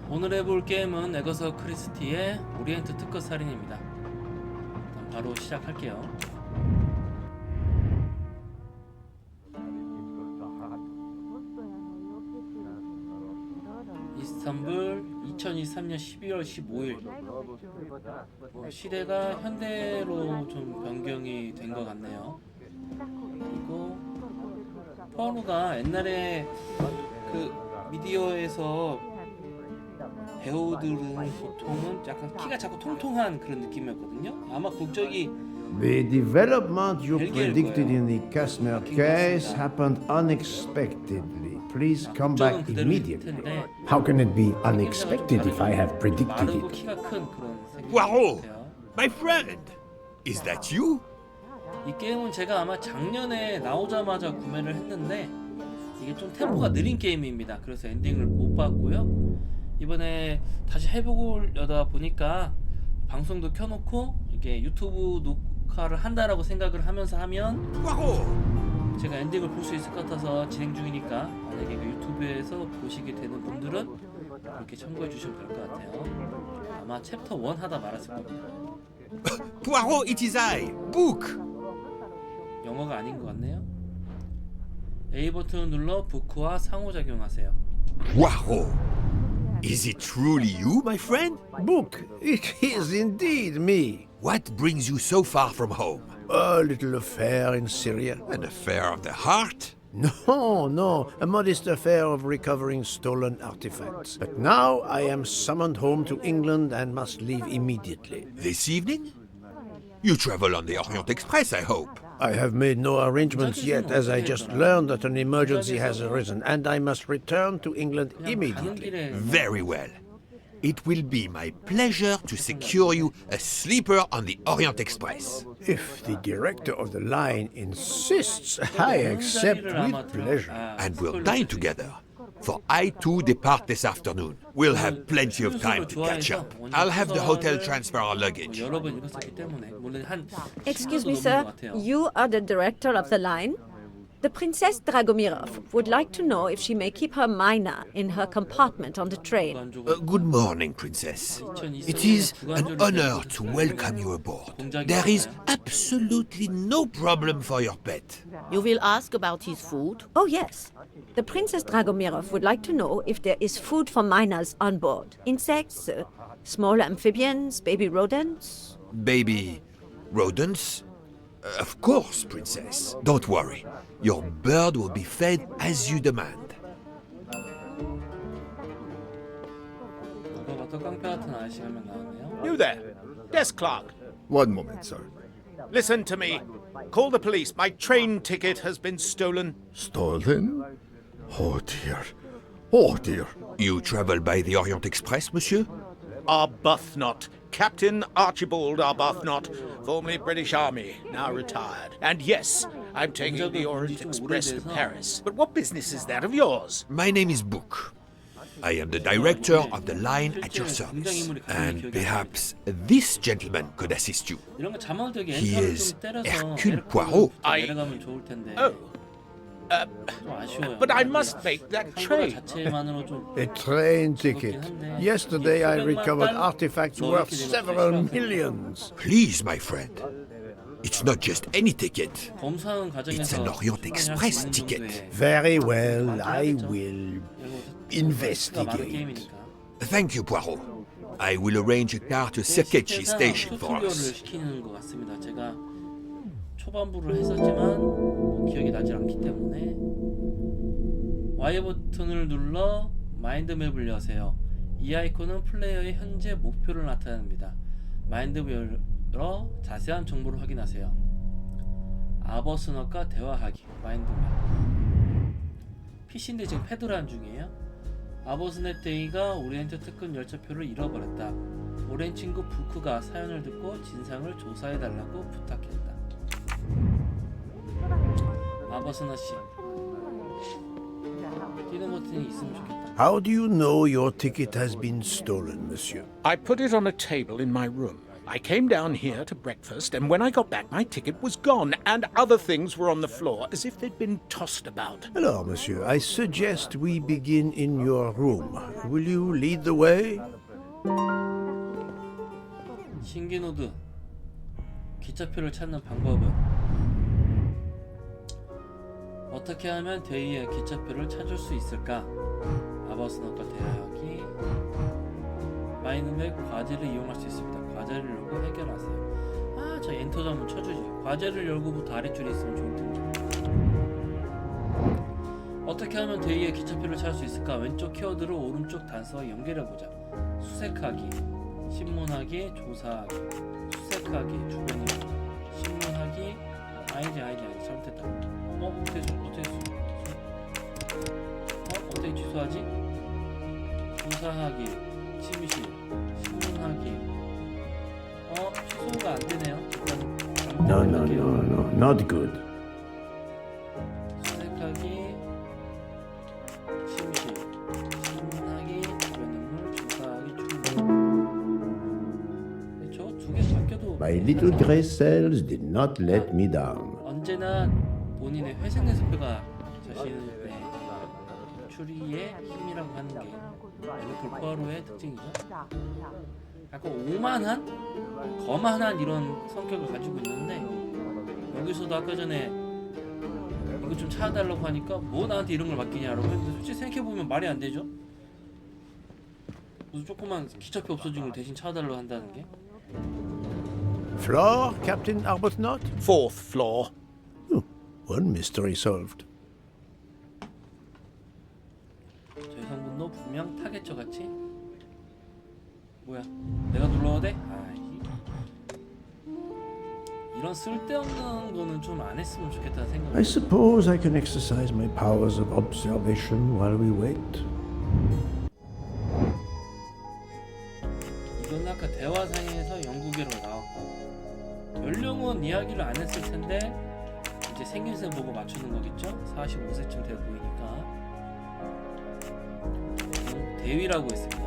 오늘 해볼 게임은 에거서 크리스티의 오리엔트 특급 살인입니다. 일단 바로 시작할게요. 이스탄불 2023년 12월 15일. 시대가 현대로 좀 변경이 된 것 같네요. 그리고 푸아로가 옛날에 그 미디어에서 배우들은 보통은 약간 키가 작고 통통한 그런 느낌이었거든요. 아마 국적이 The development you 벨기에일 predicted 거예요. in the Kastner case happened unexpectedly. Please come back 국적은 그대로 있을 immediately. 텐데 How can it be unexpected if I have predicted 마르고 it? 키가 큰 그런 생긴 것 Poirot, 같아요. my friend, is that you? 이 게임은 제가 아마 작년에 나오자마자 구매를 했는데 이게 좀 템포가 느린 게임입니다. 그래서 엔딩을 못 봤고요. 이번에 다시 해보려다 보니까 방송도 켜놓고 이게 유튜브 녹화를 한다라고 생각을 하면서 하면 Poirot, 제가 엔딩을 볼 수 있을 것 같아서 진행 중이니까 만약에 유튜브에서 보시게 되는 분들은 그렇게 참고해 주시면 될 것 같아요. 아마 챕터 1 하다 말았을 겁니다. Poirot, it is I, Book. 영어가 아닌 것 같네요. A 버튼을 눌러 부크와 상호작용하세요. Poirot, is it truly you, my friend? Book, it is indeed me. What brings you so far from home? A little affair in Syria. An affair of the heart? No, a modest affair of recovering stolen artifacts. But now I am summoned home to England and must leave immediately. This evening? You travel on the Orient Express, I hope. I have made no arrangements yet, as I just learned that an emergency has arisen, and I must return to England 그냥 가는 immediately. 길에 Very well. It will be my pleasure to secure you a sleeper on the Orient Express. If the director of the line insists, I accept with pleasure. And we'll dine together. For I too depart this afternoon. We'll have plenty of time to catch up. I'll have the hotel transfer our luggage. 여러 번 읽었었기 때문에 물론 한 Excuse 10분도 me, 넘는 sir. 것 같아요. You are the director of the line? The Princess Dragomirov would like to know if she may keep her mina in her compartment on the train. Good morning, Princess. It is an honor to welcome you aboard. There is absolutely no problem for your pet. You will ask about his food? Oh, yes. The Princess Dragomirov would like to know if there is food for miners on board. Insects, small amphibians, baby rodents. Baby rodents? Of course, Princess. Don't worry. Your bird will be fed as you demand. 누가 봐도 깡패 같은 아저씨 한 명 나왔네요. You there, desk clerk. One moment, sir. Listen to me. Call the police. My train ticket has been stolen. Stolen? Oh dear. Oh dear. You travel by the Orient Express, monsieur? Arbuthnot. Captain Archibald Arbuthnot, formerly British Army, now retired. And yes, I'm taking the Orient Express to Paris. But what business is that of yours? My name is Book. I am the director of the line at your service. And perhaps this gentleman could assist you. 이런 거 자막되게 He 엔터를 is 좀 때려서 Hercule Poirot. 내려가면 좋을 텐데. Oh, 좀 아쉬워요. but I must make that 한국어 train. 자체만으로 좀 A train ticket. Yesterday I recovered artifacts worth several millions. Please, my friend. It's not just any ticket. 검사하는 It's an 과정에서 Orient Express 충분히 할수 있는 ticket. 정도의 Very well, I will 많은 investigate. 게임이니까. Thank you, Poirot. I will arrange a car to Sekechi Station for 튜토리얼을 us. 시키는 것 같습니다. 제가 초반부를 했었지만 뭐 기억이 나질 않기 때문에 Y 버튼을 눌러 마인드맵을 여세요. 이 아이콘은 플레이어의 현재 목표를 나타냅니다. 마인드맵을 열어 자세한 정보를 확인하세요. 아버스넛과 대화하기. 마인드맵. PC인데 지금 패드를 한 중이에요. 아버스넷 데이가 오리엔트 특급 열차표를 잃어버렸다. 오랜 친구 부크가 사연을 듣고 진상을 조사해달라고 부탁했다. 아버스넛 씨. 뛰는 버튼이 있으면 좋겠다. How do you know your ticket has been stolen, monsieur? I put it on a table in my room. I came down here to breakfast, and when I got back, my ticket was gone, and other things were on the floor as if they'd been tossed about. Alors, monsieur, I suggest we begin in your room. Will you lead the way? 신기노드 기차표를 찾는 방법은 어떻게 하면 대의의 기차표를 찾을 수 있을까? 아버스넛과 대화하기. 마이너의 과제를 이용할 수 있습니다. 과제를 열고 해결하세요. 아, 저 엔터 좀 쳐주지. 과제를 열고부터 아랫줄에 있으면 좋을 텐데. 어떻게 하면 대의의 기차표를 찾을 수 있을까? 왼쪽 키워드를 오른쪽 단서와 연결해보자. 수색하기, 신문하기, 조사하기. 수색하기, 주변이 신문하기. 아니지 잘못했다. 어떻게 취소하지? 조사하기, 침실, 신문하기. 취소가 안 되네요. No, not good. 수색하기, 침실, 신문하기, 주변 인물, 조사하기, 충분. 저 두 개 바뀌어도 My little grey cells did not let me down. 언제나 본인의 회생연습표가 자신의 추리의 힘이라고 하는 게 푸아로의 특징이죠. 약간 오만한, 거만한 이런 성격을 가지고 있는데 여기서도 아까 전에 이거 좀 찾아달라고 하니까 뭐 나한테 이런 걸 맡기냐라고 했는데 솔직히 생각해보면 말이 안 되죠. 무슨 조그만 기차표 없어진 걸 대신 찾아달라고 한다는 게. Floor, Captain Arbuthnot? 4th floor. One mystery solved. 재성분도 분명 타겟처 같이. 뭐야? 내가 눌러도 돼? 이런 쓸데없는 거는 좀 안 했으면 좋겠다는 생각. I suppose I can exercise my powers of observation while we wait. 이건 아까 대화상에서 연구계로 나왔고 연령은 이야기를 안 했을 텐데 이제 생김새 보고 맞추는 거겠죠? 45세쯤 돼 보이니까. 대위라고 했습니다.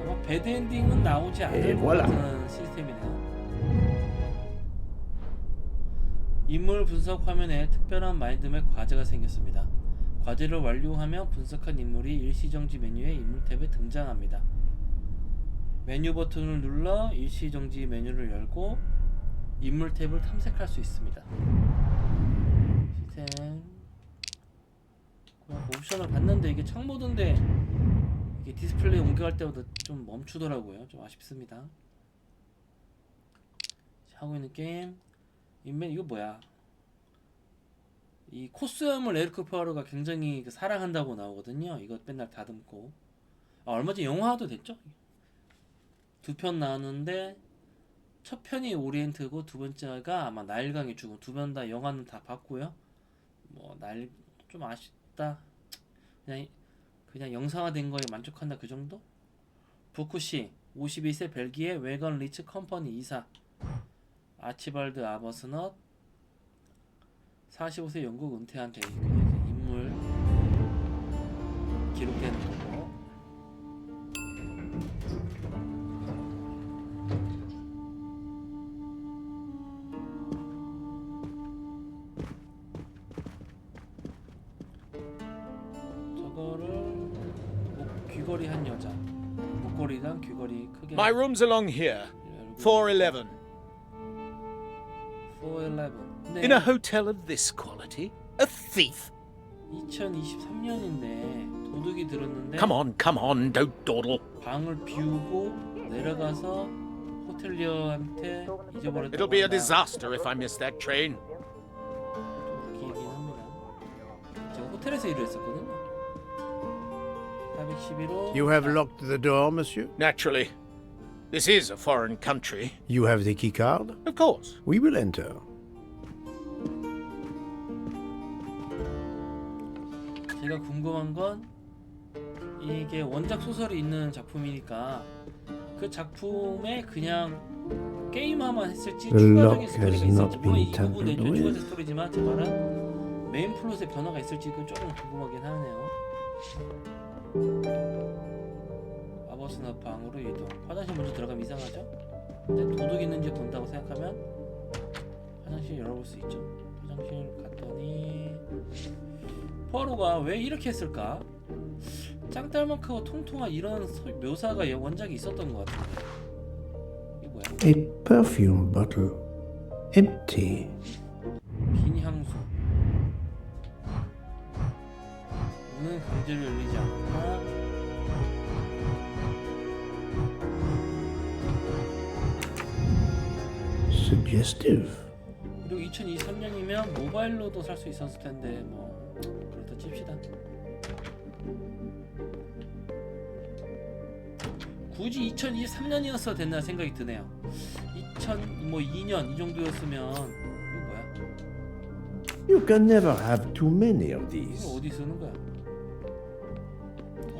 아마 배드엔딩은 나오지 않을 것 같은 시스템이네요. 인물 분석 화면에 특별한 마인드맵 과제가 생겼습니다. 과제를 완료하면 분석한 인물이 일시정지 메뉴의 인물 탭에 등장합니다. 메뉴 버튼을 눌러 일시정지 메뉴를 열고 인물 탭을 탐색할 수 있습니다. 시스템 옵션을 봤는데 이게 창모드인데 이게 디스플레이 옮겨갈 때마다 좀 멈추더라고요. 좀 아쉽습니다. 하고 있는 게임 인맨 이거 뭐야? 이 코스염을 에르크 푸아로가 굉장히 사랑한다고 나오거든요. 이거 맨날 다듬고 얼마 전에 영화도 됐죠? 2편 나왔는데 첫 편이 오리엔트고 두 번째가 아마 나일강의 죽음. 두 편 다 영화는 다 봤고요. 뭐 좀 아쉽다. 그냥 영상화된 거에 만족한다 그 정도? 부쿠시 52세 벨기에 웨건 리츠 컴퍼니 이사 아치발드 아버스넛 45세 영국 은퇴한 대리 인물 기록되는 거고. 귀걸이 한 여자. 목걸이랑 귀걸이 크게. My room's along here. 411. 411. In a hotel of this quality? A thief? 2023년인데 도둑이 들었는데. Come on, don't dawdle. 방을 비우고 내려가서 호텔리어한테 잊어버렸다고. It'll be a disaster if I miss that train. 웃기긴 합니다. 제가 호텔에서 일을 했었거든요. 411호. You have locked the door, monsieur? Naturally. This is a foreign country. You have the key card? Of course. We will enter. 제가 궁금한 건 이게 원작 소설이 있는 작품이니까 그 작품에 그냥 게임화만 했을지 추가적인 스토리가 있을지 물론 이 부분 내주 추가적 스토리지만 제 말은 메인 플롯에 변화가 있을지 그 조금 궁금하긴 하네요. 버스나 방으로 이동. 화장실 먼저 들어가면 이상하죠? 근데 도둑 있는지 본다고 생각하면 화장실 열어볼 수 있죠. 화장실 갔더니 푸아로가 왜 이렇게 했을까? 짱딸만크고 통통한 이런 묘사가 원작이 있었던 것 같은데. 이게 뭐야? A perfume bottle. Empty. 빈 향수. 문은 강제로 열리지 않는다. Suggestive. 그리고 2023년이면 모바일로도 살 수 있었을 텐데 뭐 그렇다 칩시다. 굳이 2023년이었어야 됐나 생각이 드네요. 2002년 이 정도였으면 이거 뭐야? You can never have too many of 이거 these. 어디 쓰는 거야?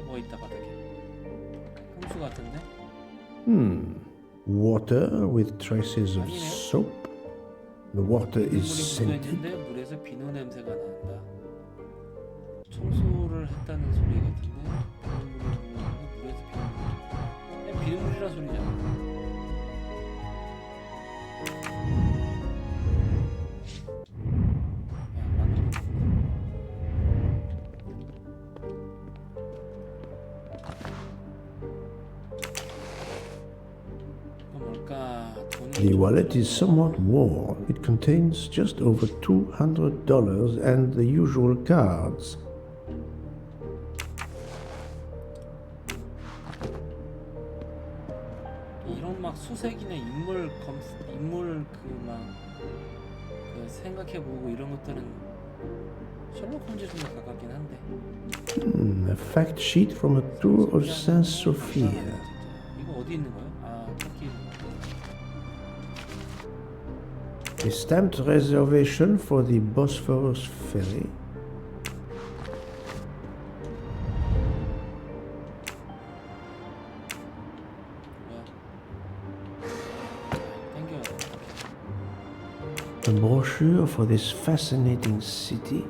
뭐 있다 바닥에. 향수 같은데? Water with traces of 아니네. soap. The water is 물이 scented. 묻어있는데 물에서 비누 냄새가 난다. 청소를 했다는 소리 같은데 물에서 비누. 비누물이란 소리잖아. The wallet is somewhat worn. It contains just over $200 and the usual cards. 이런 막 수색이나 인물 그 생각해보고 이런 것들은 셜록 홈즈 좀 가깝긴 한데. A fact sheet from a tour of Saint Sophia. 이거 어디 있는 거야? 아, 터키 있는 거. A stamped reservation for the Bosphorus ferry. A brochure for this fascinating city.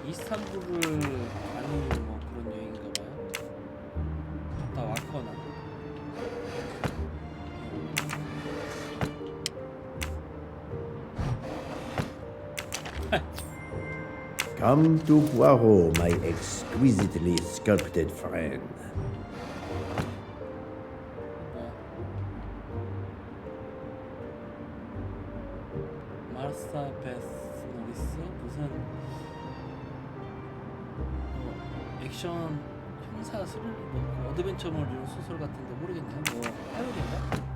이스탄불을 아니면 뭐 그런 여행인가 봐요. 다 왔거나. Come to 푸아로, my exquisitely sculpted friend. 마르사 베스 노리스 무슨 액션 형사 스릴 뭐 어드벤처물 이런 소설 같은데 모르겠네요. 뭐 하이어인가?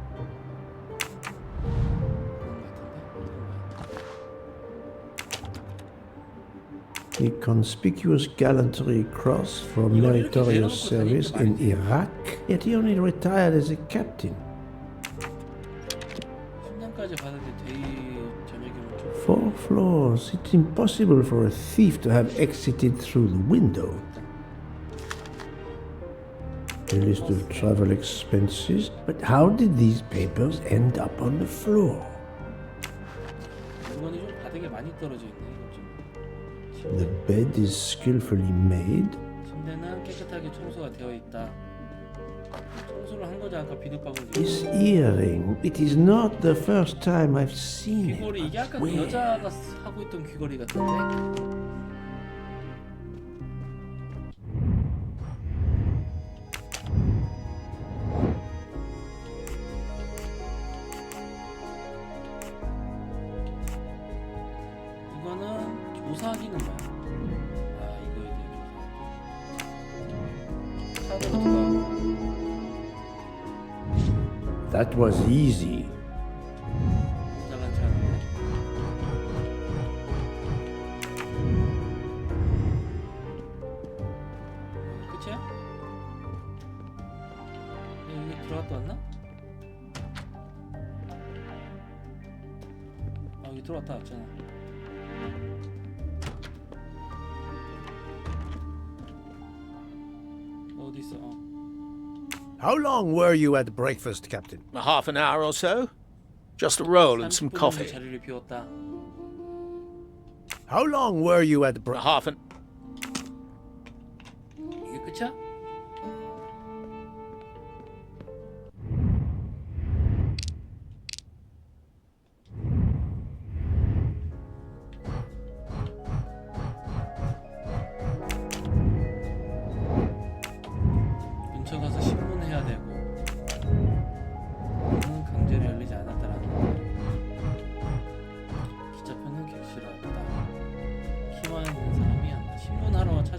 The conspicuous gallantry cross for meritorious service in Iraq, yet he only retired as a captain. 10년까지 받았는데 대위 전역이면 좀 4 floors. It's impossible for a thief to have exited through the window. A list of travel expenses. But how did these papers end up on the floor? 물건이 좀 바닥에 많이 떨어져 있네. The bed is skillfully made. 침대는 깨끗하게 청소가 되어 있다. 청소를 한 거지 아까 비눗방울. This earring, it is not the first time I've seen it. 귀걸이 이게 아까 but 그 where? 여자가 하고 있던 귀걸이 같은데. 이거는 조사하기는 뭐야? 아 이거에 대해 조사하기. 차도 들어가고. That was easy. 모자란 차인데. 끝이야? 여기 들어갔다 왔나? 아 여기 들어갔다 왔잖아. 너 어디 있어? How long were you at breakfast, Captain? Half an hour or so. Just a roll and some 30분 정도 coffee. 자리를 비웠다. How long were you at Half an... 이게 끝이야?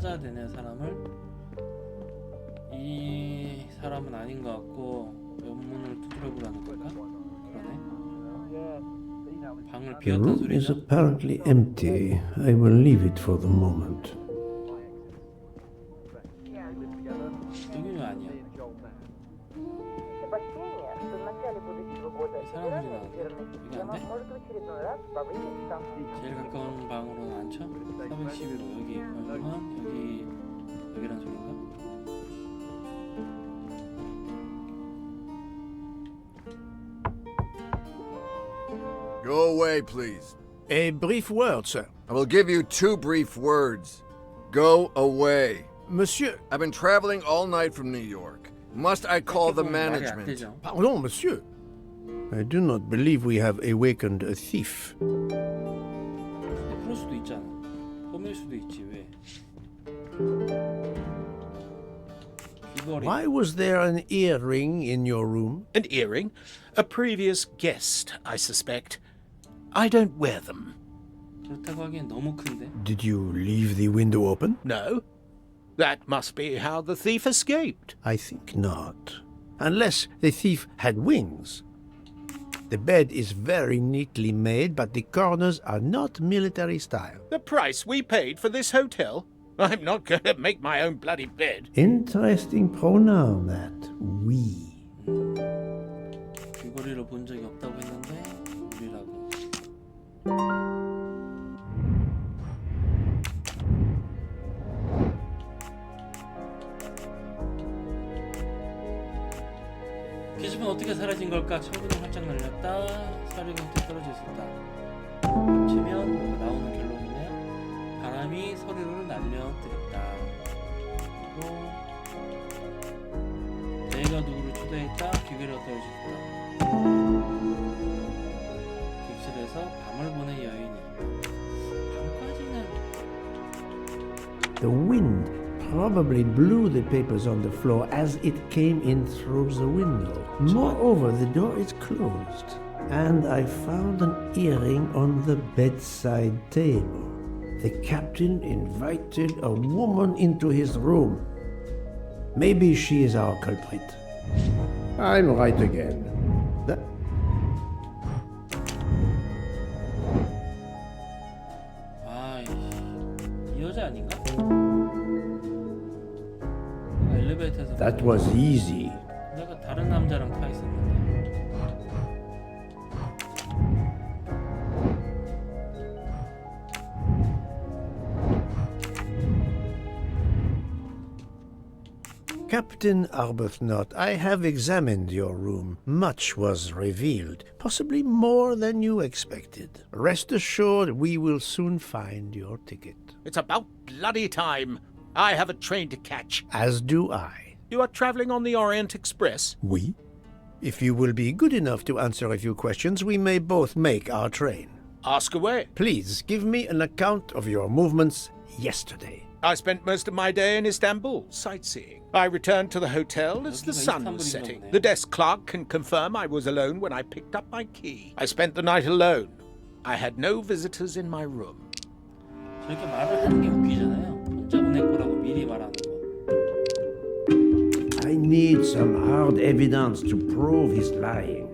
찾아야 되네요. 사람을. 이 사람은 아닌 것 같고 옆문을 두드려 보라는 걸까? 그러네. 방을 The 비웠다는 room is 소리죠. apparently empty. I will leave it for the moment. 여기는 아니야. 이 사람 소리 나는데? 이게 안 돼? 제일 가까운 방으로는 안 쳐? 411호 여기 그러면 여기란 소린가? Go away, please. A brief word, sir. I will give you 2 brief words. Go away. Monsieur. I've been traveling all night from New York. Must I call the 말이 안 management? 되죠. Pardon, monsieur. I do not believe we have awakened a thief. 근데 그럴 수도 있잖아. 범일 수도 있지 왜? 귀걸이. Why was there an earring in your room? An earring? A previous guest, I suspect. I don't wear them. 그렇다고 하기엔 너무 큰데. Did you leave the window open? No. That must be how the thief escaped. I think not. Unless the thief had wings. The bed is very neatly made, but the corners are not military style. The price we paid for this hotel? I'm not going to make my own bloody bed. Interesting pronoun, that. We. 귀걸이를 본 적이 없다고 했는데 우리라고. 계집은 어떻게 사라진 걸까? 철문이 활짝 날렸다. 서류가 흩어 떨어져 있었다. 합치면 뭐가 나오는 결론이네요. 바람이 서류를 날려뜨렸다. 그리고 내가 누구를 초대했다. 귀걸이가 떨어졌다. 객실에서 밤을 보낸 여인이. 밤까지는 The wind probably blew the papers on the floor as it came in through the window. Moreover, the door is closed. And I found an earring on the bedside table. The captain invited a woman into his room. Maybe she is our culprit. I'm right again. 이 여자 아닌가? 엘리베이터에서 That was easy. 내가 다른 남자랑 타 있었는데. Captain Arbuthnot, I have examined your room. Much was revealed, possibly more than you expected. Rest assured we will soon find your ticket. It's about bloody time. I have a train to catch. As do I. You are traveling on the Orient Express? We? If you will be good enough to answer a few questions, we may both make our train. Ask away. Please give me an account of your movements yesterday. I spent most of my day in Istanbul, sightseeing. I returned to the hotel as the sun was setting. The desk clerk can confirm I was alone when I picked up my key. I spent the night alone. I had no visitors in my room. 저렇게 말을 하는 게 웃기잖아요. 혼자 보낼 거라고 미리 말하는 거. I need some hard evidence to prove he's lying.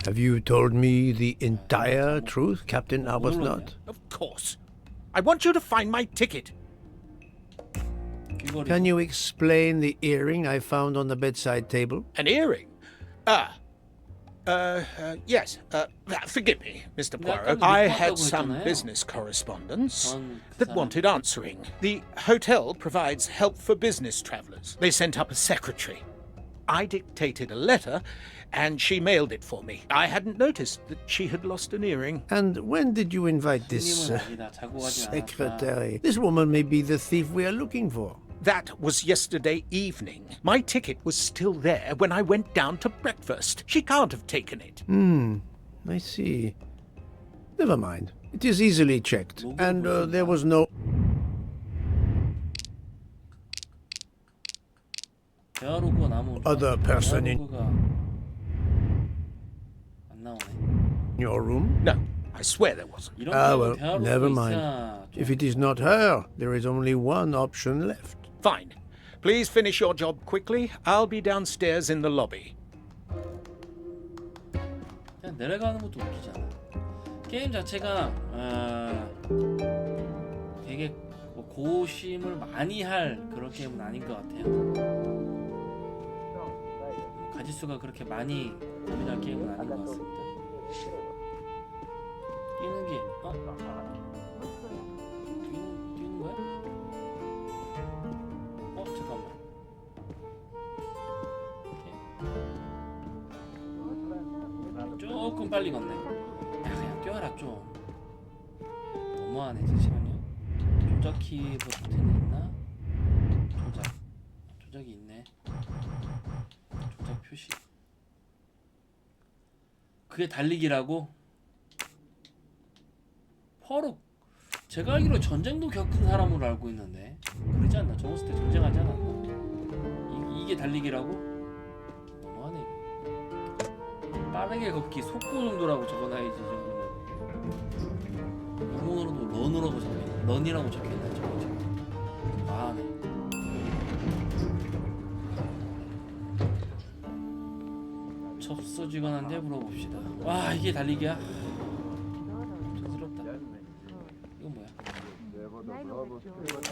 Have you told me the entire truth, Captain Arbuthnot? Of course. I want you to find my ticket. 귀걸이. Can you explain the earring I found on the bedside table? An earring? Yes. Forgive me, Mr. Poirot. I had some business correspondence that wanted answering. The hotel provides help for business travelers. They sent up a secretary. I dictated a letter, and she mailed it for me. I hadn't noticed that she had lost an earring. And when did you invite this secretary? This woman may be the thief we are looking for. That was yesterday evening. My ticket was still there when I went down to breakfast. She can't have taken it. I see. Never mind. It is easily checked. And there was no... 대화로그가 나무. Other person in 대화로그가 안 나오네. your room? No. I swear there wasn't. 이런 Ah, 경우 well, 대화로 never 있어야 mind. 좀- If it is not her, there is only one option left. Fine. Please finish your job quickly. I'll be downstairs in the lobby. 그냥 내려가는 것도 웃기잖아. 게임 자체가 되게 뭐 고심을 많이 할 그런 게임은 아닌 것 같아요. 가짓수가 그렇게 많이 고민할 게임은 아닌 것 같습니다. 뛰는 게 뛰는 거야? 잠깐만. 이렇게. 조금 빨리 걷네. 야, 그냥 뛰어라 좀. 너무하네. 잠시만요. 조작 키 버튼이 있나? 조작이 있네. 조작 표시. 그게 달리기라고? 푸아로 제가 알기로 전쟁도 겪은 사람으로 알고 있는데 그러지 않나? 적었을 때 전쟁하지 않았나? 이게 달리기라고? 너무하네. 빠르게 걷기 속도 정도라고 적어놔야지. 정도면 영문으로도 런이라고 적혀있네. 런이라고 적혀있네. 저거 아네. 접수지관한테 물어봅시다. 와, 이게 달리기야? 촌스럽다. 이건 뭐야?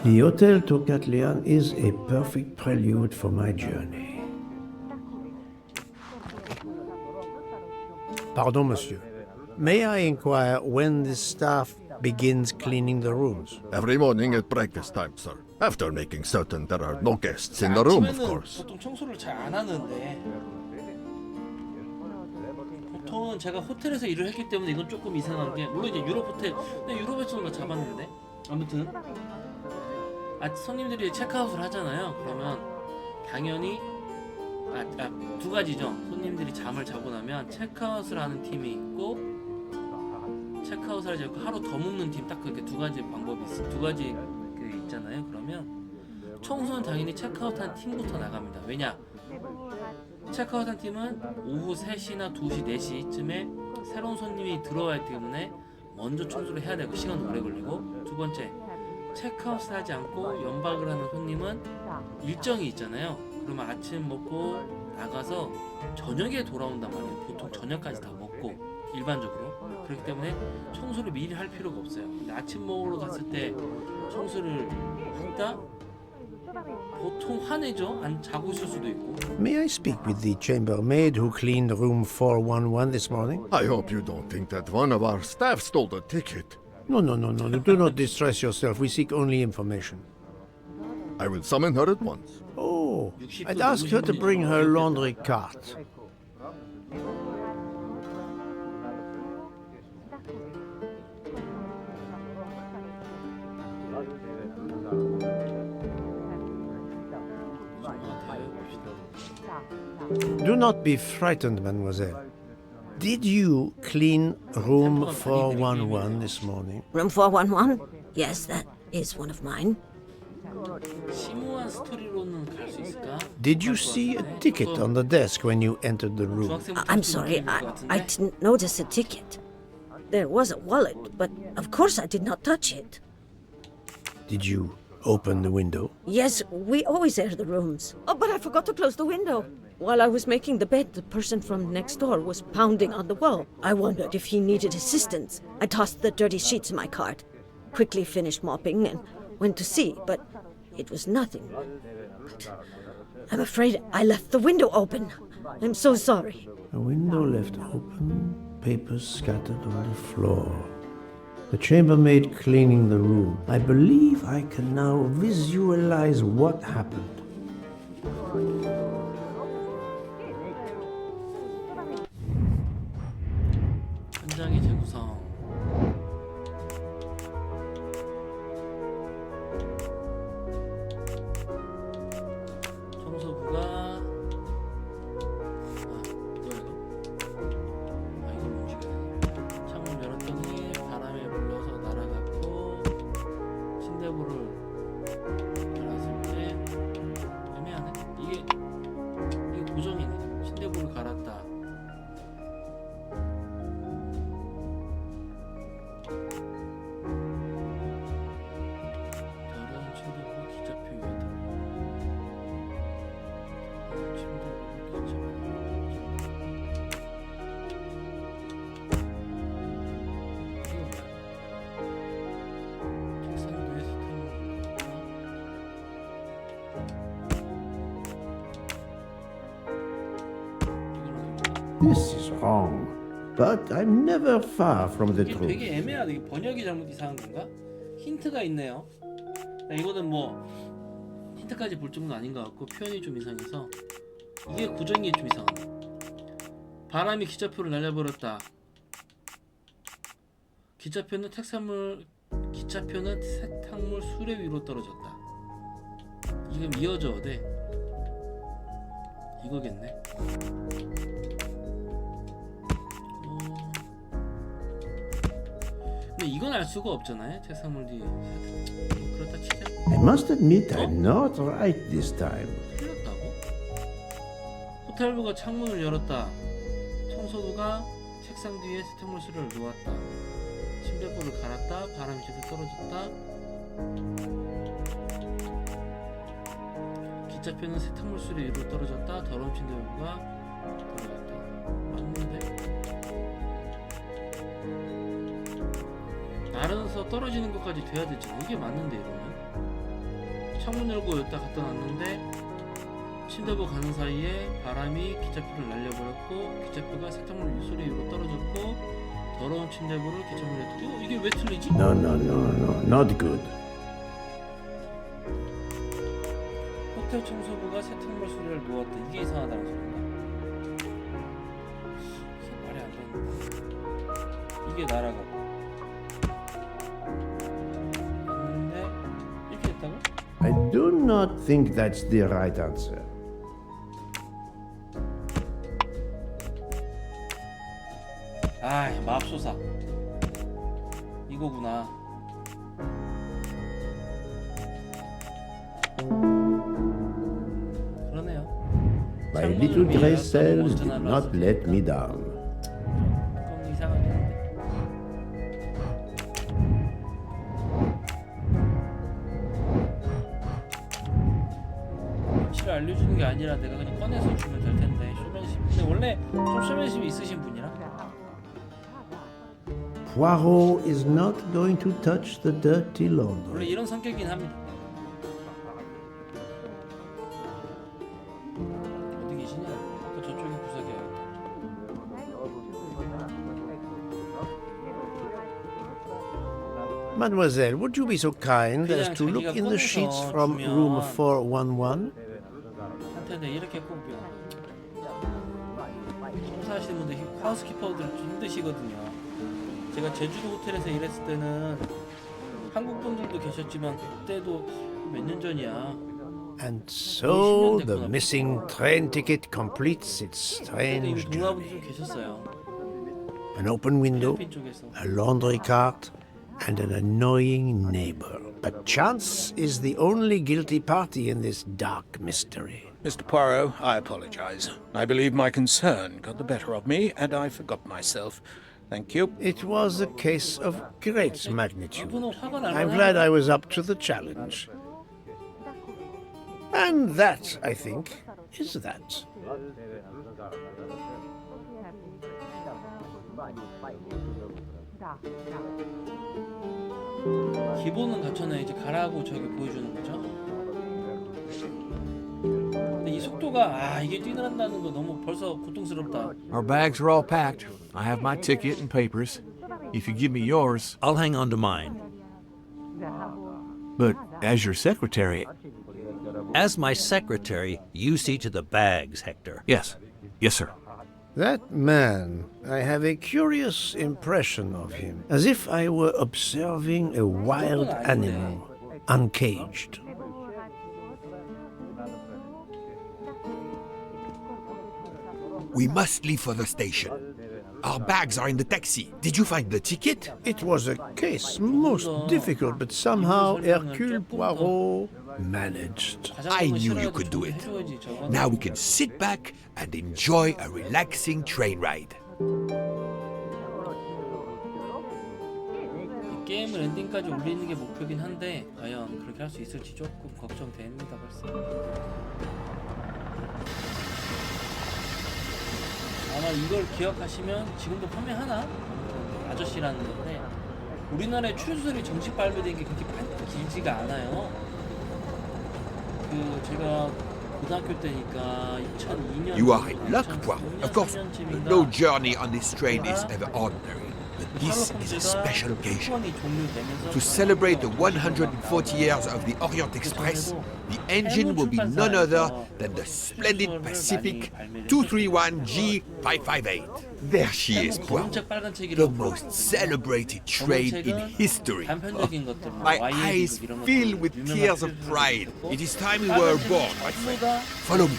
The Hotel Tocatlian is a perfect prelude for my journey. Pardon, monsieur. May I inquire when the staff begins cleaning the rooms? Every morning at breakfast time, sir. After making certain there are no guests in the room, of 아침에는 course. 보통 청소를 잘 안 하는데 보통은 제가 호텔에서 일을 했기 때문에 이건 조금 이상한 게, 물론 이제 유럽 호텔, 근데 유럽에서는 나 잡았는데 아무튼 손님들이 체크아웃을 하잖아요. 그러면 당연히 두 가지죠. 손님들이 잠을 자고 나면 체크아웃을 하는 팀이 있고 체크아웃을 하지 않고 하루 더 묵는 팀, 딱 그렇게 두 가지 방법이 있어. 두 가지 그 있잖아요. 그러면 청소는 당연히 체크아웃한 팀부터 나갑니다. 왜냐? 체크아웃한 팀은 오후 3시나 2시, 4시쯤에 새로운 손님이 들어와야 하기 때문에 먼저 청소를 해야 되고 시간 오래 걸리고, 두 번째, 체크아웃을 하지 않고 연박을 하는 손님은 일정이 있잖아요. 그러면 아침 먹고 나가서 저녁에 돌아온단 말이에요. 보통 저녁까지 다 먹고 일반적으로. 그렇기 때문에 청소를 미리 할 필요가 없어요. 근데 아침 먹으러 갔을 때 청소를 한다? 보통 화내죠. 안 자고 있을 수도 있고. May I speak with the chambermaid who cleaned room 411 this morning? I hope you don't think that one of our staff stole the ticket. No. Do not distress yourself. We seek only information. I will summon her at once. Oh, I'd ask her to bring her laundry cart. Do not be frightened, mademoiselle. Did you clean room 411 this morning? Room 411? Yes, that is one of mine. 심오한 스토리로는 갈 수 있을까? Did you see a ticket on the desk when you entered the room? I'm sorry, I didn't notice a ticket. There was a wallet, but of course I did not touch it. Did you open the window? Yes, we always air the rooms. Oh, but I forgot to close the window. While I was making the bed, the person from next door was pounding on the wall. I wondered if he needed assistance. I tossed the dirty sheets in my cart, quickly finished mopping, and went to see, but it was nothing. But I'm afraid I left the window open. I'm so sorry. A window left open, papers scattered on the floor. The chambermaid cleaning the room. I believe I can now visualize what happened. 현장의 재구성. 청소부가 이걸 움직여야 돼. 창문 열었더니 바람에 불려서 날아갔고, 침대불을 갈았을 때 애매하네. 이게 고정이네. 침대불을 갈았다. This is wrong. But I'm never far from the 이게 truth. 되게 애매하다. 이게 번역이 잘못 이상한 건가? 힌트가 있네요. 이거는 뭐 힌트까지 볼 정도는 아닌 것 같고 표현이 좀 이상해서 이게 구정이 좀 이상하네. 바람이 기차표를 날려버렸다. 기차표는 세탁물 수레 위로 떨어졌다. 이게 이어져야 돼. 이거겠네. 근데 이건 알 수가 없잖아요. 책상물 뒤에 그렇다 치자. I must admit I'm not right this time. 틀렸다고? 호텔부가 창문을 열었다. 청소부가 책상 뒤에 세탁물 수레를 놓았다. 침대볼을 갈았다. 바람이 집에 떨어졌다. 기차표는 세탁물 수레 위로 떨어졌다. 더러운 침대볼가 들어갔다. 맞는데? 날아서 떨어지는 것까지 돼야 되잖아. 이게 맞는데 이러면 창문 열고 여기다 갖다 놨는데 침대보 가는 사이에 바람이 기차표를 날려버렸고 기차표가 세탁물 수레 위로 떨어졌고 더러운 침대보를 기차물에 두고 이게 왜 틀리지? No, not good. 호텔 청소부가 세탁물 수레를 놓았다. 이게 이상하다는 소리인가? 이게 말이 안 되는데 이게 날아가고 I do not think that's the right answer. 아, 맙소사. 이거구나. 그러네요. My little gray cells did not let me down. 조금 이상하긴 한데. 위치를 알려주는 게 아니라 내가 그냥 꺼내서 주면 될 텐데. 쇼맨십. 근데 원래 좀 쇼맨십이 있으신 분이라. Poirot is not going to touch the dirty 원래 laundry. 이런 성격이긴 합니다. 어디 계시냐? 아까 저쪽에 구석에. Mademoiselle, would you be so kind as to look in the sheets from room 411? 한테는 이렇게 꼭 청소하시는 분들 하우스키퍼들 힘드시거든요. 제가 제주도 호텔에서 일했을 때는 한국 분들도 계셨지만 그때도 몇 년 전이야. And so the missing train ticket completes its 그때 strange 동화분들 journey. 좀 계셨어요. An open window, 필리핀 쪽에서. a laundry cart, and an annoying neighbor. But chance is the only guilty party in this dark mystery. Mr. Poirot, I apologize. I believe my concern got the better of me, and I forgot myself. Thank you. It was a case of great magnitude. 이분은 화가 날 I'm glad I was up to the challenge. And that, I think, is that. 기본은 갖춰놔야 이제 가라고 저기 보여주는 거죠. 근데 이 속도가 이게 뛰어난다는 거 너무 벌써 고통스럽다. Our bags are all packed. I have my ticket and papers. If you give me yours, I'll hang on to mine. but as your secretary, As my secretary, you see to the bags, Hector. yes, sir. That man, I have a curious impression of him, as if I were observing a wild animal, uncaged. We must leave for the station. Our bags are in the taxi. Did you find the ticket? It was a case most difficult, but somehow Hercule Poirot managed. I knew you could do it. Now we can sit back and enjoy a relaxing train ride. 이 게임을 엔딩까지 올리는 게 목표긴 한데 과연 그렇게 할 수 있을지 조금 걱정됩니다. 벌써. 아마 이걸 기억하시면 지금도 판매하나? 아저씨라는 건데 우리나라에 추리소설이 정식 발매된 게 그렇게 길지가 않아요. 그 제가 고등학교 때니까 2002년. You are in luck, Poirot. Of course, no journey on this train is ever ordinary. But this is a special occasion. To celebrate the 140 years of the Orient Express, the engine will be none other than the splendid Pacific 231G558. There she is, Poirot. The most celebrated train in history. My eyes fill with tears of pride. It is time we were aboard, my friend. Follow me.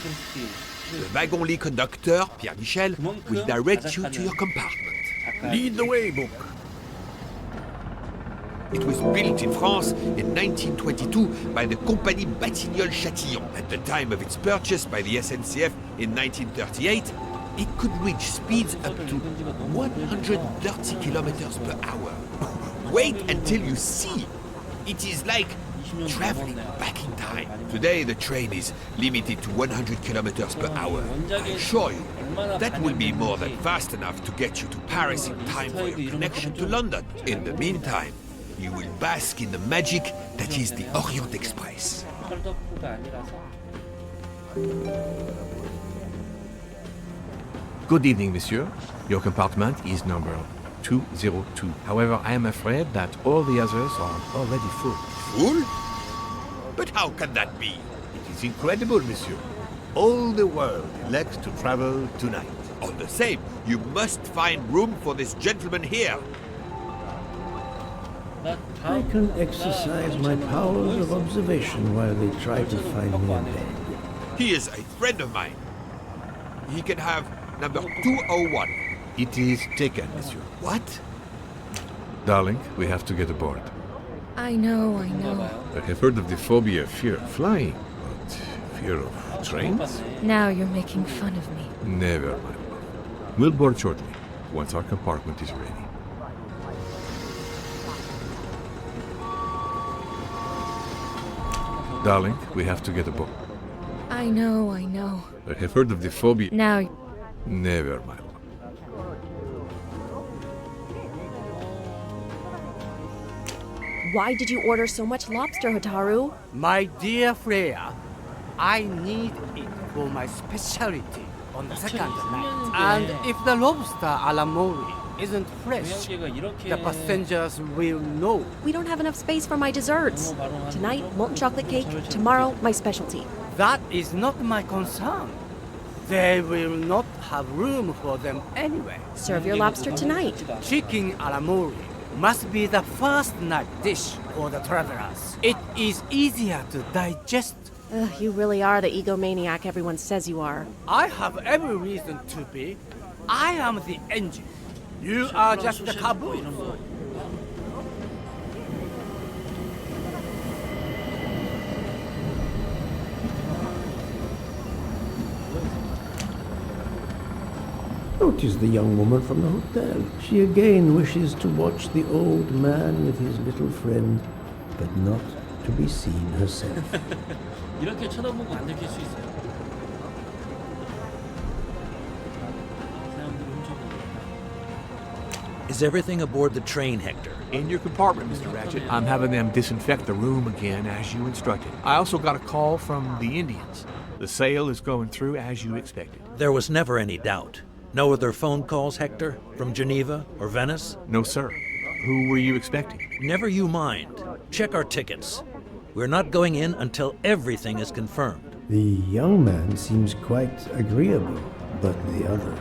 The wagon-lit conductor, Pierre Michel, will direct you to your compartment. Lead the way, book. It was built in France in 1922 by the Compagnie Batignolles-Châtillon. At the time of its purchase by the SNCF in 1938, it could reach speeds up to 130 kilometers per hour. Wait until you see. It is like traveling back in time. Today the train is limited to 100 kilometers per hour. I assure you, that will be more than fast enough to get you to Paris in time for your connection to London. In the meantime, you will bask in the magic that is the Orient Express. Good evening, monsieur. Your compartment is number 202. However, I am afraid that all the others are already full. Full? But how can that be? It is incredible, monsieur. All the world elects to travel tonight. All the same, you must find room for this gentleman here. I can exercise my powers of observation while they try to find me in bed. He is a friend of mine. He can have number 201. It is taken, monsieur. What? Darling, we have to get aboard. I know. I have heard of the phobia of fear of flying, but fear of trains? Now you're making fun of me. Never, my love. We'll board shortly, once our compartment is ready. Darling, we have to get aboard. I know. I have heard of the phobia... Now... Never, my love. Why did you order so much lobster, Hotaru? My dear Freya, I need it for my specialty on the second night. And if the lobster a la mori isn't fresh, the passengers will know. We don't have enough space for my desserts. Tonight, molten chocolate cake. Tomorrow, my specialty. That is not my concern. They will not have room for them anyway. Serve your lobster tonight. Chicken a la mori must be the first night dish for the travelers. It is easier to digest. You really are the egomaniac everyone says you are. I have every reason to be. I am the engine. You are just the caboose. Notice the young woman from the hotel. She again wishes to watch the old man with his little friend, but not to be seen herself. 이렇게 쳐다보고 안 들킬 수 있어요. Is everything aboard the train, Hector? In your compartment, Mr. Ratchet. I'm having them disinfect the room again as you instructed. I also got a call from the Indians. The sale is going through as you expected. There was never any doubt. No other phone calls, Hector? From Geneva or Venice? No, sir. Who were you expecting? Never you mind. Check our tickets. We're not going in until everything is confirmed. The young man seems quite agreeable, but the other,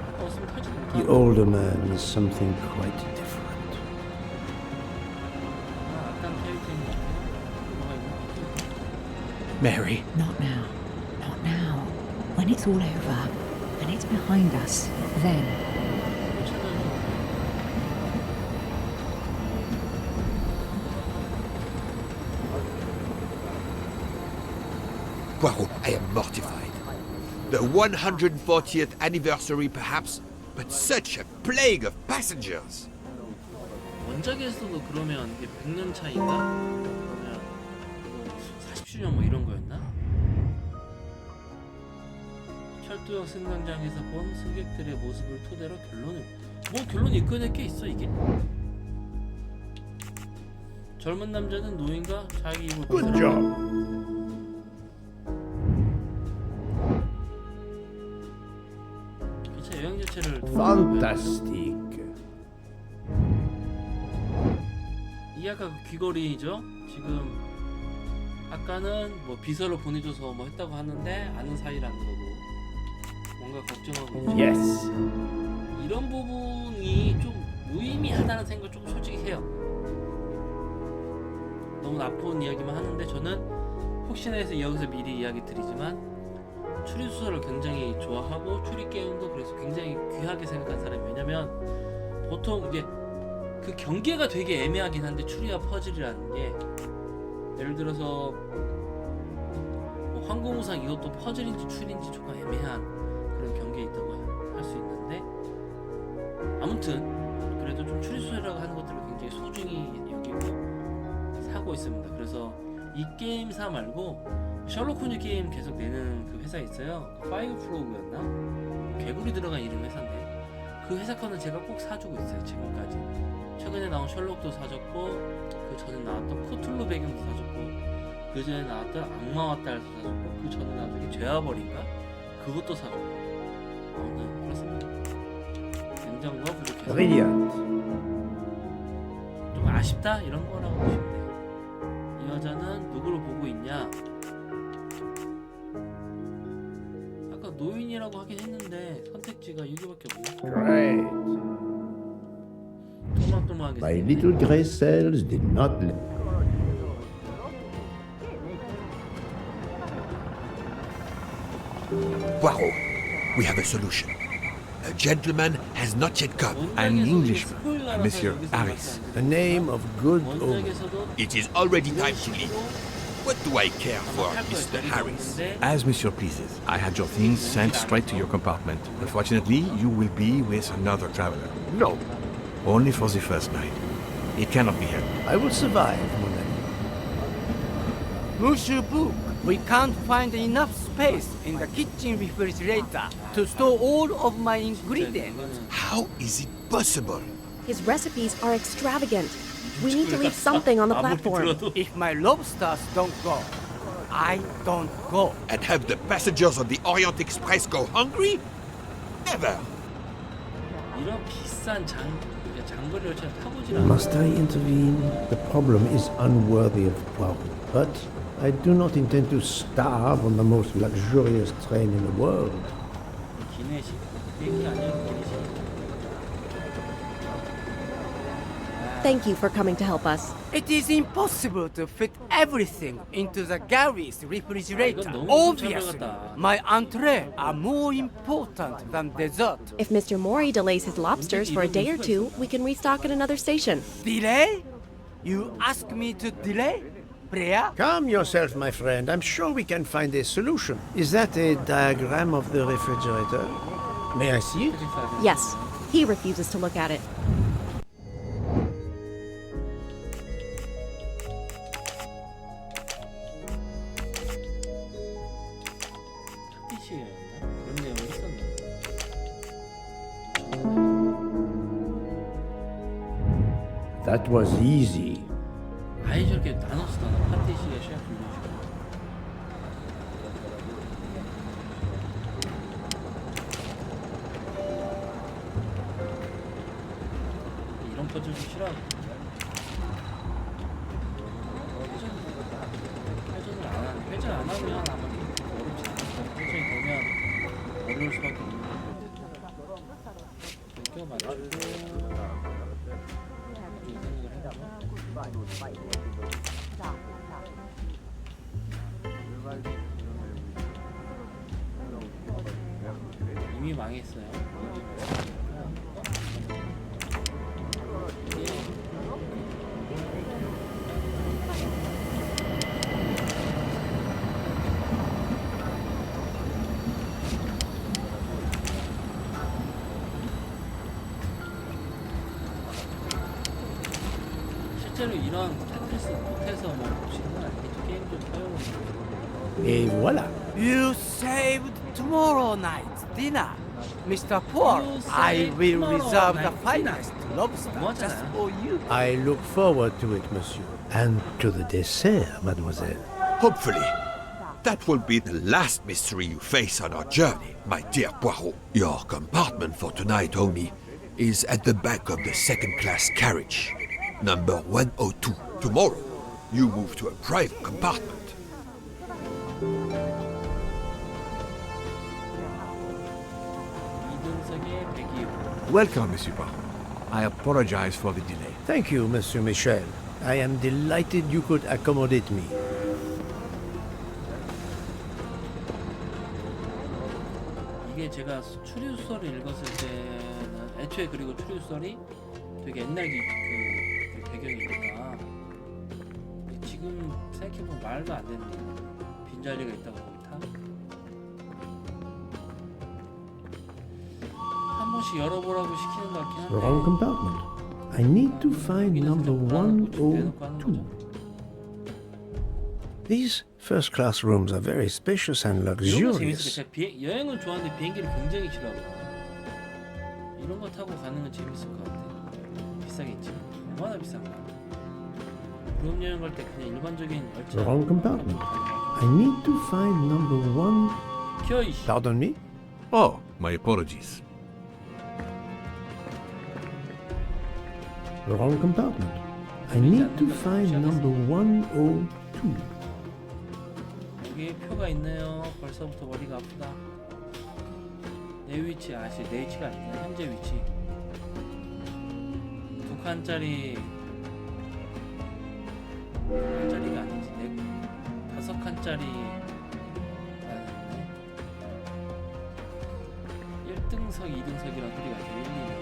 the older man, is something quite different. Mary. Not now. Not now. When it's all over and it's behind us, then. Poirot, I am mortified. The 140th anniversary, perhaps, but such a plague of passengers. 원작에서도 그러면 이게 100년 차인가? 그냥 40주년 뭐 이런 거였나? 철도역 승강장에서 본 승객들의 모습을 토대로 결론이 이끌어낼 게 있어 이게? 젊은 남자는 노인과 자기 입을 Good job. Fantastique. 이게 아까 그 귀걸이죠. 지금 아까는 뭐 비서를 보내줘서 뭐 했다고 하는데 아는 사이라는 거고 뭔가 걱정하고 있죠. Yes. 이런 부분이 좀 무의미하다는 생각 좀 솔직히 해요. 너무 나쁜 이야기만 하는데 저는 혹시나 해서 여기서 미리 이야기 드리지만 추리소설을 굉장히 좋아하고 추리게임도 그래서 굉장히 귀하게 생각한 사람이 왜냐면 보통 이제 그 경계가 되게 애매하긴 한데 추리와 퍼즐이라는 게 예를 들어서 뭐 황금우상 이것도 퍼즐인지 추리인지 조금 애매한 그런 경계에 있다고 할 수 있는데 아무튼 그래도 좀 추리소설이라고 하는 것들을 굉장히 소중히 여기고 사고 있습니다. 그래서 이 게임사 말고 셜록 홈즈 게임 계속 내는 그 회사 있어요. 파이브 프로그였나? 개구리 들어간 이름 회사인데 그 회사 거는 제가 꼭 사주고 있어요. 지금까지. 최근에 나온 셜록도 사줬고 그 전에 나왔던 코툴루 배경도 사줬고 그 전에 나왔던 악마와 딸도 사줬고 그 전에 나왔던 게 죄와벌인가? 그것도 사줬고 네 그렇습니다. 냉장고가 부족해서 Brilliant. 좀 아쉽다 이런 거라고 보시면 돼요. 이 여자는 누구를 보고 있냐? 아까 노인이라고 하긴 했는데 선택지가 여기밖에 없네. Great. 또망또망하게 My little grey cells did not let. Poirot, we have a solution. A gentleman has not yet come. An Englishman, Monsieur Harris. A name of good omen. It is already time to leave. What do I care for Mr. Harris? As Monsieur pleases. I had your things sent straight to your compartment. Unfortunately, you will be with another traveler. No, Only for the first night. It cannot be helped. I will survive, mon ami. Monsieur Book, we can't find enough space in the kitchen refrigerator to store all of my ingredients. How is it possible? His recipes are extravagant. We need to leave something on the platform. If my lobsters don't go, I don't go. And have the passengers on the Orient Express go hungry? Never. 이런 비싼 장거리 열차를 타보질 않아. Must I intervene? The problem is unworthy of Poirot. But I do not intend to starve on the most luxurious train in the world. 기내식 비행기 아니야 기내식. Thank you for coming to help us. It is impossible to fit everything into the Gary's refrigerator. 너무 Obviously, 깜짝이야. my entree are more important than dessert. If Mr. Mori delays his lobsters for a day or two, we can restock at another station. Delay? You ask me to delay? Freya? Calm yourself, my friend. I'm sure we can find a solution. Is that a diagram of the refrigerator? May I see it? Yes, he refuses to look at it. 그런 내용이 있었나? That was easy. 아예 저렇게 나눠서 나눠 파티시에 셰프 이런 식으로. 이런 퍼즐 좀 싫어하고. 회전을 안 하네. 회전 안 하면 아마 어렵지 않을까. 회전이 되면 어려울 수밖에 없는 거고. 껴 맞추고. 이미 망했어요. 실제로 이런 테트리스 못해서 뭐 보시는 건 아니겠죠. 게임 좀 사용을. Et voilà. You saved tomorrow night's dinner. Mr. Poirot, I will reserve the finest lobster just for you. I look forward to it, monsieur. And to the dessert, mademoiselle. Hopefully. that will be the last mystery you face on our journey, my dear Poirot. Your compartment for tonight only is at the back of the second-class carriage, number 102. Tomorrow, you move to a private compartment. Welcome, Monsieur Poirot. I apologize for the delay. Thank you, Monsieur Michel. I am delighted you could accommodate me. 이게 제가 추리소설을 읽었을 때는 애초에 그리고 추리소설이 되게 옛날 그 배경이니까 지금 생각해보면 말도 안 되는 빈자리가 있다고 거기 한 번씩 열어보라고 시키는 것 같긴 한데 Wrong compartment. I need to find number 102. These first-class rooms are very spacious and 이런 거 luxurious. 재밌을 것 같아요. 여행은 좋아하는데 비행기를 굉장히 싫어하거든요. 이런 거 타고 가는 건 재밌을 것 같아. 비싸겠지. 얼마나 비싼가? 유럽 여행 갈 때 그냥 일반적인 열차. Wrong compartment. I need to find number 1. Pardon me? Oh, my apologies. Wrong compartment. I need to find number 102. 여기 표가 있네요. 벌써부터 머리가 아프다. 내 위치 아시? 내 위치가 아니라 현재 위치. 2칸짜리가 아니지. 5칸짜리. 1등석, 2등석이란 소리가 들리네요.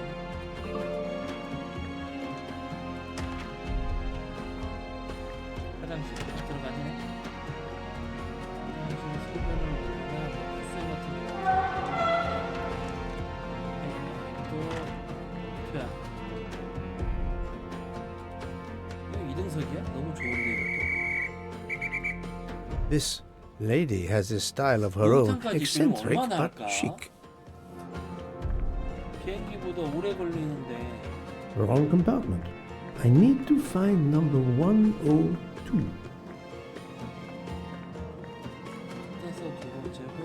화장실 들어가네. 화장실 소변을 먹으면 흡수행 같은 거. 또 표야. 이거 2등석이야? 너무 좋은데 이것도. This lady has a style of her own, eccentric but chic. 비행기보다 오래 걸리는데. Wrong compartment. I need to find number 102. 그래서 두 번째고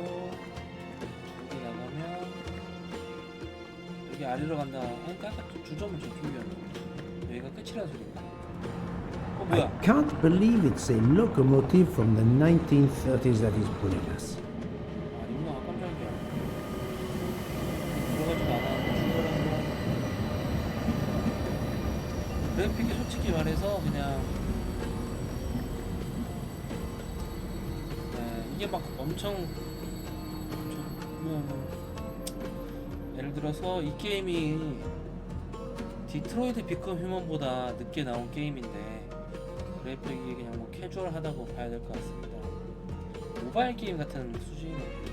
여기 나가면 여기 아래로 간다. 그러니까 아까 주점은 저쪽이었는데 여기가 끝이라 소리인가? I can't believe it's a locomotive from the 1930s that is pulling us. 아니구나. 깜짝이야. 들어가지도 않았는데 출발한 거. 그래픽이 솔직히 말해서 그냥 이게 막 엄청 예를 들어서 이 게임이 디트로이트 비컴 휴먼보다 늦게 나온 게임인데 그래픽이 그냥 뭐 캐주얼하다고 봐야 될 것 같습니다. 모바일 게임 같은 수준이네요.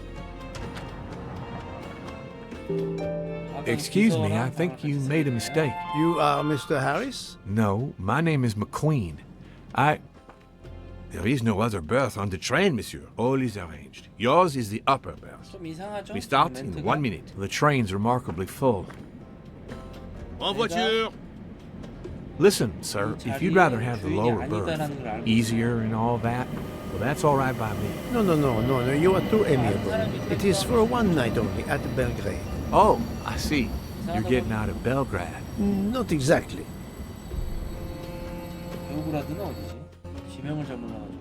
Excuse me, I think you made a mistake. You are Mr. Harris? No, my name is McQueen. There is no other berth on the train, monsieur. All is arranged. Yours is the upper berth. 좀 이상하죠? We start in 1 minute. The train's remarkably full. En voiture! Listen, sir, if you'd rather have the lower berth, easier and all that, well, that's all right by me. No, you are too amiable. It is for one night only at Belgrade. Oh, I see. You're getting out of Belgrade. Not exactly. 베오그라드는 어디지? 지명을 잘 몰라가지고.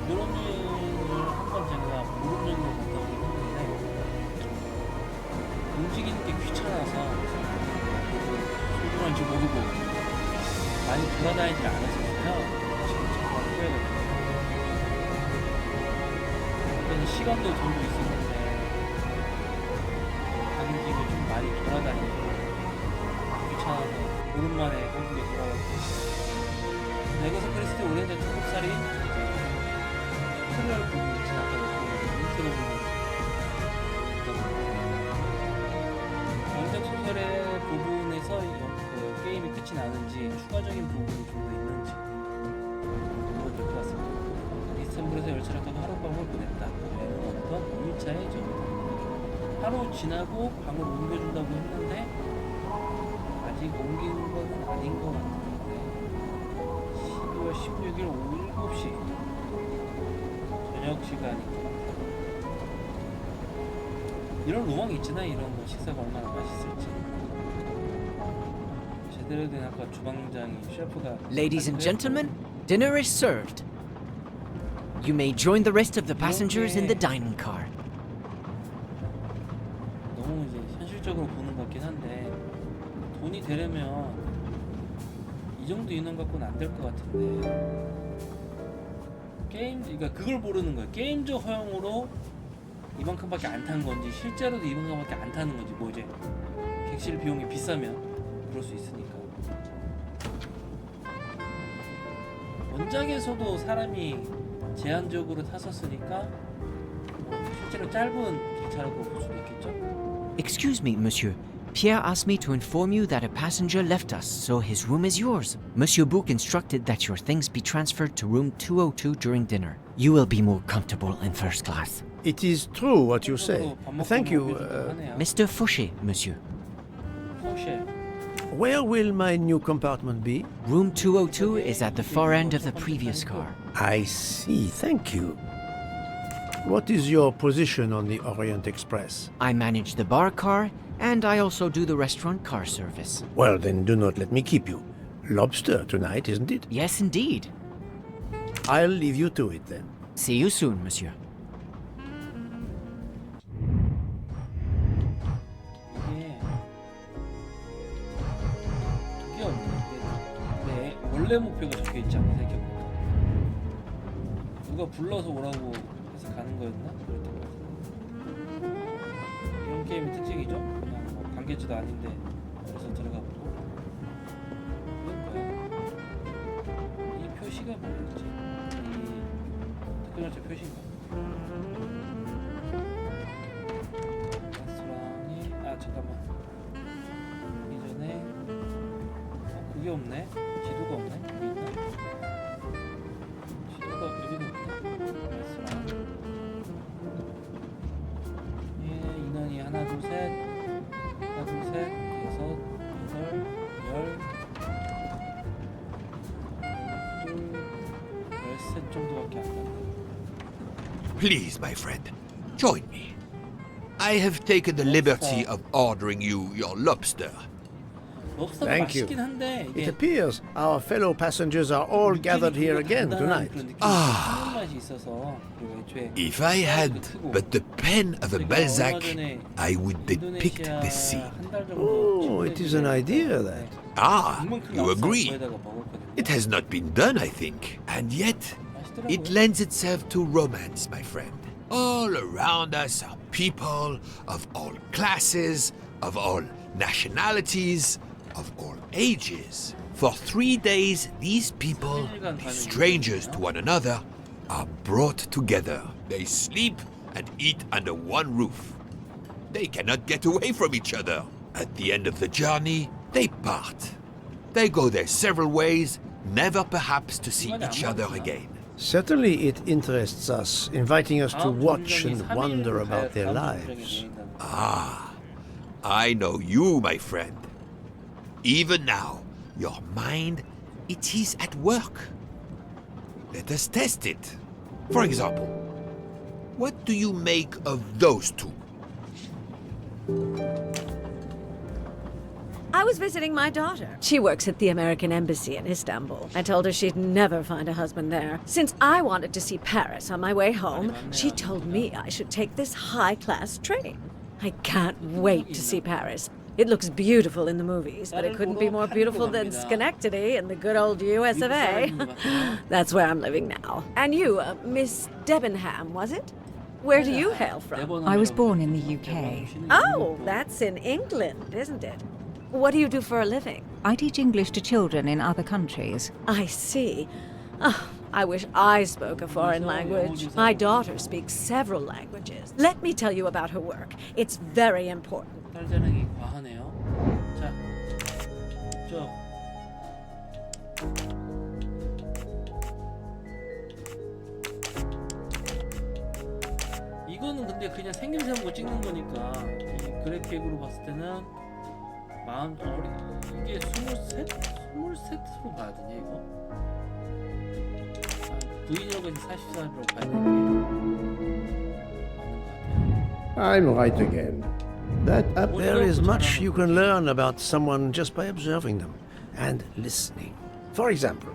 유럽 여행을 한번 제가 유럽 여행을 갔다 오긴 했는데 움직이는 게 귀찮아서 소중한지 모르고 많이 돌아다니지 않았었어요. 지금 잠깐 후회거든요. 그때는 시간도 돈도 있었는데 가는 김에 좀 많이 돌아다니고 귀찮아서 오랜만에 한국에 돌아왔고 에가사 크리스티 오리엔트 한국살이 토요일 부분 지나가고 인트로 부분 원작 소설의 부분에서 그 게임이 끝이 나는지 추가적인 부분이 좀 더 있는지 보면 될 것 같습니다. 이스탄불에서 열차를 타고 하룻밤을 보냈다. 여행은 어떤 1차의 적이다. 하루 지나고 방을 옮겨준다고 했는데 아직 옮긴 건 아닌 것 같은데 12월 16일 오후 7시 저녁 시간인 것 같아요. 이런 로망이 있잖아. 이런 거 식사가 얼마나 맛있을지. 제대로 된 아까 주방장이 셰프가 Ladies and gentlemen, dinner is served. You may join the rest of the passengers in the dining car. 너무 이제 현실적으로 보는 것 같긴 한데 돈이 되려면 이 정도 인원 갖고는 안 될 것 같은데 그러니까 그걸 모르는 거예요. 게임적 허용으로 이만큼밖에 안 탄 건지 실제로도 이만큼밖에 안 타는 건지 뭐 이제 객실 비용이 비싸면 그럴 수 있으니까. 원작에서도 사람이 제한적으로 탔었으니까 실제로 짧은 기차라고 볼 수도 있겠죠. Excuse me, monsieur. Pierre asked me to inform you that a passenger left us, so his room is yours. Monsieur Bouc instructed that your things be transferred to room 202 during dinner. You will be more comfortable in first class. It is true what you say. Thank you. Mr. Fauché, monsieur. Where will my new compartment be? Room 202 is at the far end of the previous car. I see. Thank you. What is your position on the Orient Express? I manage the bar car, and I also do the restaurant car service. Well, then do not let me keep you. Lobster tonight, isn't it? Yes, indeed. I'll leave you to it then. See you soon, monsieur. 내 원래 목표가 적혀 있지 않나 생각해보니까 누가 불러서 오라고 해서 가는 거였나? 그랬던 것 같은데 이런 게임의 특징이죠? 그냥 뭐 관계지도 아닌데 그래서 들어가 보고 이건 뭐야? 이 표시가 뭐였지? 이 특별열차 표시인가? 레스토랑이 잠깐만 이전에 그게 없네? 지도가 없네? 여기 있나? 지도가 여기는 없네? 레스토랑 예, 인원이 하나 둘 셋 하나 둘 셋 여섯 여덟 열 열셋 정도밖에 안 나네. Please, my friend, join me. I have taken the liberty of ordering you your lobster. Thank you. It appears our fellow passengers are all gathered here again tonight. If I had but the pen of a Balzac, I would depict the scene. Oh, it is an idea, that. Ah, you agree. It has not been done, I think. And yet, it lends itself to romance, my friend. All around us are people of all classes, of all nationalities, of all ages. For 3 days, these people, strangers to one another, are brought together. They sleep and eat under one roof. They cannot get away from each other. At the end of the journey, they part. They go their several ways, never perhaps to see each other again. Certainly it interests us, inviting us to watch and wonder about their lives. Ah, I know you, my friend. Even now, your mind, it is at work. Let us test it. For example, what do you make of those two? I was visiting my daughter. She works at the American Embassy in Istanbul. I told her she'd never find a husband there. Since I wanted to see Paris on my way home, she told me I should take this high-class train. I can't wait to see Paris. It looks beautiful in the movies, but it couldn't be more beautiful than Schenectady in the good old US of A. That's where I'm living now. And you, Miss Debenham, was it? Where do you hail from? I was born in the UK. Oh, that's in England, isn't it? What do you do for a living? I teach English to children in other countries. I see. Oh, I wish I spoke a foreign language. My daughter speaks several languages. Let me tell you about her work. It's very important. 딸자랑이 과하네요. 자, 쭉. 이거는 근데 그냥 생김새 보고 찍는 거니까 이 그래픽으로 봤을 때는 이게 23으로 봐야 되냐 이거? V라고 해서 44로 봐야 되는 게 맞는 것 같아요. I'm right again. That there is much you can learn about someone just by observing them and listening. For example,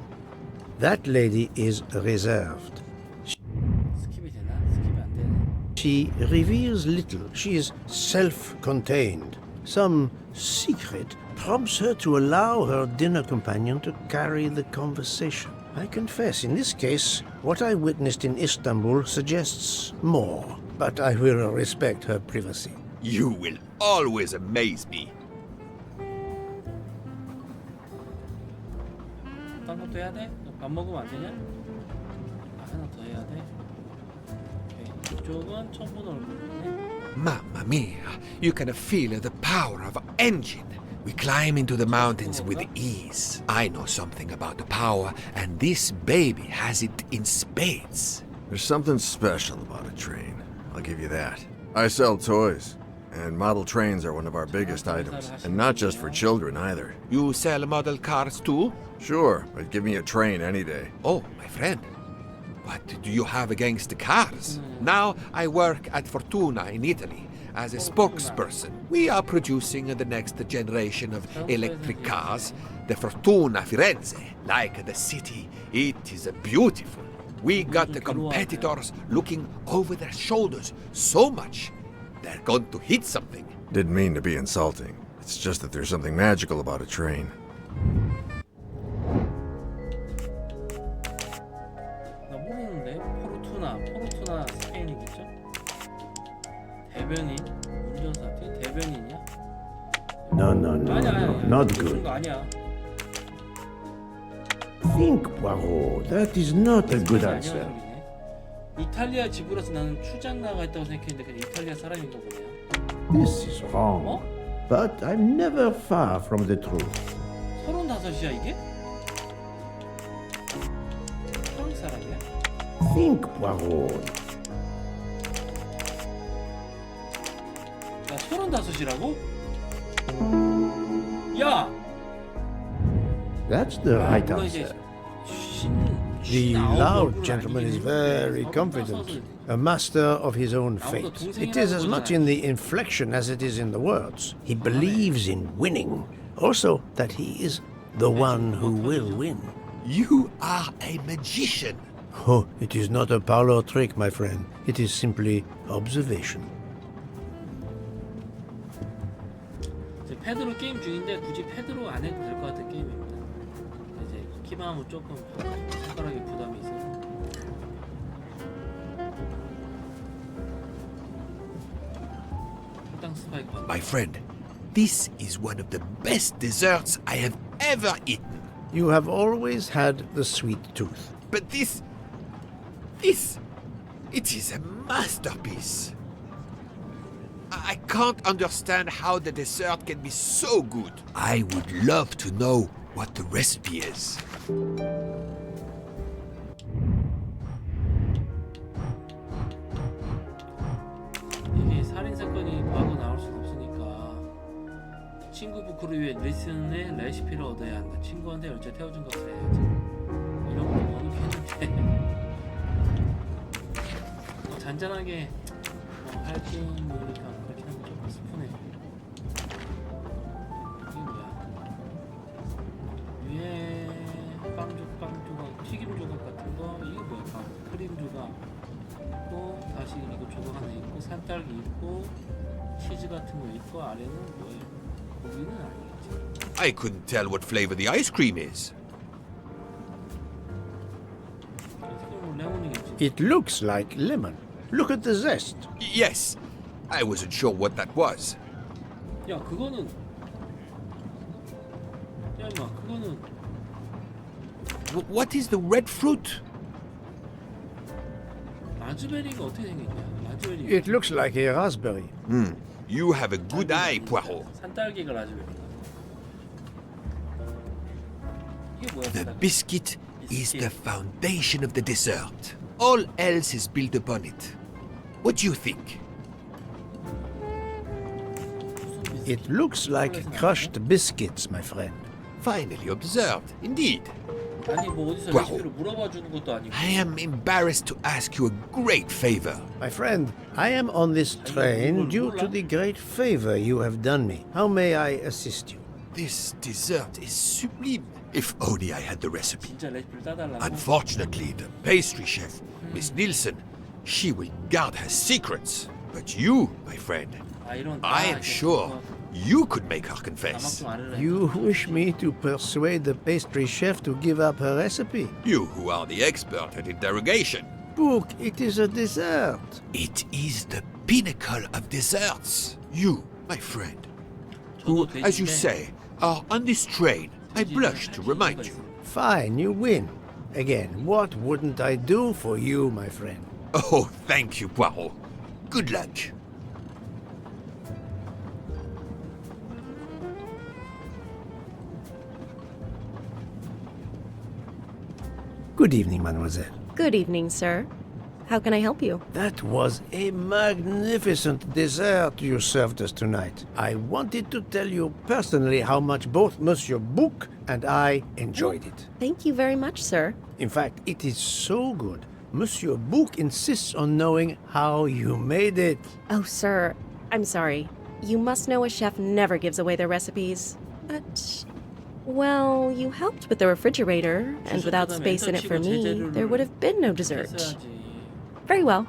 that lady is reserved. 스킵이 되나? 스킵이 안 되네. She reveals little. She is self-contained. Some secret prompts her to allow her dinner companion to carry the conversation. I confess, in this case, what I witnessed in Istanbul suggests more, but I will respect her privacy. You will always amaze me. 다른 것도 해야 돼? 밥 먹으면 안 되냐? 하나 더 해야 돼. 오케이. 이쪽은 처음 보는 얼굴이네. Mamma mia, you can feel the power of engine. We climb into the mountains with ease. I know something about the power, and this baby has it in spades. There's something special about a train. I'll give you that. I sell toys, and model trains are one of our biggest items. And not just for children either. You sell model cars too? Sure, but give me a train any day. Oh, my friend. What do you have against the cars? Now I work at Fortuna in Italy as a spokesperson. We are producing the next generation of electric cars, the Fortuna Firenze. Like the city, it is beautiful. We got the competitors looking over their shoulders so much, they're going to hit something. Didn't mean to be insulting. It's just that there's something magical about a train. 나 모르는데? 포르투나 스페인이겠죠? 대변인? 운전사 대변인이야? No, 아니야. not 그런 good. 거 아니야. Think, Poirot. That is not a good answer. 이탈리아 지구라서 나는 출장 나가 있다고 생각했는데 그냥 이탈리아 사람인 거 보네요. This is wrong. 어? But I'm never far from the truth. 35이야 이게? 프랑스 사람이야? Think, Poirot. 야 35이라고? 야! That's the right answer. The loud gentleman is very confident, a master of his own fate. It is as much in the inflection as it is in the words. He believes in winning, also that he is the one who will win. You are a magician. Oh, it is not a parlor trick, my friend. It is simply observation. 패드로 게임 중인데 굳이 패드로 안 해도 될 것 같은 게임입니다. 이제 키만 하면 조금 손가락에 부담이 있어서. My friend, this is one of the best desserts I have ever eaten. You have always had the sweet tooth. But this, it is a masterpiece. I can't understand how the dessert can be so good. I would love to know what the recipe is. 이게 살인사건이 바로 나올 순 없으니까 친구 부크를 위해 리슨의 레시피를 얻어야 한다. 친구한테 열차 태워준 것을 해야지. 이런 것도 번역했는데 잔잔하게 할 게임이니까 그렇게 하면 조금 슬프네. 이게 뭐야? 위에 빵 조각, 튀김 조각 같은 거. 이게 뭐야? 크림 조각 있고, 다시 이거 조각 하나 있고, 산딸기 있고, 치즈 같은 거 있고, 아래는 뭐예요? 고기는 아니겠지. I couldn't tell what flavor the ice cream is. It looks like lemon. Look at the zest. Yes, I wasn't sure what that was. 야, 그거는 야, 임마, 그거는 What is the red fruit? 라즈베리가 어떻게 생겼냐? 라즈베리. It looks like a raspberry. You have a good eye, Poirot. 산딸기가 라즈베리가. 이게 뭐야? The biscuit is the foundation of the dessert. All else is built upon it. What do you think? It looks like crushed biscuits, my friend. Finely observed, indeed. 아니 뭐 어디서 Poirot. 레시피를 물어봐 주는 것도 아니고. I am embarrassed to ask you a great favor. My friend, I am on this train due to the great favor you have done me. How may I assist you? This dessert is sublime. If only I had the recipe. 진짜 레시피를 따달라고. Unfortunately, the pastry chef, Miss Nielsen, she will guard her secrets. But you, my friend, 아 이런. I am sure you could make her confess. You wish me to persuade the pastry chef to give up her recipe? You who are the expert at interrogation. Book, it is a dessert. It is the pinnacle of desserts. You, my friend, who, as you say, are on this train, I blush to remind you. Fine, you win. Again, what wouldn't I do for you, my friend? Oh, thank you, Poirot. Good luck. Good evening, mademoiselle. Good evening, sir. How can I help you? That was a magnificent dessert you served us tonight. I wanted to tell you personally how much both Monsieur Bouc and I enjoyed it. Thank you very much, sir. In fact, it is so good. Monsieur Bouc insists on knowing how you made it. Oh, sir, I'm sorry. You must know a chef never gives away their recipes. But, well, you helped with the refrigerator, and without space in it for me, there would have been no dessert. Very well.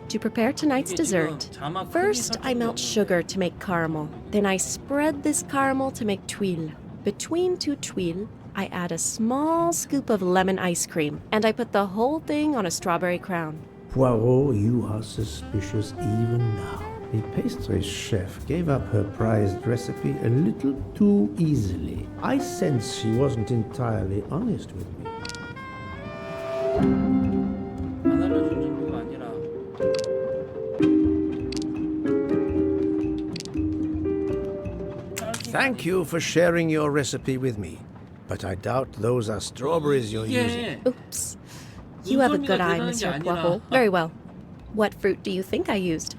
To prepare tonight's dessert, first I melt sugar to make caramel. Then I spread this caramel to make tuiles. Between two tuiles, I add a small scoop of lemon ice cream, and I put the whole thing on a strawberry crown. Poirot, you are suspicious even now. The pastry chef gave up her prized recipe a little too easily. I sense she wasn't entirely honest with me. 안 알려준 정도가 아니라. Thank you for sharing your recipe with me. But I doubt those are strawberries you're using. Oops. You have a good eye, Monsieur Poirot. Very well. What fruit do you think I used?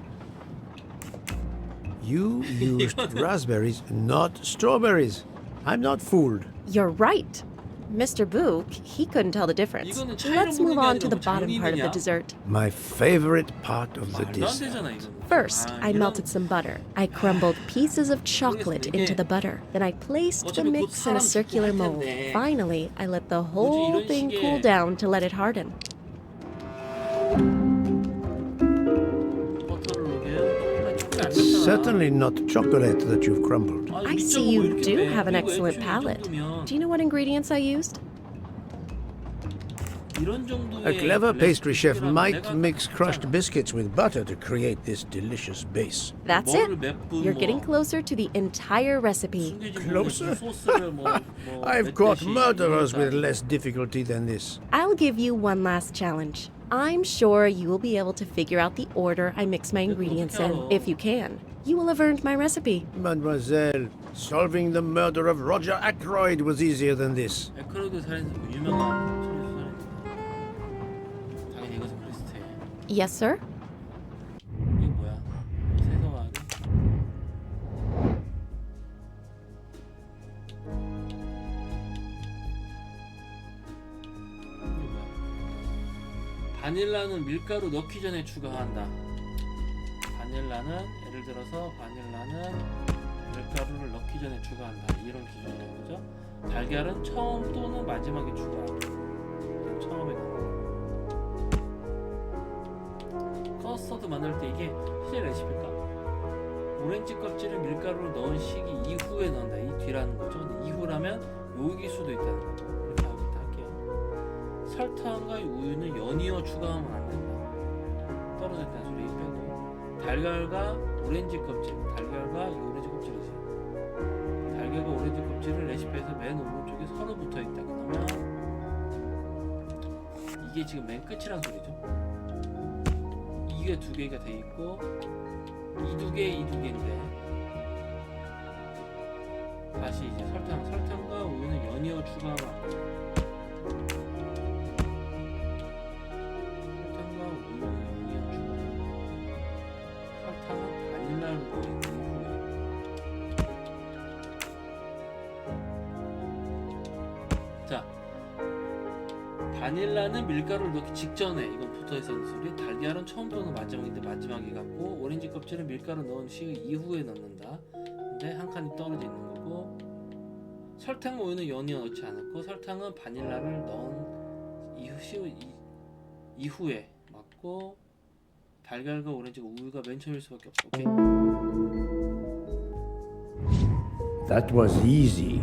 You used raspberries, not strawberries. I'm not fooled. You're right. Mr. Bouc, he couldn't tell the difference. Let's move on to the bottom part of the dessert. My favorite part of the dessert. First, I melted some butter. I crumbled pieces of chocolate into the butter. Then I placed the mix in a circular mold. Finally, I let the whole thing cool down to let it harden. It's certainly not chocolate that you've crumbled. I see you do have an excellent palate. Do you know what ingredients I used? A clever pastry chef might mix crushed biscuits with butter to create this delicious base. That's it. You're getting closer to the entire recipe. Closer? I've caught murderers with less difficulty than this. I'll give you one last challenge. I'm sure you will be able to figure out the order I mix my ingredients in. If you can, you will have earned my recipe. Mademoiselle, solving the murder of Roger Ackroyd was easier than this. 에크로이드 살인사건 유명한 당연히 이것은 크리스티. Yes, sir? 이게 뭐야? 세서하게. 이게 뭐야? 바닐라는 밀가루 넣기 전에 추가한다. 바닐라는 예를 들어서 바닐라는 밀가루를 넣기 전에 추가한다. 이런 기준이라는 거죠. 달걀은 처음 또는 마지막에 추가한다. 처음에 넣는 커스터드 만들 때 이게 실제 레시피일까? 오렌지 껍질을 밀가루를 넣은 시기 이후에 넣는다. 이 뒤라는 거죠. 근데 이후라면 여기일 수도 있다는 거죠. 이렇게 할게요. 설탕과 우유는 연이어 추가하면 안 된다. 떨어져 있다는 소리 빼고 달걀과 오렌지 껍질, 달걀과 이 오렌지 껍질이지. 달걀과 오렌지 껍질을 레시피에서 맨 오른쪽에 서로 붙어 있다. 그러면 이게 지금 맨 끝이란 소리죠. 이게 두 개가 돼 있고 이 두 개, 이 두 개인데 다시 이제 설탕과 우유는 연이어 추가하면 안 돼요. 설탕과 우유는 연이어 추가. 달걀 굽고 자, 바닐라는 밀가루를 넣기 직전에 이건 붙어있어 있는 소리. 달걀은 처음 또는 마지막인데 마지막에 갖고 오렌지 껍질은 밀가루 넣은 시 이후에 넣는다. 근데 한 칸이 떨어져 있는 거고 설탕 우유는 연이어 넣지 않았고 설탕은 바닐라를 넣은 이후에 맞고 달걀과 오렌지가 우유가 맨 처음일 수밖에 없어. 오케이? That was easy.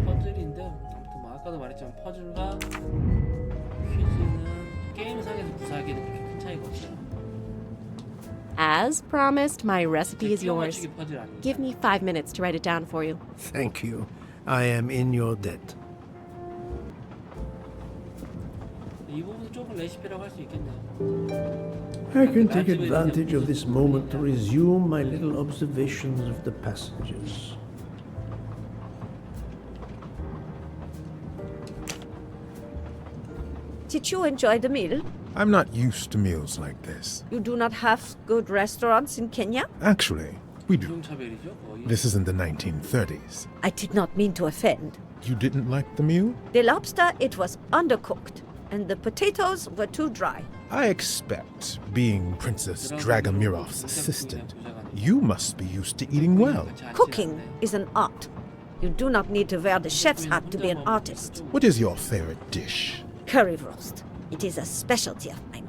퍼즐인데 아무튼 뭐 아까도 말했지만 퍼즐과 퀴즈는 게임상에서 구사하기에는 그렇게 큰 차이가 없어요. As promised, my recipe is 끼워 yours. 맞추기 퍼즐 아닙니다. Give me 5 minutes to write it down for you. Thank you. I am in your debt. 이 부분은 조금 레시피라고 할 수 있겠네요. I can take advantage of this moment to resume my little observations of the passengers. Did you enjoy the meal? I'm not used to meals like this. You do not have good restaurants in Kenya? Actually, we do. 인종차별이죠, 거의. This is in the 1930s. I did not mean to offend. You didn't like the meal? The lobster, it was undercooked, and the potatoes were too dry. I expect, being Princess Dragomirov's assistant, you must be used to eating well. Cooking is an art. You do not need to wear the chef's hat to be an artist. What is your favorite dish? Curry roast. It is a specialty of mine.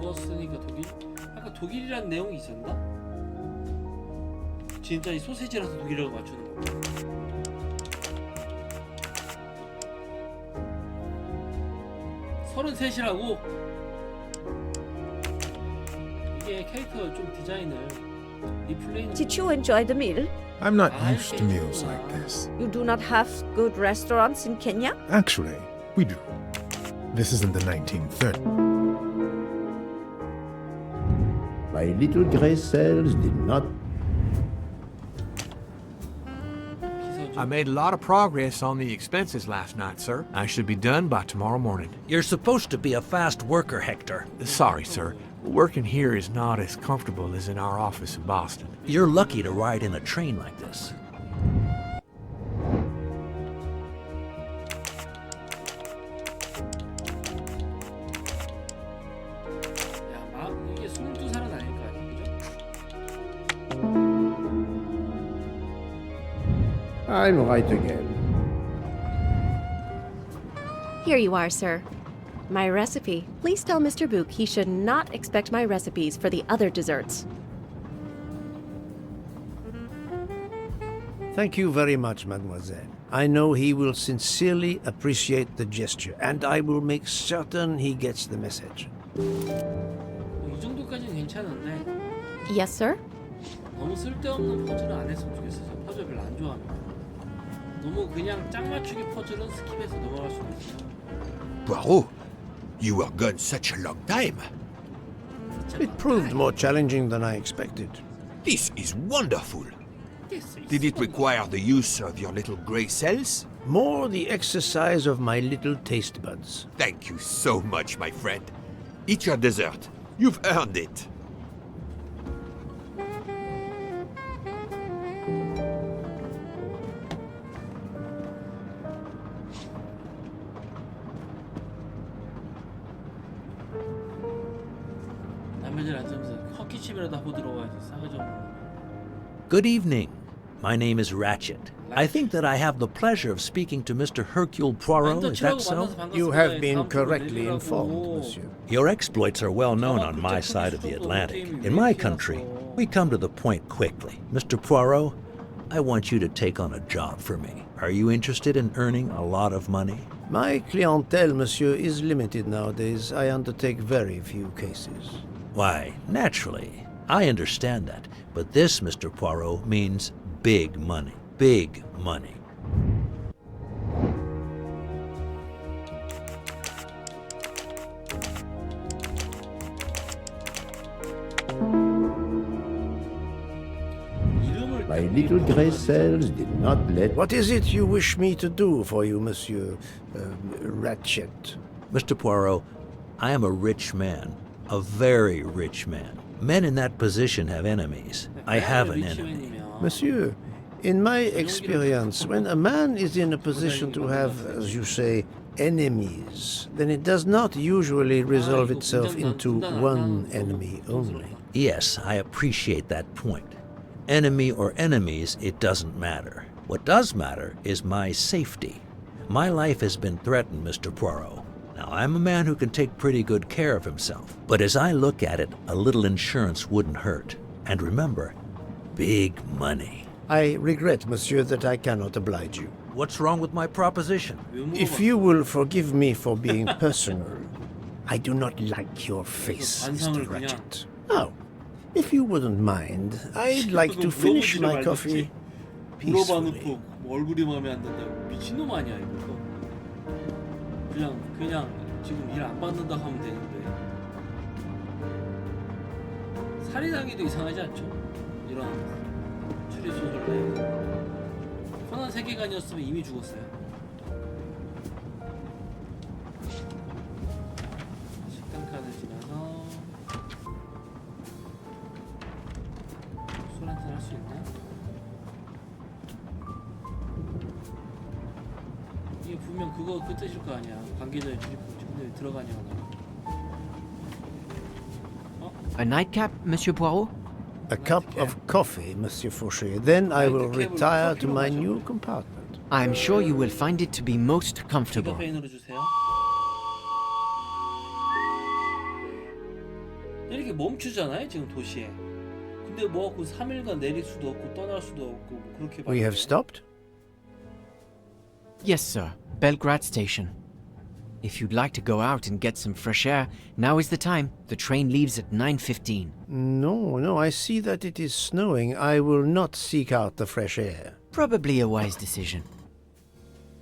구웠으니까 독일? 아까 독일이란 내용이 있었나? 진짜 이 소세지라서 독일이라고 맞추는 거. 33이라고? 이게 캐릭터 좀 디자인을 리플레이는. Did you enjoy the meal? I'm not used to meals like this. You do not have good restaurants in Kenya? Actually, we do. This is in the 1930s. My little gray cells did not. I made a lot of progress on the expenses last night, sir. I should be done by tomorrow morning. You're supposed to be a fast worker, Hector. Sorry, sir. Working here is not as comfortable as in our office in Boston. You're lucky to ride in a train like this. 이게 22살은 아닐 거 아니에요, 그죠? I'm right again. Here you are, sir. My recipe. Please tell Mr. Book he should not expect my recipes for the other desserts. Thank you very much, mademoiselle. I know he will sincerely appreciate the gesture, and I will make certain he gets the message. 이 정도까지는 괜찮은데 Yes, sir? 너무 쓸데없는 퍼즐은 안 했으면 좋겠어요. 저 퍼즐 별로 안 좋아합니다. 너무 그냥 짝 맞추기 퍼즐은 스킵해서 넘어갈 수가 있어요. Poirot, you were gone such a long time. It proved more challenging than I expected. This is wonderful. Did it require the use of your little grey cells? More the exercise of my little taste buds. Thank you so much, my friend. Eat your dessert. You've earned it. 남매질 안 쓰면서 헛기침이라도 하고 들어와야지 싸가지 없는. Good evening. My name is Ratchet. I think that I have the pleasure of speaking to Mr. Hercule Poirot, is that so? You have been correctly informed, monsieur. Your exploits are well known on my side of the Atlantic. In my country, we come to the point quickly. Mr. Poirot, I want you to take on a job for me. Are you interested in earning a lot of money? My clientele, monsieur, is limited nowadays. I undertake very few cases. Why, naturally. I understand that. But this, Mr. Poirot, means big money. Big money. My little grey cells did not let... What is it you wish me to do for you, monsieur Ratchet? Mr. Poirot, I am a rich man, a very rich man. Men in that position have enemies. I have an enemy. Monsieur, in my experience, when a man is in a position to have, as you say, enemies, then it does not usually resolve itself into one enemy only. Yes, I appreciate that point. Enemy or enemies, it doesn't matter. What does matter is my safety. My life has been threatened, Mr. Poirot. Now, I'm a man who can take pretty good care of himself. But as I look at it, a little insurance wouldn't hurt. And remember, big money. I regret, monsieur, that I cannot oblige you. What's wrong with my proposition? If you will forgive me for being personal, I do not like your face, Mr. Ratchet. Now, if you wouldn't mind, I'd like to finish my coffee peacefully. 얼굴이 마음에 안 든다고 미친놈 아니야 이거. 그냥 지금 일 안 받는다고 하면 되는데 살인하기도 이상하지 않죠? 이런 추리 소설 내에서 코난 세계관이었으면 이미 죽었어요. 식당칸을 지나서 술 한잔 할 수 있나? 이게 분명 그거 그 뜻일 거 아니야. 관계자의 출입국 근데 들어가냐고. A nightcap, Monsieur Poirot? A cup of coffee, Monsieur Fauché. Then I will retire to my new compartment. I am sure you will find it to be most comfortable. 페인으로 주세요. 이렇게 멈추잖아요 지금 도시에. 근데 뭐 그 3일간 내릴 수도 없고 떠날 수도 없고 뭐 그렇게. We have stopped? Yes, sir. Belgrade Station. If you'd like to go out and get some fresh air, now is the time. The train leaves at 9:15. No, I see that it is snowing. I will not seek out the fresh air. Probably a wise decision.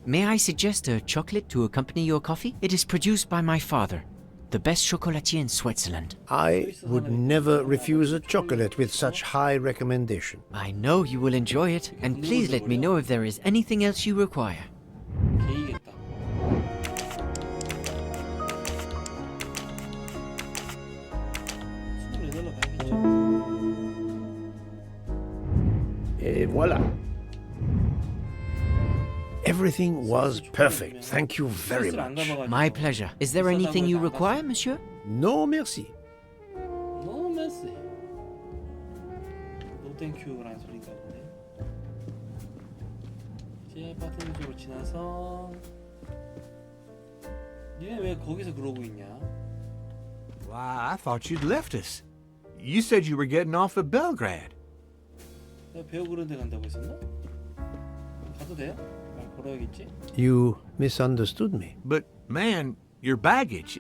May I suggest a chocolate to accompany your coffee? It is produced by my father, the best chocolatier in Switzerland. I would never refuse a chocolate with such high recommendation. I know you will enjoy it, and please let me know if there is anything else you require. 개이겠다. Et voilà. Everything was perfect. Thank you very much. My pleasure. Is there anything you require, monsieur? No, merci. No merci. No thank you라는 소리인가 보네. 이제 바튼 쪽으로 지나서 니네 왜 거기서 그러고 있냐? Why, I thought you'd left us. You said you were getting off at Belgrade. 내가 배우 그런 데 간다고 했었나? 가도 돼요? 말 걸어야겠지? You misunderstood me. But, man, your baggage,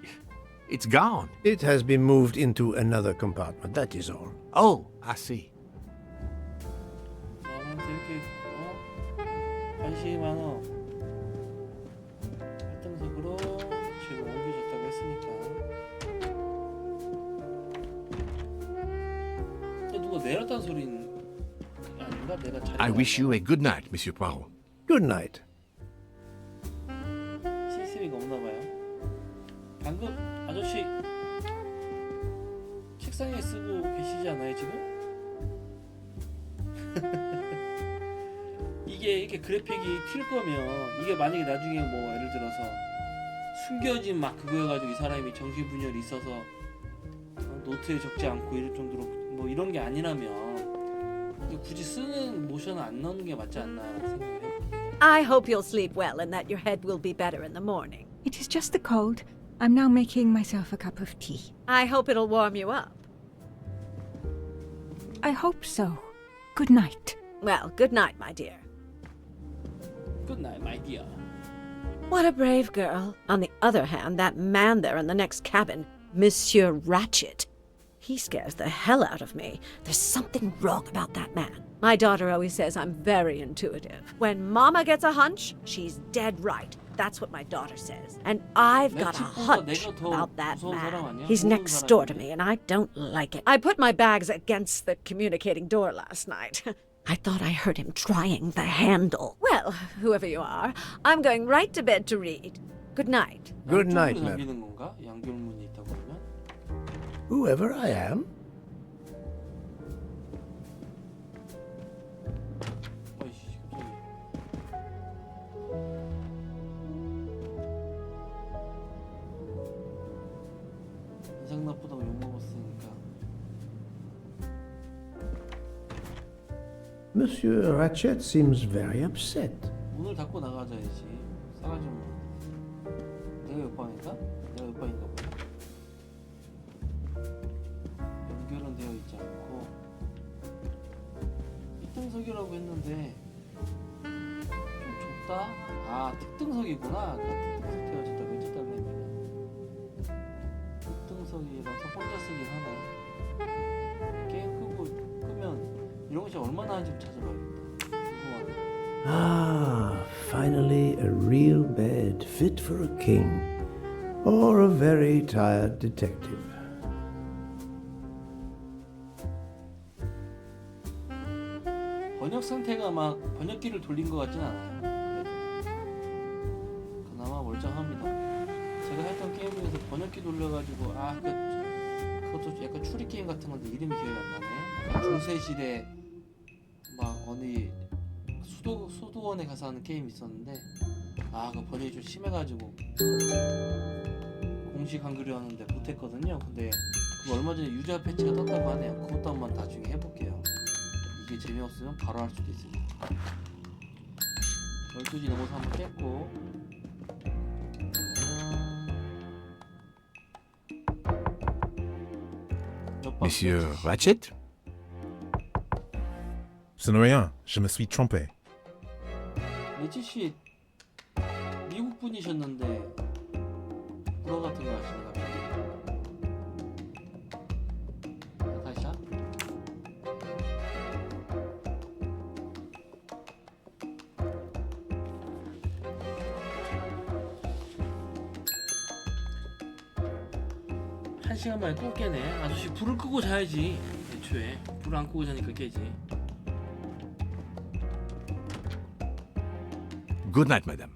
it's gone. It has been moved into another compartment, that is all. Oh, I see. 나한테 이렇게 관심이 많어. 활동석으로 지금 옮겨줬다고 했으니까. 누가 내렸다는 소리는 아닌가? 내가 잘. I wish you a good night, Monsieur Poirot. Good night. 시스템이 없나 봐요. 방금 아저씨 책상에 쓰고 계시지 않아요 지금? 이게 이렇게 그래픽이 튈 거면 이게 만약에 나중에 뭐 예를 들어서 숨겨진 막 그거여가지고 이 사람이 정신분열이 있어서 노트에 적지 않고 이럴 정도로 뭐 이런 게 아니라면 굳이 쓰는 모션을 안 넣는 게 맞지 않나 생각을 해. I hope you'll sleep well and that your head will be better in the morning. It is just the cold. I'm now making myself a cup of tea. I hope it'll warm you up. I hope so. Good night. Well, good night, my dear. Good night, my dear. What a brave girl. On the other hand, that man there in the next cabin, Monsieur Ratchet, he scares the hell out of me. There's something wrong about that man. My daughter always says I'm very intuitive. When Mama gets a hunch, she's dead right. That's what my daughter says. And I've got a hunch about that man. He's next door to me, and I don't like it. I put my bags against the communicating door last night. I thought I heard him trying the handle. Well, whoever you are, I'm going right to bed to read. Good night. Good night, 양쪽으로 ma'am. 잠기는 건가? 양결문이 있다고 하면? Whoever I am. 어이씨, 갑자기. 인상 나쁘다고 욕먹었으니까. Monsieur Ratchet seems very upset. 문을 닫고 나가자야지. 싸가지 없는. 내가 옆방인가? 내가 옆방인가 보다. 연결은 되어 있지 않고 특등석이라고 했는데 좀 좁다? 아, 특등석이구나. 특등석 되어진다고 했지, 딸내미는. 특등석이라서 혼자 쓰긴 하네. 게임 끄면 이런 거 진짜 얼마나 하는지 찾아봐야겠다. 궁금하네. Ah, finally a real bed fit for a king or a very tired detective. 번역 상태가 막 번역기를 돌린 것 같진 않아요. 그래도 그나마 멀쩡합니다. 제가 했던 게임 중에서 번역기 돌려가지고 그것도 약간 추리 게임 같은 건데 이름이 기억이 안 나네. 약간 중세 시대 막 어느 수도원에 가서 하는 게임이 있었는데 그 번역이 좀 심해가지고 공식 한글로 하는데 못했거든요. 근데 그거 얼마 전에 유저 패치가 떴다고 하네요. 그것도 한번 나중에 해볼게요. 이게 재미없으면 바로 할 수도 있으니까. 12시 넘어서 한번 깼고. Monsieur Ratchet? Ce n'est rien, je me suis trompé. 레지 씨 미국 분이셨는데 불어 같은 거 하시네 갑자기. 다시야? 한 시간 만에 또 깨네. 아저씨 불을 끄고 자야지. 애초에 불을 안 끄고 자니까 깨지. Good night, madame.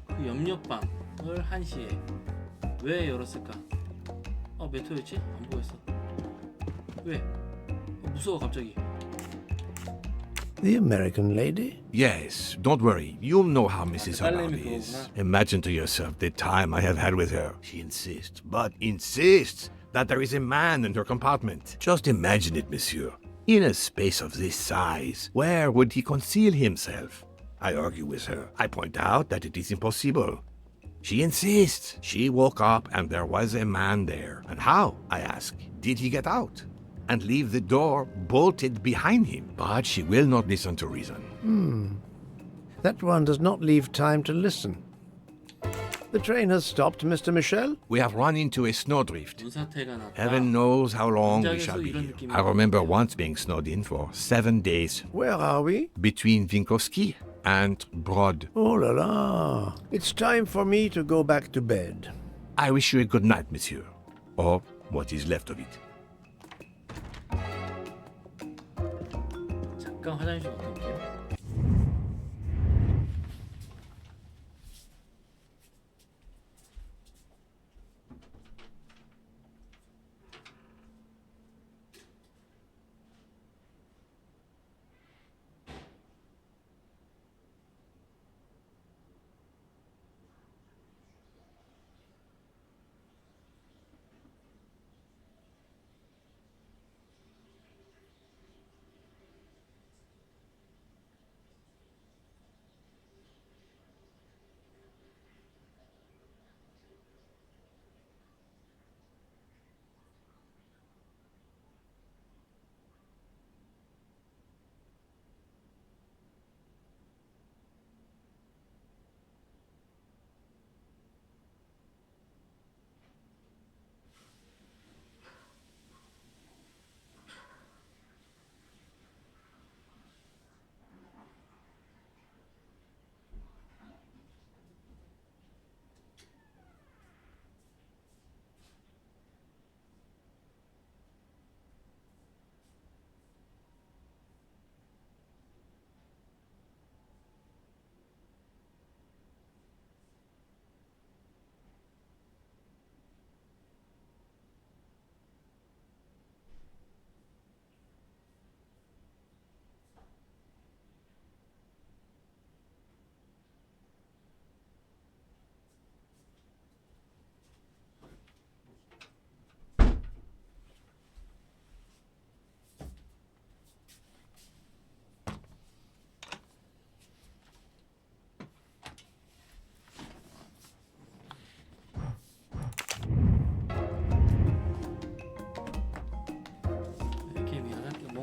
그 옆옆방을 1시에 왜 열었을까? 몇 호였지? 안 보였어. 왜? 무서워 갑자기. The American lady? Yes, don't worry. You'll know how Mrs. Allard is. Imagine to yourself the time I have had with her. She insists, but insists, that there is a man in her compartment. Just imagine it, monsieur. In a space of this size, where would he conceal himself? I argue with her. I point out that it is impossible. She insists. She woke up and there was a man there. And how, I ask, did he get out and leave the door bolted behind him? But she will not listen to reason. That one does not leave time to listen. The train has stopped, Mr. Michel? We have run into a snowdrift. 눈사태가 났다. Heaven knows how long we shall 문장에서 be 이런 here. 느낌이 I remember once being snowed in for 7 days Where are we? between Winkowski and Brod. Oh la la. It's time for me to go back to bed. I wish you a good night, monsieur. Or what is left of it. 잠깐 화장실 갔다 올게요.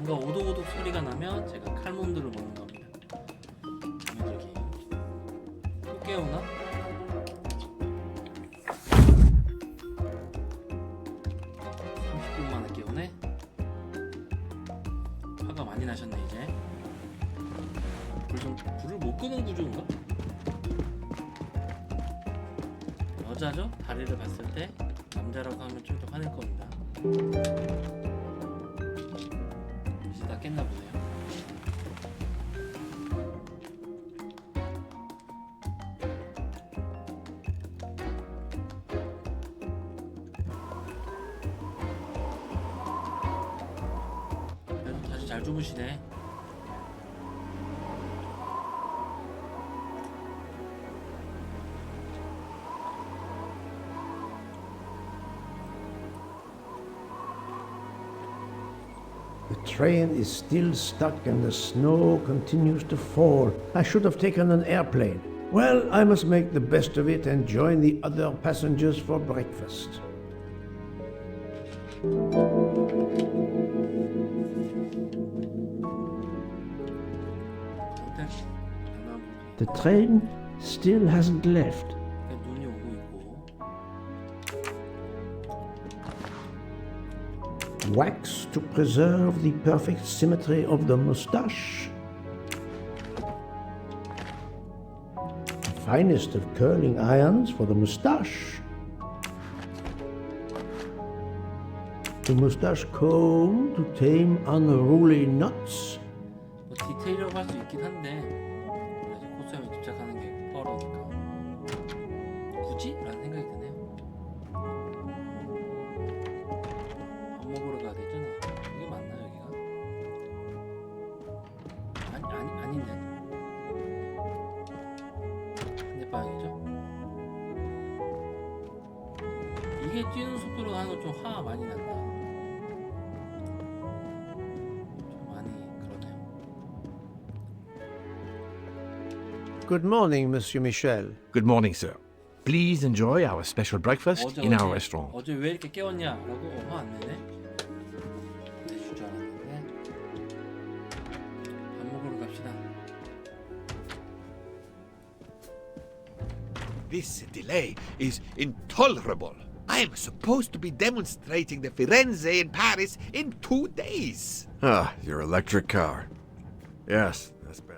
뭔가 오독오독 소리가 나면 제가 칼몬드를 먹는 겁니다. 여기 또 깨우나? 깨우네. 화가 많이 나셨네 이제. 불을 못 끄는 구조인가? 여자죠? 다리를 봤을 때 남자라고 하면 좀 더 화낼 겁니다. 이제 다 깼나 보네요. 그래도 다시 잘 주무시네. The train is still stuck and the snow continues to fall. I should have taken an airplane. Well, I must make the best of it and join the other passengers for breakfast. The train still hasn't left. Wax to preserve the perfect symmetry of the moustache. The finest of curling irons for the moustache. The moustache comb to tame unruly knots. 뭐 디테일이라고 할 수 있긴 한데 코스염에 집착하는 게 푸아로니까 굳이? 라는 생각이 드네요. 밥 먹으러 가야 되잖아. 이게 맞나 여기가? 아닌데 반대방이죠? 이게 뛰는 속도로 하는 건 좀 화가 많이 난다. Good morning, Monsieur Michel. Good morning, sir. Please enjoy our special breakfast in our restaurant. 어제 왜 이렇게 깨웠냐라고 화 안 내네. 내줄 줄 알았는데. 밥 먹으러 갑시다. This delay is intolerable. I am supposed to be demonstrating the Firenze in Paris in 2 days. Ah, your electric car. Yes, that's better.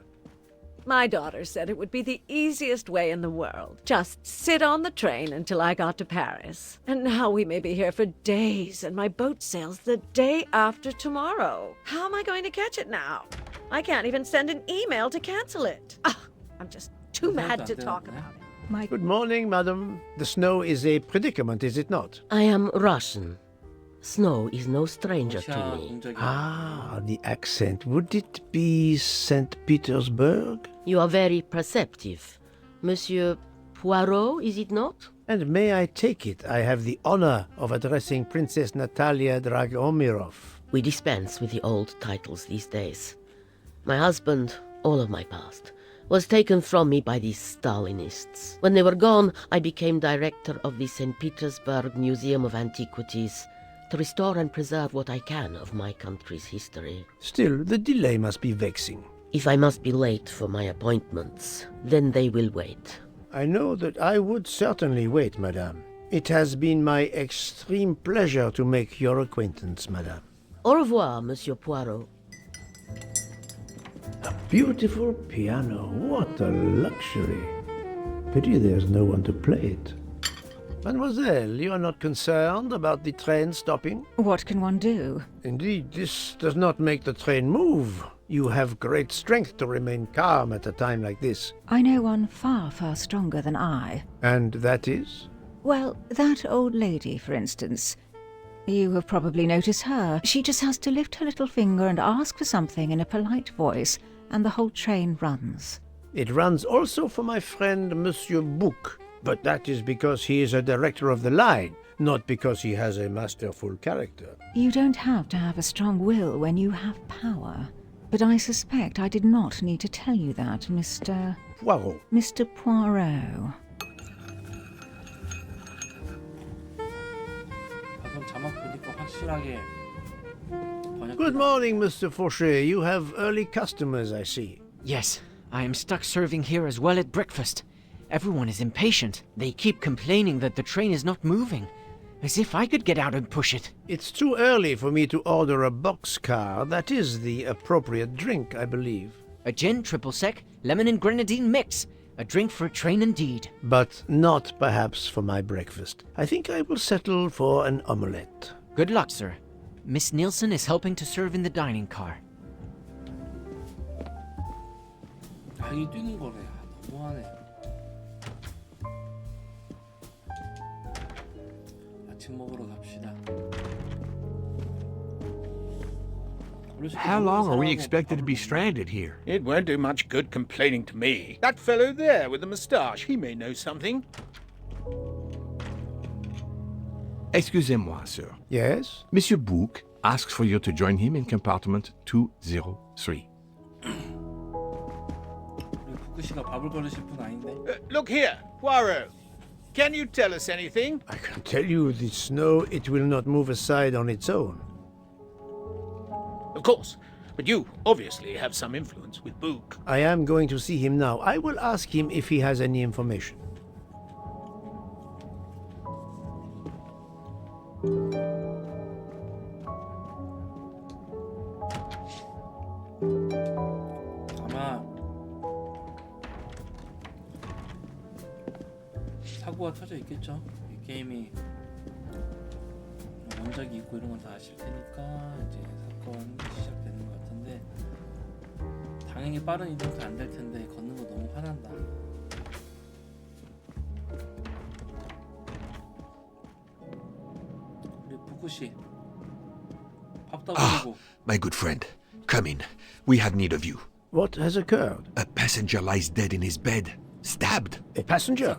My daughter said it would be the easiest way in the world. Just sit on the train until I got to Paris. And now we may be here for days, and my boat sails the day after tomorrow. How am I going to catch it now? I can't even send an email to cancel it. I'm just too mad to talk about it. Good morning, madam. The snow is a predicament, is it not? I am Russian. Snow is no stranger to me. Ah, the accent. Would it be St. Petersburg? You are very perceptive. Monsieur Poirot, is it not? And may I take it I have the honor of addressing Princess Natalia Dragomirov? We dispense with the old titles these days. My husband, all of my past, was taken from me by these Stalinists. When they were gone, I became director of the St. Petersburg Museum of Antiquities, to restore and preserve what I can of my country's history. Still, the delay must be vexing. If I must be late for my appointments, then they will wait. I know that I would certainly wait, madame. It has been my extreme pleasure to make your acquaintance, madame. Au revoir, Monsieur Poirot. A beautiful piano. What a luxury. Pity there's no one to play it. Mademoiselle, you are not concerned about the train stopping? What can one do? Indeed, this does not make the train move. You have great strength to remain calm at a time like this. I know one far, far stronger than I. And that is? Well, that old lady, for instance. You have probably noticed her. She just has to lift her little finger and ask for something in a polite voice, and the whole train runs. It runs also for my friend Monsieur Bouc. But that is because he is a director of the line, not because he has a masterful character. You don't have to have a strong will when you have power. But I suspect I did not need to tell you that, Mr. Poirot. Mr. Poirot. 방금 자막 보니까 확실하게 Good morning, Mr. Fauché. You have early customers, I see. Yes, I am stuck serving here as well at breakfast. Everyone is impatient. They keep complaining that the train is not moving. As if I could get out and push it. It's too early for me to order a boxcar. That is the appropriate drink, I believe. A gin triple sec, lemon and grenadine mix. A drink for a train indeed. But not perhaps for my breakfast. I think I will settle for an omelette. Good luck, sir. Miss Nielsen is helping to serve in the dining car. 아, 이게 뛰는 거래. 너무하네. 아침 먹으러 갑시다. How long are we expected to be stranded here? It won't do much good complaining to me. That fellow there with the moustache, he may know something. Excusez-moi, sir. Yes? Monsieur Bouc asks for you to join him in compartment 203. 씨가 밥을 거르실 분 아닌데. Look here, Poirot. Can you tell us anything? I can tell you the snow, it will not move aside on its own. Of course. But you obviously have some influence with Bouc. I am going to see him now. I will ask him if he has any information. 아마 사고가 터져 있겠죠. 이 게임이 원작이 있고 이런 건 다 아실 테니까 이제 사건이 시작되는 것 같은데 당연히 빠른 이동도 안 될 텐데 걷는 거 너무 화난다. 우리 부쿠 씨 밥도 먹고. My good friend, come in. We have need of you. What has occurred? A passenger lies dead in his bed, stabbed. A passenger?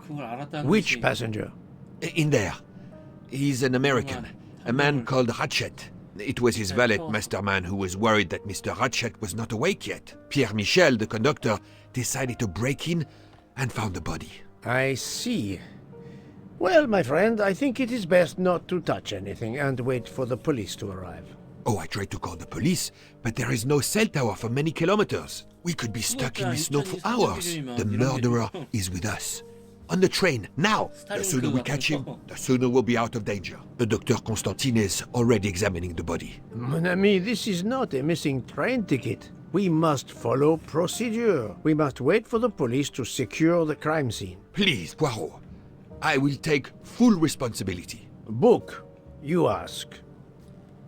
Which passenger? In there. He's an American, a man called Ratchet. It was his valet masterman who was worried that Mr. Ratchet was not awake yet. Pierre Michel, the conductor, decided to break in and found the body. I see. Well, my friend, I think it is best not to touch anything and wait for the police to arrive. Oh, I tried to call the police, but there is no cell tower for many kilometers. We could be stuck in the snow for hours. The murderer is with us. On the train, now! The sooner we catch him, the sooner we'll be out of danger. The Dr. Constantine is already examining the body. Mon ami, this is not a missing train ticket. We must follow procedure. We must wait for the police to secure the crime scene. Please, Poirot. I will take full responsibility. Book, you ask.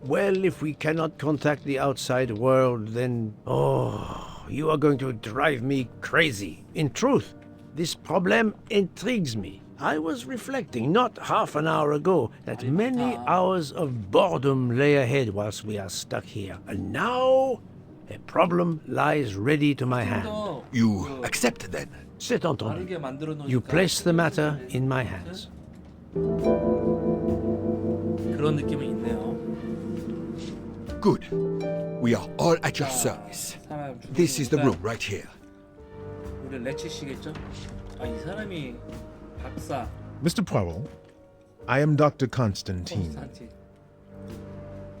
Well, if we cannot contact the outside world, then... Oh, you are going to drive me crazy. In truth, this problem intrigues me. I was reflecting not half an hour ago that many hours of boredom lay ahead whilst we are stuck here. And now, a problem lies ready to my hand. You accept then? C'est entendu. You place the matter in my hands. 그런 느낌은 있네요. Good. We are all at your service. This is the room right here. 우리 레치 씨겠죠? 아, 이 사람이 박사. Mr. Poirot, I am Dr. Constantine.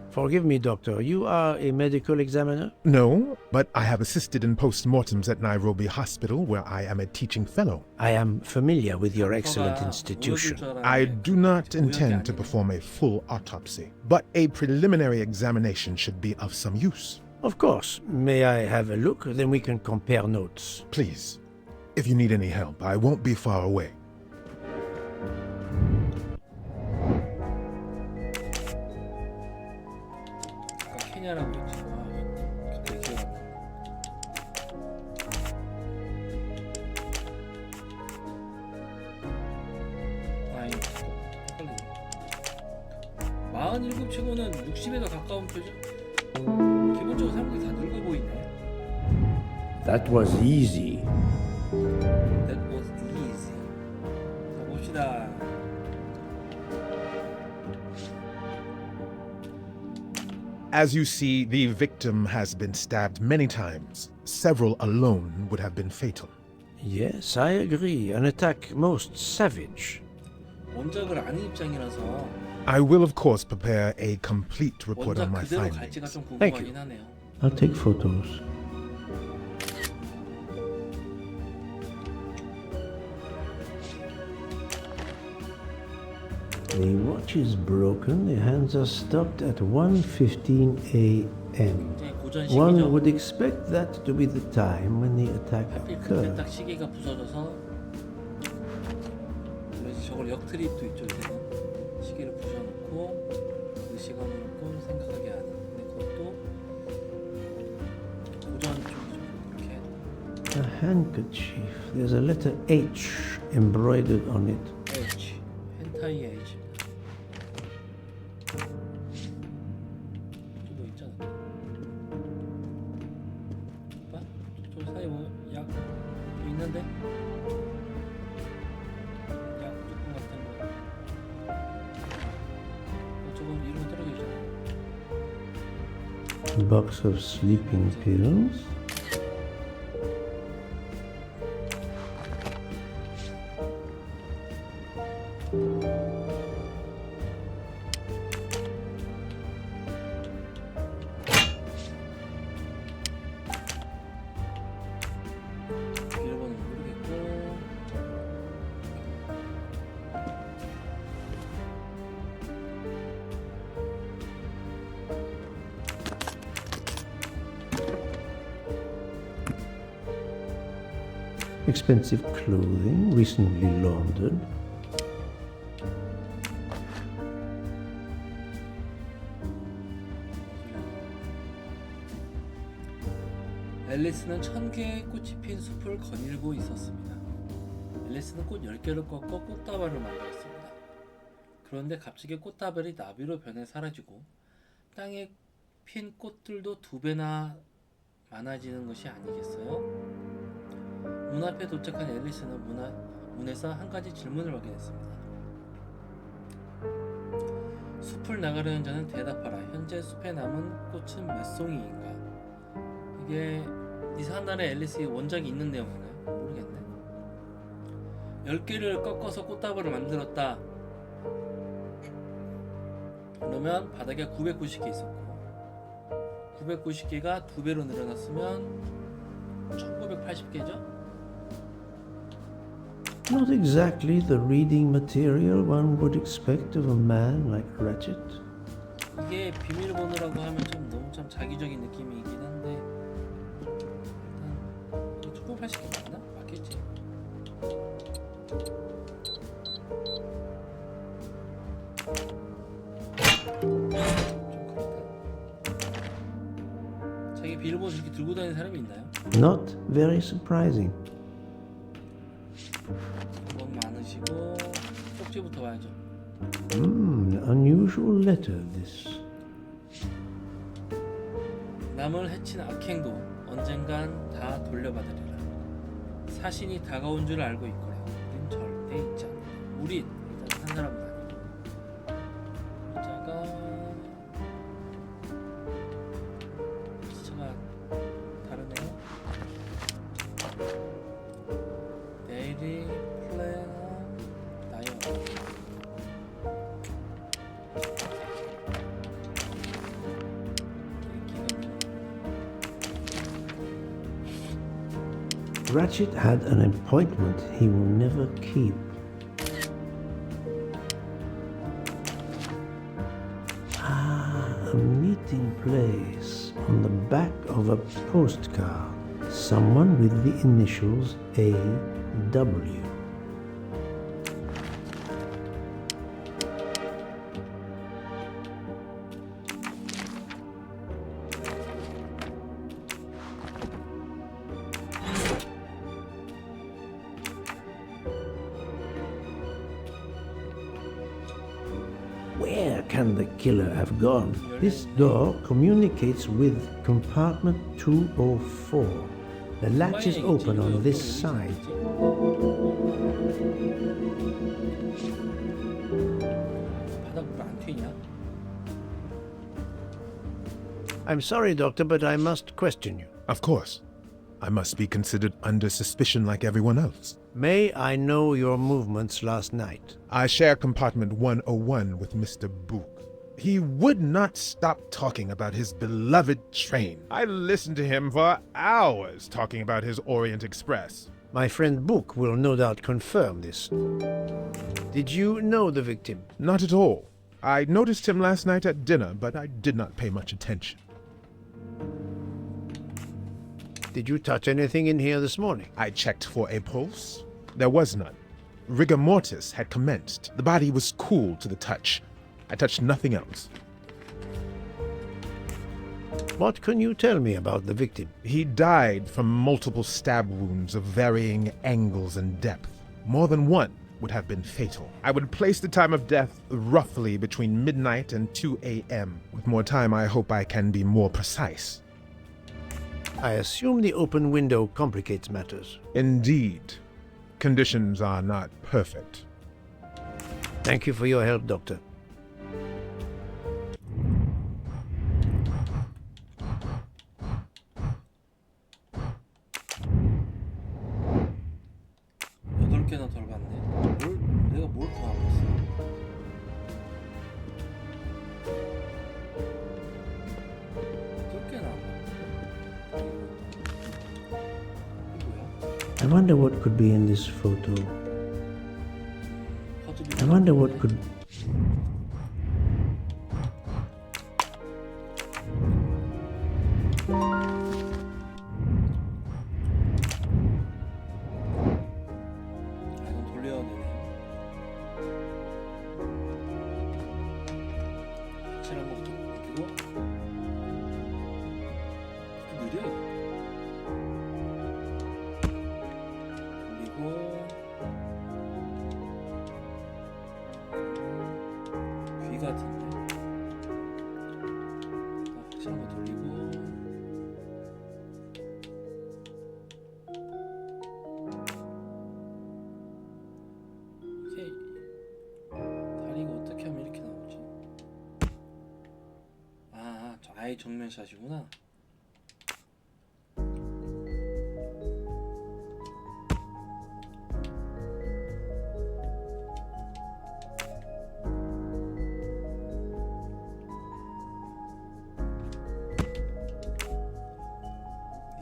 Forgive me, Doctor. You are a medical examiner? No, but I have assisted in post-mortems at Nairobi Hospital, where I am a teaching fellow. I am familiar with your excellent institution. I do not intend to perform a full autopsy, but a preliminary examination should be of some use. Of course. May I have a look? Then we can compare notes. Please. If you need any help, I won't be far away. 케냐라고 했지. 와, 갑자기 기억 안 나. 아니, 헷갈리네. 47 치고는 60에 더 가까운 표죠? 기본적으로 사람들이 다 늙어 보이네. That was easy. That was easy. 자, 봅시다. As you see, the victim has been stabbed many times. Several alone would have been fatal. Yes, I agree. An attack most savage. 원작을 아는 입장이라서 I will, of course, prepare a complete report on 원작 my 그대로 findings. 갈지가 좀 Thank 궁금하긴 하네요. I'll take photos. The watch is broken. The hands are stopped at 1:15 a.m. 굉장히 고전 One 시기죠. would expect that to be the time when the attack 하필 그때 occurred. 딱 시계가 부서져서 그래서 저걸 역트립도 있죠. 이제는 시계를 부셔놓고 그 시간을 좀 생각하게 하는. 근데 그것도 고전 쪽이죠. 그렇게 A handkerchief. There's a letter H embroidered on it. H 헨타이 H입니다. 저거 있잖아. 봐? 저 사이 뭐약 있는데? 약 조금 같은 거. 저거 이름 떨어져 있잖아. A box of sleeping pills. 비밀번호는 모르겠고. Expensive clothing, recently laundered. 앨리스는 1000개의 꽃이 핀 숲을 거닐고 있었습니다. 앨리스는 꽃 10개를 꺾어 꽃다발을 만들었습니다. 그런데 갑자기 꽃다발이 나비로 변해 사라지고 땅에 핀 꽃들도 2배나 많아지는 것이 아니겠어요? 문 앞에 도착한 앨리스는 문에서 한 가지 질문을 받게 됐습니다. 숲을 나가려는 자는 대답하라. 현재 숲에 남은 꽃은 몇 송이인가? 이게 이상한 나라의 앨리스의 원작이 있는 내용이나요? 모르겠네. 10개를 꺾어서 꽃다발을 만들었다. 그러면 바닥에 990개 있었고 990개가 2배로 늘어났으면 1980개죠? Not exactly the reading material one would expect of a man like Ratchet. 이게 비밀번호라고 하면 좀 너무 좀 자기적인 느낌이 있긴 한데 일단 1980개 맞나? 맞겠지? 좀 그렇다. 자기 비밀번호 이렇게 들고 다니는 사람이 있나요? Not very surprising. 너무 많으시고 쪽지부터 봐야죠. Unusual letter, this. 남을 해친 악행도 언젠간 다 돌려받으리라. 사신이 다가온 줄 알고 있거라. 우린 절대 잊지 않는다. 우린 일단 한 사람도 아니고 기차가 다르네요. 데일리 플래너 다이어리. Ratchet had an appointment he will never keep. A meeting place on the back of a postcard. Someone with the initials A.W. Where can the killer have gone? This door communicates with compartment 204. The latch is open on this side. I'm sorry, Doctor, but I must question you. Of course. I must be considered under suspicion like everyone else. May I know your movements last night? I share compartment 101 with Mr. Book. He would not stop talking about his beloved train. I listened to him for hours talking about his Orient Express. My friend Book will no doubt confirm this. Did you know the victim? Not at all. I noticed him last night at dinner, but I did not pay much attention. Did you touch anything in here this morning? I checked for a pulse. There was none. Rigor mortis had commenced. The body was cool to the touch. I touched nothing else. What can you tell me about the victim? He died from multiple stab wounds of varying angles and depth. More than one would have been fatal. I would place the time of death roughly between midnight and 2 a.m. With more time, I hope I can be more precise. I assume the open window complicates matters. Indeed. Conditions are not perfect. Thank you for your help, Doctor. 개나 덜 봤네. 내가 뭘 더 안 봤어? 개나 안 봤네. 이게 뭐야? I wonder what could be in this photo. I wonder what could... 아예 정면샷이구나.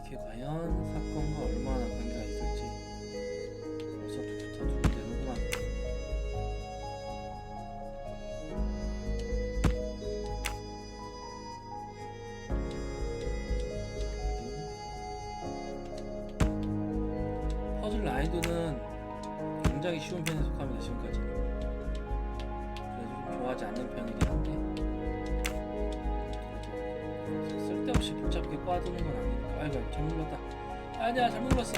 이게 과연 사건과 얼마나 관계가 있을지 벌써부터 두근대는구만. 난이도는 굉장히 쉬운 편에 속합니다. 지금까지. 그래서 좀 좋아하지 않는 편이긴 한데 쓸데없이 복잡하게 꽈두는 건 아니니까. 아이고 잘못 눌렀다. 아니야 잘못 눌렀어.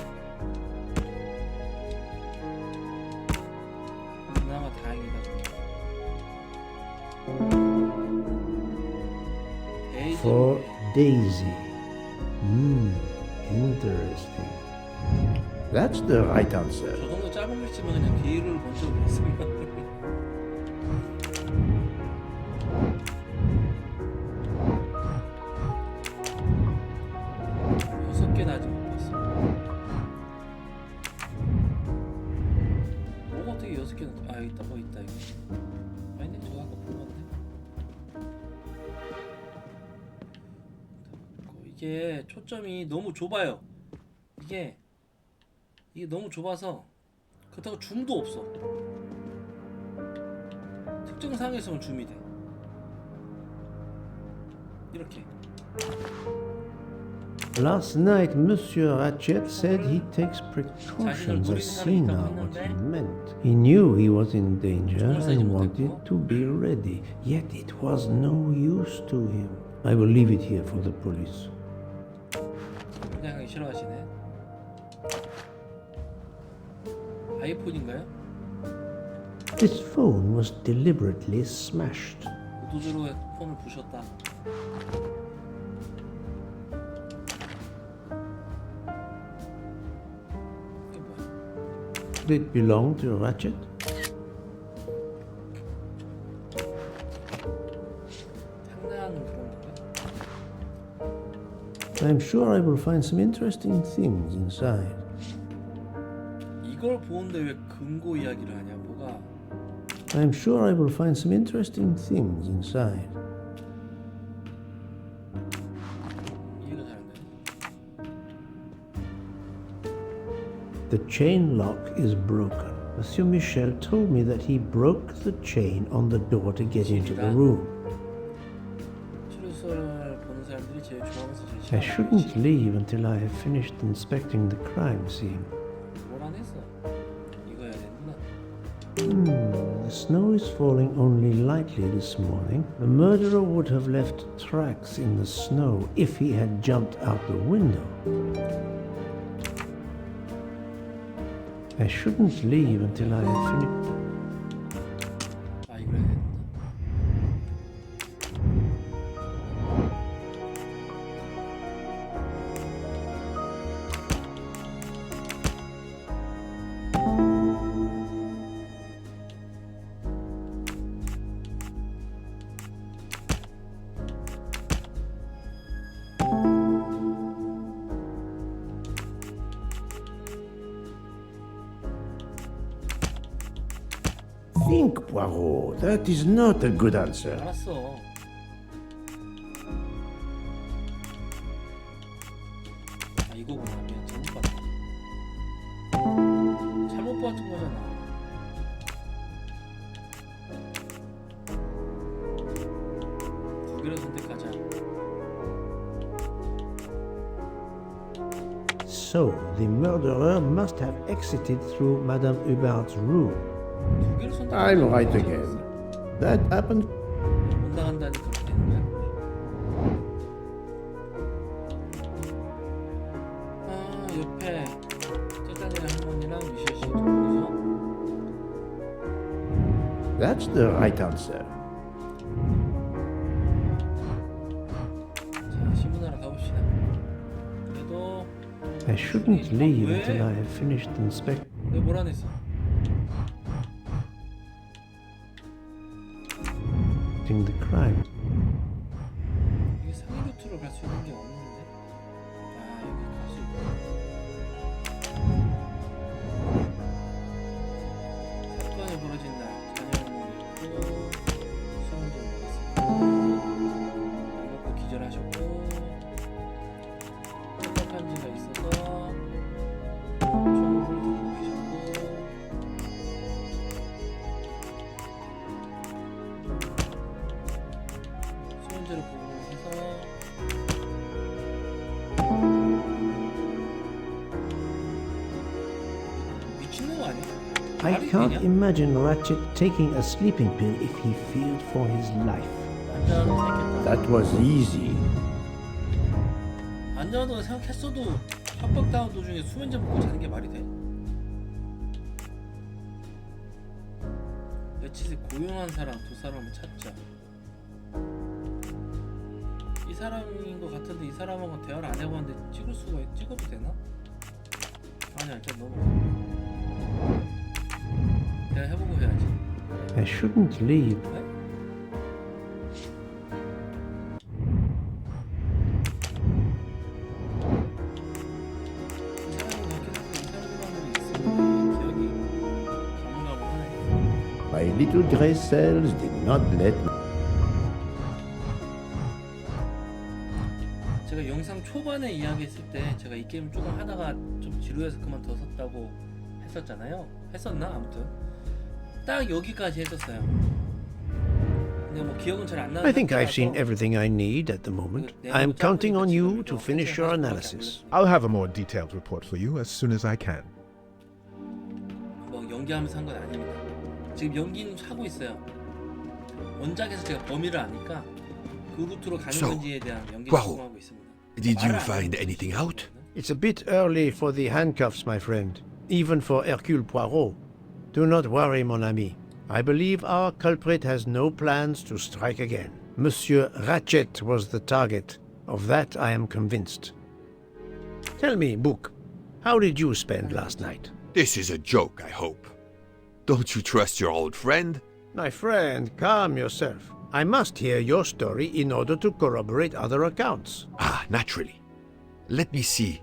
그나마 다행이다. For Daisy. Interesting. That's the right answer. 저 정도 짧은 글씨면 그냥 비를 먼저 그렸으면. 6개나 아직 못 봤어. 뭐가 어떻게 6개나? 아 있다 뭐 있다 이거. 아니네 저거 아까 본 건데. 이게 초점이 너무 좁아요. 이게 너무 좁아서 그렇다고 줌도 없어. 특정 상황에서만 줌이 돼. 이렇게. Last night, Monsieur Ratchet said he takes precautions as Sina what he meant. He knew he was in danger and wanted to be ready, yet it was no use to him. I will leave it here for the police. 그냥 싫어하시네. 아이폰인가요? This phone was deliberately smashed. 의도적으로 폰을 부셨다. 이게 뭐야? Did it belong to Ratchet? 장난하는 그런 건가? I'm sure I will find some interesting things inside. 이걸 보는데 왜 금고 이야기를 하냐? 뭐가? I'm sure I will find some interesting things inside. 이해가 잘 안 돼. The chain lock is broken. Monsieur Michel told me that he broke the chain on the door to get into the room. 추리소설 보는 사람들이 제일 좋아하는 소설. I shouldn't leave until I have finished inspecting the crime scene. 뭘 안 했어? 이거 해야 되는구나. The snow is falling only lightly this morning. The murderer would have left tracks in the snow if he had jumped out the window. I shouldn't leave until I have finished. 아 이거 해야 되는구나. Think, Poirot. That is not a good answer. 알았어. 아 이거구나. 미안 잘못 봤다. 잘못 봤던 거잖아. 거기를 선택하자. So, the murderer must have exited through Madame Hubbard's room. I'm right again. That happened. 못 나간다니 그렇게 되는 거야? 아 옆에 짜장이랑 할머니랑 미셸 씨 두 분이서. That's the right answer. 자 신문하러 가봅시다. 그래도 I shouldn't leave 왜? until I have finished inspecting. 왜 뭘 안 했어? The crime. 이게 상위 루트로 갈 수 있는 게 없는데? 아 여기 갈 수 있고. 사건이 벌어진 날 자녀는 있고 수험을 먹었습니다. 안 먹고 기절하셨고 편지가 있어서 총을 들고 계셨고 수면제를 복용해서 미친놈 아니야? I 말이 can't 되냐? imagine Ratchet taking a sleeping pill if he feared for his life. That was easy. 안전하다고 생각했어도 협박당한 도중에 수면제 먹고 자는 게 말이 돼? 며칠 고용한 사람 두 사람을 찾자. 이 사람인 것 같은데 이 사람하고 대화를 안 해봤는데 찍어도 되나? 아니야 일단 넘어가. 대화 해보고 해야지. I shouldn't leave. 네? 이 사람이 그렇게 해서 이 사람들만으로 있으면 기억이 가물가물하네. My little gray cells did not let me. 제가 영상 초반에 이야기했을 때 제가 이 게임을 조금 하다가 좀 지루해서 그만뒀었다고 했었잖아요. 했었나? 아무튼 딱 여기까지 했었어요. 근데 뭐 기억은 잘 안 나는 I think I've seen 상태라서 everything I need at the moment. I'm counting on you to finish your analysis. I'll have a more detailed report for you as soon as I can. 뭐 연기하면서 한 건 아닙니다. 지금 연기는 하고 있어요. 원작에서 제가 범위를 아니까 그 루트로 가는 So, 건지에 대한 연기를 Poirot, 하고 있습니다. Did you find anything out? It's a bit early for the handcuffs, my friend. Even for Hercule Poirot. Do not worry, mon ami. I believe our culprit has no plans to strike again. Monsieur Ratchet was the target. Of that I am convinced. Tell me, Book, how did you spend last night? This is a joke, I hope. Don't you trust your old friend? My friend, calm yourself. I must hear your story in order to corroborate other accounts. Ah, naturally. Let me see.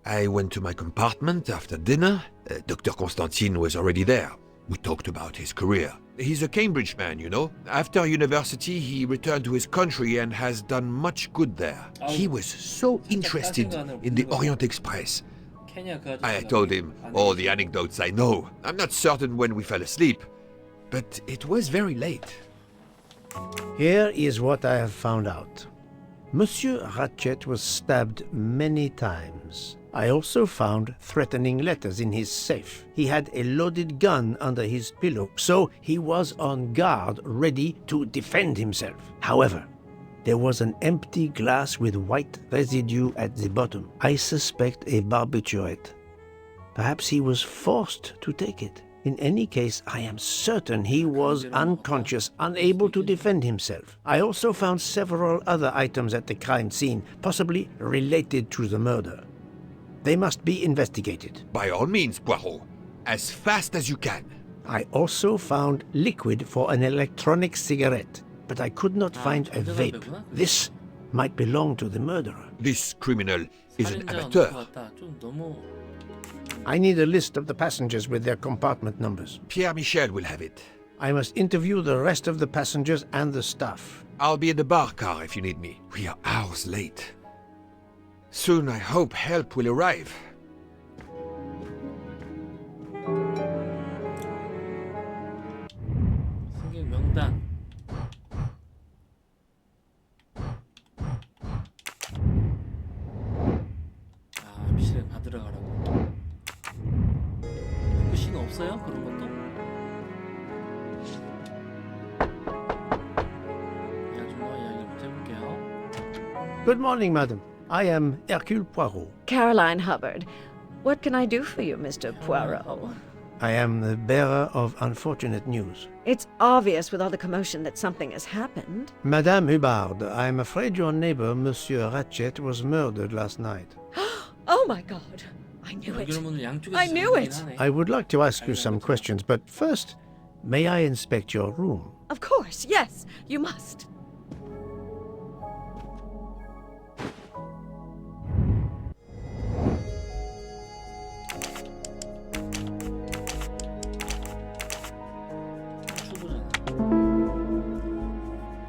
I went to my compartment after dinner. Dr. Constantine was already there. We talked about his career. He's a Cambridge man, you know. After university, he returned to his country and has done much good there. He was so interested in the Orient Express. I told him all the anecdotes I know. I'm not certain when we fell asleep, but it was very late. Here is what I have found out. Monsieur Ratchet was stabbed many times. I also found threatening letters in his safe. He had a loaded gun under his pillow, so he was on guard, ready to defend himself. However, there was an empty glass with white residue at the bottom. I suspect a barbiturate. Perhaps he was forced to take it. In any case, I am certain he was unconscious, unable to defend himself. I also found several other items at the crime scene, possibly related to the murder. They must be investigated. By all means, Poirot. As fast as you can. I also found liquid for an electronic cigarette, but I could not find a vape. This might belong to the murderer. This criminal is an amateur. I need a list of the passengers with their compartment numbers. Pierre Michel will have it. I must interview the rest of the passengers and the staff. I'll be in the bar car if you need me. We are hours late. Soon I hope help will arrive. 승객 명단. 미실에 받으러 가라고. 후크씨는 없어요? 그런 것도? 이 아줌마와 이야기 좀 해볼게요. Good morning, madam. I am Hercule Poirot. Caroline Hubbard. What can I do for you, Mr. Poirot? I am the bearer of unfortunate news. It's obvious with all the commotion that something has happened. Madame Hubbard, I am afraid your neighbor, Monsieur Ratchet, was murdered last night. Oh my God! I knew it! I knew it! I would like to ask you some questions, but first, may I inspect your room? Of course, yes, you must.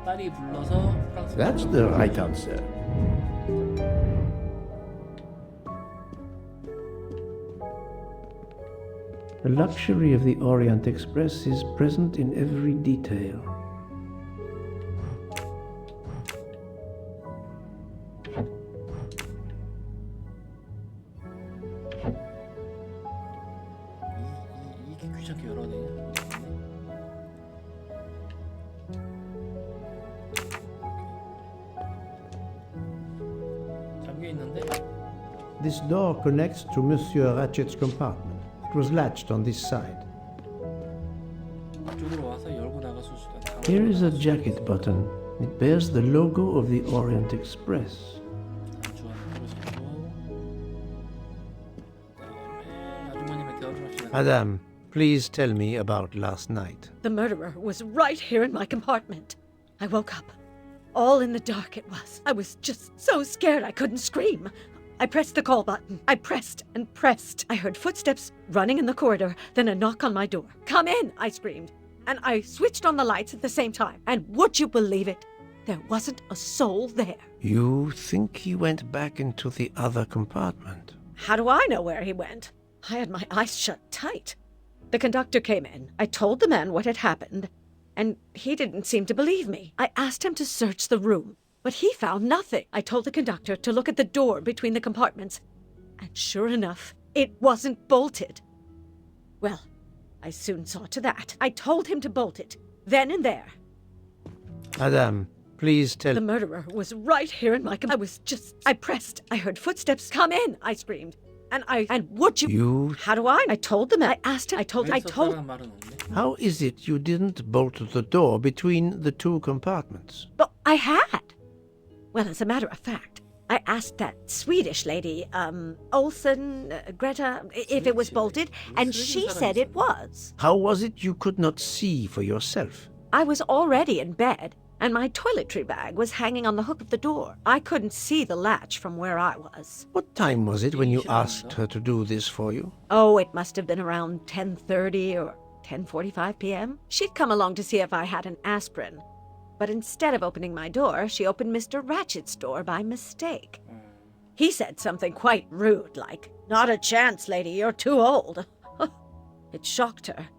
딸이 불러서 프랑스. That's the right answer. The luxury of the Orient Express is present in every detail. 이게 귀찮게 열어내냐? 잠겨 있는데? This door connects to Monsieur Ratchet's compartment. It was latched on this side. 이쪽으로 와서 열고 나갔을 수가 있다. Here is a jacket button. It bears the logo of the Orient Express. Madame, please tell me about last night. The murderer was right here in my compartment. I woke up. All in the dark it was. I was just so scared I couldn't scream. I pressed the call button. I pressed and pressed. I heard footsteps running in the corridor, then a knock on my door. Come in, I screamed. And I switched on the lights at the same time. And would you believe it? There wasn't a soul there. You think he went back into the other compartment? How do I know where he went? I had my eyes shut tight. The conductor came in. I told the man what had happened, and he didn't seem to believe me. I asked him to search the room, but he found nothing. I told the conductor to look at the door between the compartments, and sure enough, it wasn't bolted. Well, I soon saw to that. I told him to bolt it, then and there. Madame, please tell... The murderer was right here in my I pressed. I heard footsteps. Come in, I screamed. And would you... How do I told the man. I asked him. I told... How is it you didn't bolt the door between the two compartments? But I had. Well, as a matter of fact, I asked that Swedish lady, Olsen, Greta, if it was bolted, and she said it was. How was it you could not see for yourself? I was already in bed, and my toiletry bag was hanging on the hook of the door. I couldn't see the latch from where I was. What time was it when you asked her to do this for you? Oh, it must have been around 10:30 or 10:45 p.m. She'd come along to see if I had an aspirin. But instead of opening my door, she opened Mr. Ratchet's door by mistake. He said something quite rude, like, "Not a chance, lady, you're too old." It shocked her.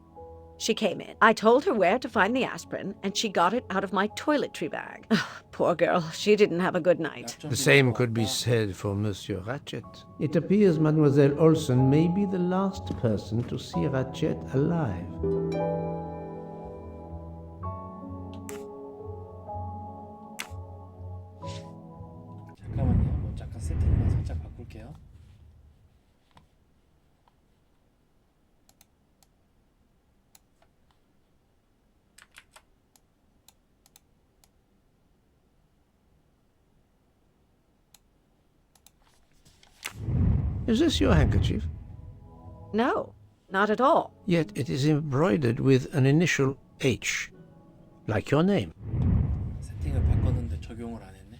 She came in. I told her where to find the aspirin, and she got it out of my toiletry bag. Poor girl, she didn't have a good night. The same could be said for Monsieur Ratchet. It appears Mademoiselle Olsen may be the last person to see Ratchet alive. 잠깐만요. 잠깐 세팅만 살짝 바꿀게요. Is this your handkerchief? No, not at all. Yet it is embroidered with an initial H, like your name. 세팅을 바꿨는데 적용을 안 했네.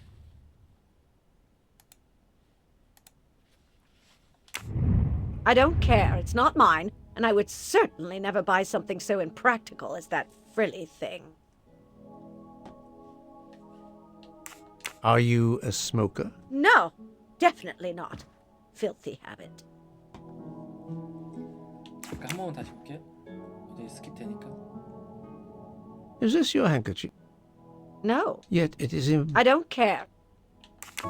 I don't care, it's not mine, and I would certainly never buy something so impractical as that frilly thing. Are you a smoker? No, definitely not. Filthy habit. 잠깐 한 번만 다시 볼게요. 어디 스킵되니까. Is this your handkerchief? No. Yet it is I don't care.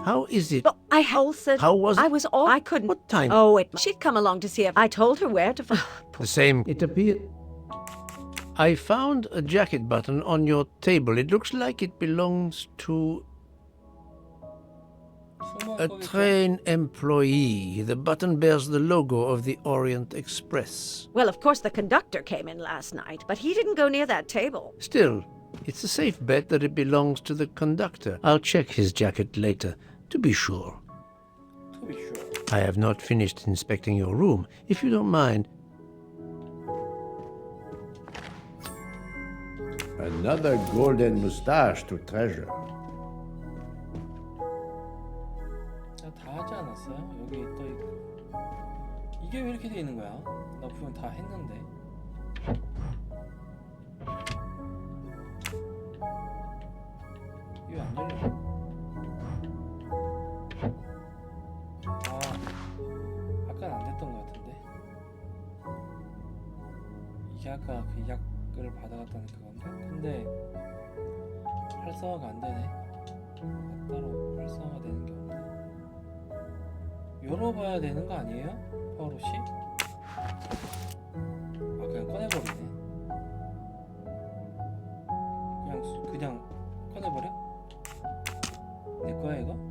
How is it? But I said How was it? I was all I couldn't. What time? Oh, she'd come along to see if I told her where to find. The same. It appeared. I found a jacket button on your table. It looks like it belongs to a train employee. The button bears the logo of the Orient Express. Well, of course, the conductor came in last night, but he didn't go near that table. Still, it's a safe bet that it belongs to the conductor. I'll check his jacket later, to be sure. I have not finished inspecting your room. If you don't mind. Another golden mustache to treasure. 다 하지 않았어요? 여기 또 있고. 이게 왜 이렇게 돼 있는 거야? 나 분명 다 했는데. 이게 안 열려? 아까는 안 됐던 것 같은데. 이게 아까 그 약을 받아갔다는 그건데. 근데 활성화가 안 되네. 따로 활성화가 되는 게 없네. 열어봐야 되는 거 아니에요? 푸아로씨? 그냥 꺼내버리네. 그냥 꺼내버려? 내 거야 이거?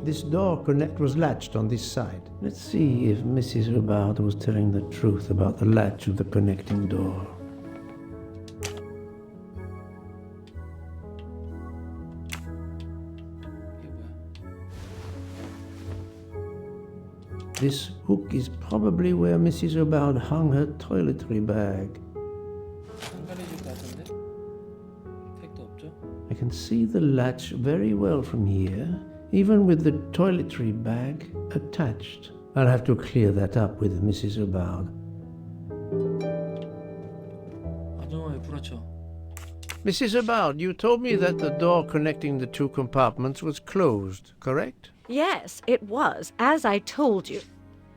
This door connect was latched on this side. Let's see if Mrs. Hubbard was telling the truth about the latch of the connecting door. This hook is probably where Mrs. Hubbard hung her toiletry bag. I can see the latch very well from here, even with the toiletry bag attached. I'll have to clear that up with Mrs. Hubbard. Mrs. Hubbard, you told me that the door connecting the two compartments was closed, correct? Yes, it was, as I told you.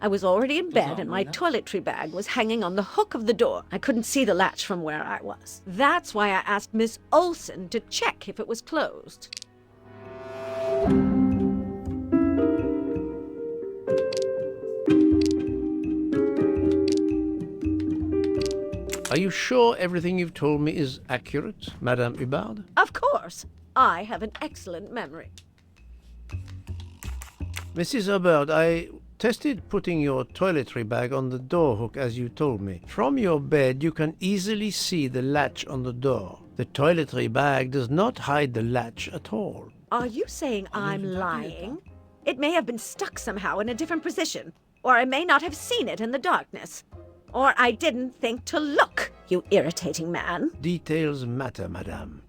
I was already in bed and my toiletry bag was hanging on the hook of the door. I couldn't see the latch from where I was. That's why I asked Miss Olsen to check if it was closed. Are you sure everything you've told me is accurate, Madame Hubbard? Of course. I have an excellent memory. Mrs. Hubbard, I tested putting your toiletry bag on the door hook as you told me. From your bed, you can easily see the latch on the door. The toiletry bag does not hide the latch at all. Are you saying I'm lying? It may have been stuck somehow in a different position, or I may not have seen it in the darkness. Or I didn't think to look, you irritating man. Details matter, madame.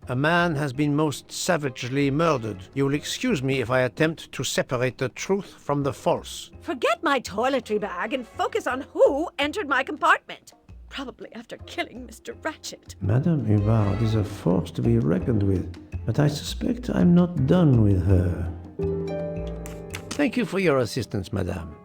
A man has been most savagely murdered. You will excuse me if I attempt to separate the truth from the false. Forget my toiletry bag and focus on who entered my compartment. Probably after killing Mr. Ratchet. Madame Hubbard is a force to be reckoned with, but I suspect I'm not done with her. Thank you for your assistance, madame.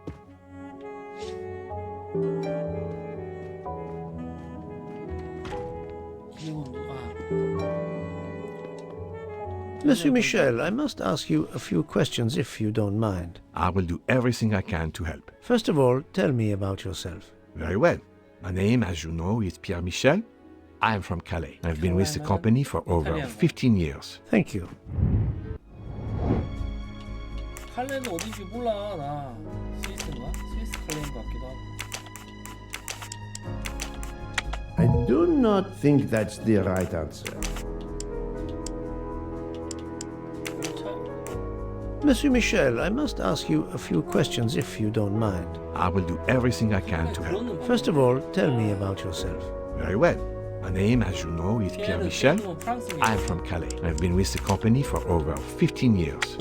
Monsieur Michel, I must ask you a few questions if you don't mind. I will do everything I can to help. First of all, tell me about yourself. Very well. My name, as you know, is Pierre Michel. I am from Calais. I've been with the company for over 15 years. Thank you. 칼레는 어딘지 몰라. 나 스위스인가? 스위스 칼레인 것 같기도 하고. I do not think that's the right answer. Monsieur Michel, I must ask you a few questions if you don't mind. I will do everything I can to help. First of all, tell me about yourself. Very well. My name, as you know, is Pierre Michel. I am from Calais. I've been with the company for over 15 years.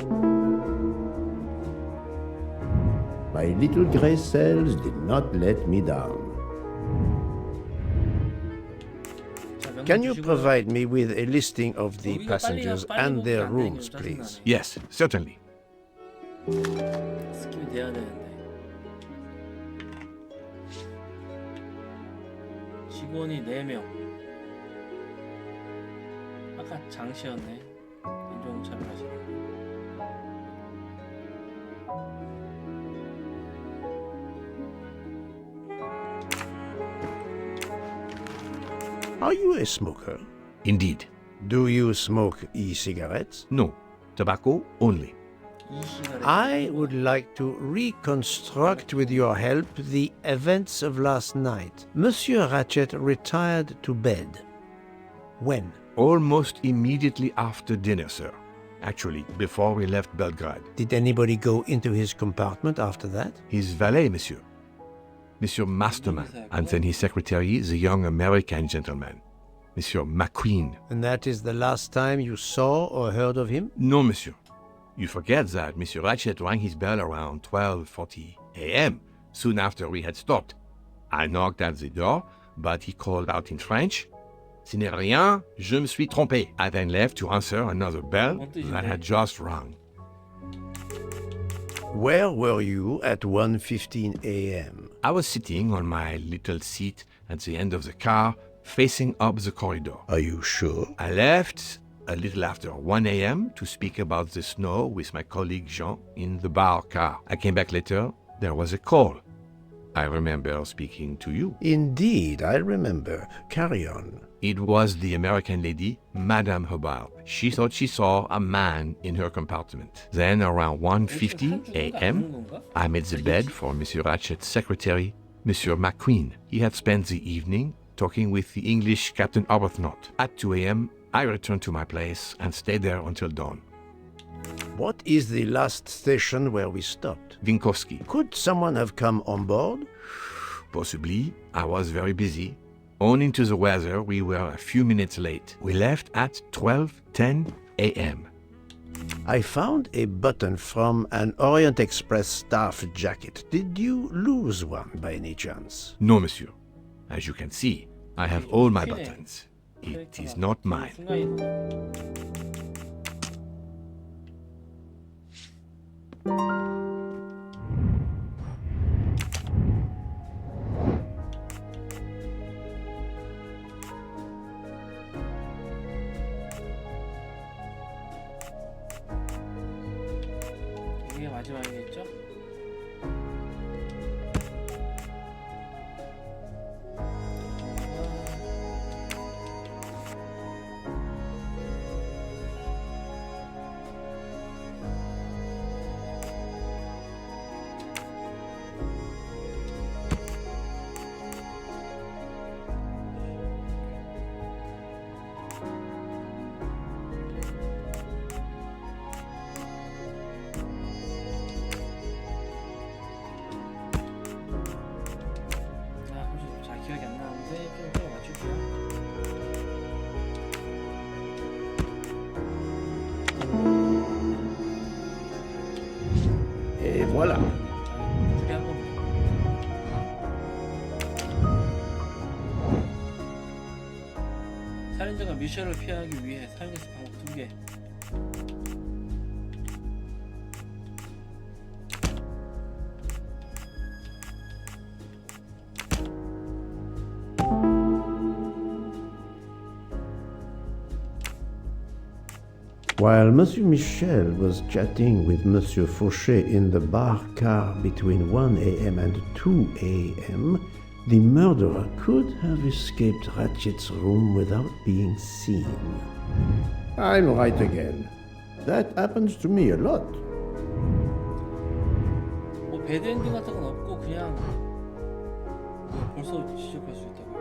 My little grey cells did not let me down. Can you provide me with a listing of the passengers and their rooms, please? Yes, certainly. 스킵이 돼야 되는데. 직원이 4명. 아까 장씨였네. 인종차별 하시는 거. Are you a smoker? Indeed. Do you smoke e-cigarettes? No, tobacco only. I would like to reconstruct with your help the events of last night. Monsieur Ratchet retired to bed. When? Almost immediately after dinner, sir. Actually, before we left Belgrade. Did anybody go into his compartment after that? His valet, monsieur. Monsieur Masterman, and then his secretary, the young American gentleman, Monsieur McQueen. And that is the last time you saw or heard of him? No, monsieur. You forget that Monsieur Ratchet rang his bell around 12:40 a.m., soon after we had stopped. I knocked at the door, but he called out in French, "Ce n'est rien, je me suis trompé." I then left to answer another bell that had just rung. Where were you at 1:15 a.m.? I was sitting on my little seat at the end of the car, facing up the corridor. Are you sure? I left a little after 1 a.m. to speak about the snow with my colleague Jean in the bar car. I came back later. There was a call. I remember speaking to you. Indeed, I remember. Carry on. It was the American lady, Madame Hubbard. She thought she saw a man in her compartment. Then, around 1:50 a.m., I made the bed for Monsieur Ratchet's secretary, Monsieur McQueen. He had spent the evening talking with the English Captain Arbuthnot. At 2 a.m., I returned to my place and stayed there until dawn. What is the last station where we stopped? Vinkovsky. Could someone have come on board? Possibly. I was very busy. Owing to the weather, we were a few minutes late. We left at 12:10 a.m. I found a button from an Orient Express staff jacket. Did you lose one by any chance? No, monsieur. As you can see, I have all my buttons. It is not mine. 이게 마지막이겠죠? Voilà. 줄이한 겁니다. 살인자가 미션을 피하기 위해 사용했을 방법 2개. While Monsieur Michel was chatting with Monsieur Fauchet in the bar car between 1 a.m. and 2 a.m., the murderer could have escaped Ratchet's room without being seen. I'm right again. That happens to me a lot. 뭐 배드 엔딩 같은 건 없고 그냥 벌써 지적할 수 있다고.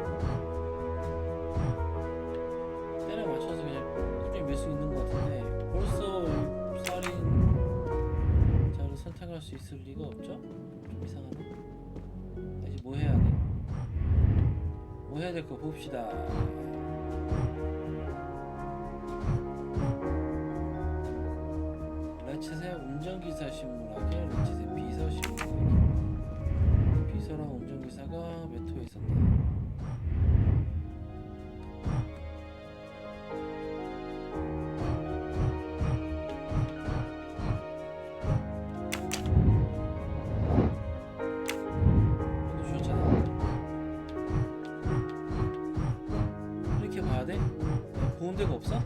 때려 맞춰서 그냥 꾸준히 밀 수 있는 것 같은데 벌써 살인자를 선택할 수 있을 리가 없죠? 좀 이상하네. 이제 뭐 해야 돼? 뭐 해야 될 거 봅시다. 렛츠의 운전기사 신문하게, 렛츠의 비서 신문하게. 비서랑 운전기사가 메토에 있었나? 이거 주셨잖아. 이렇게 봐야 돼? 보는 데가 없어?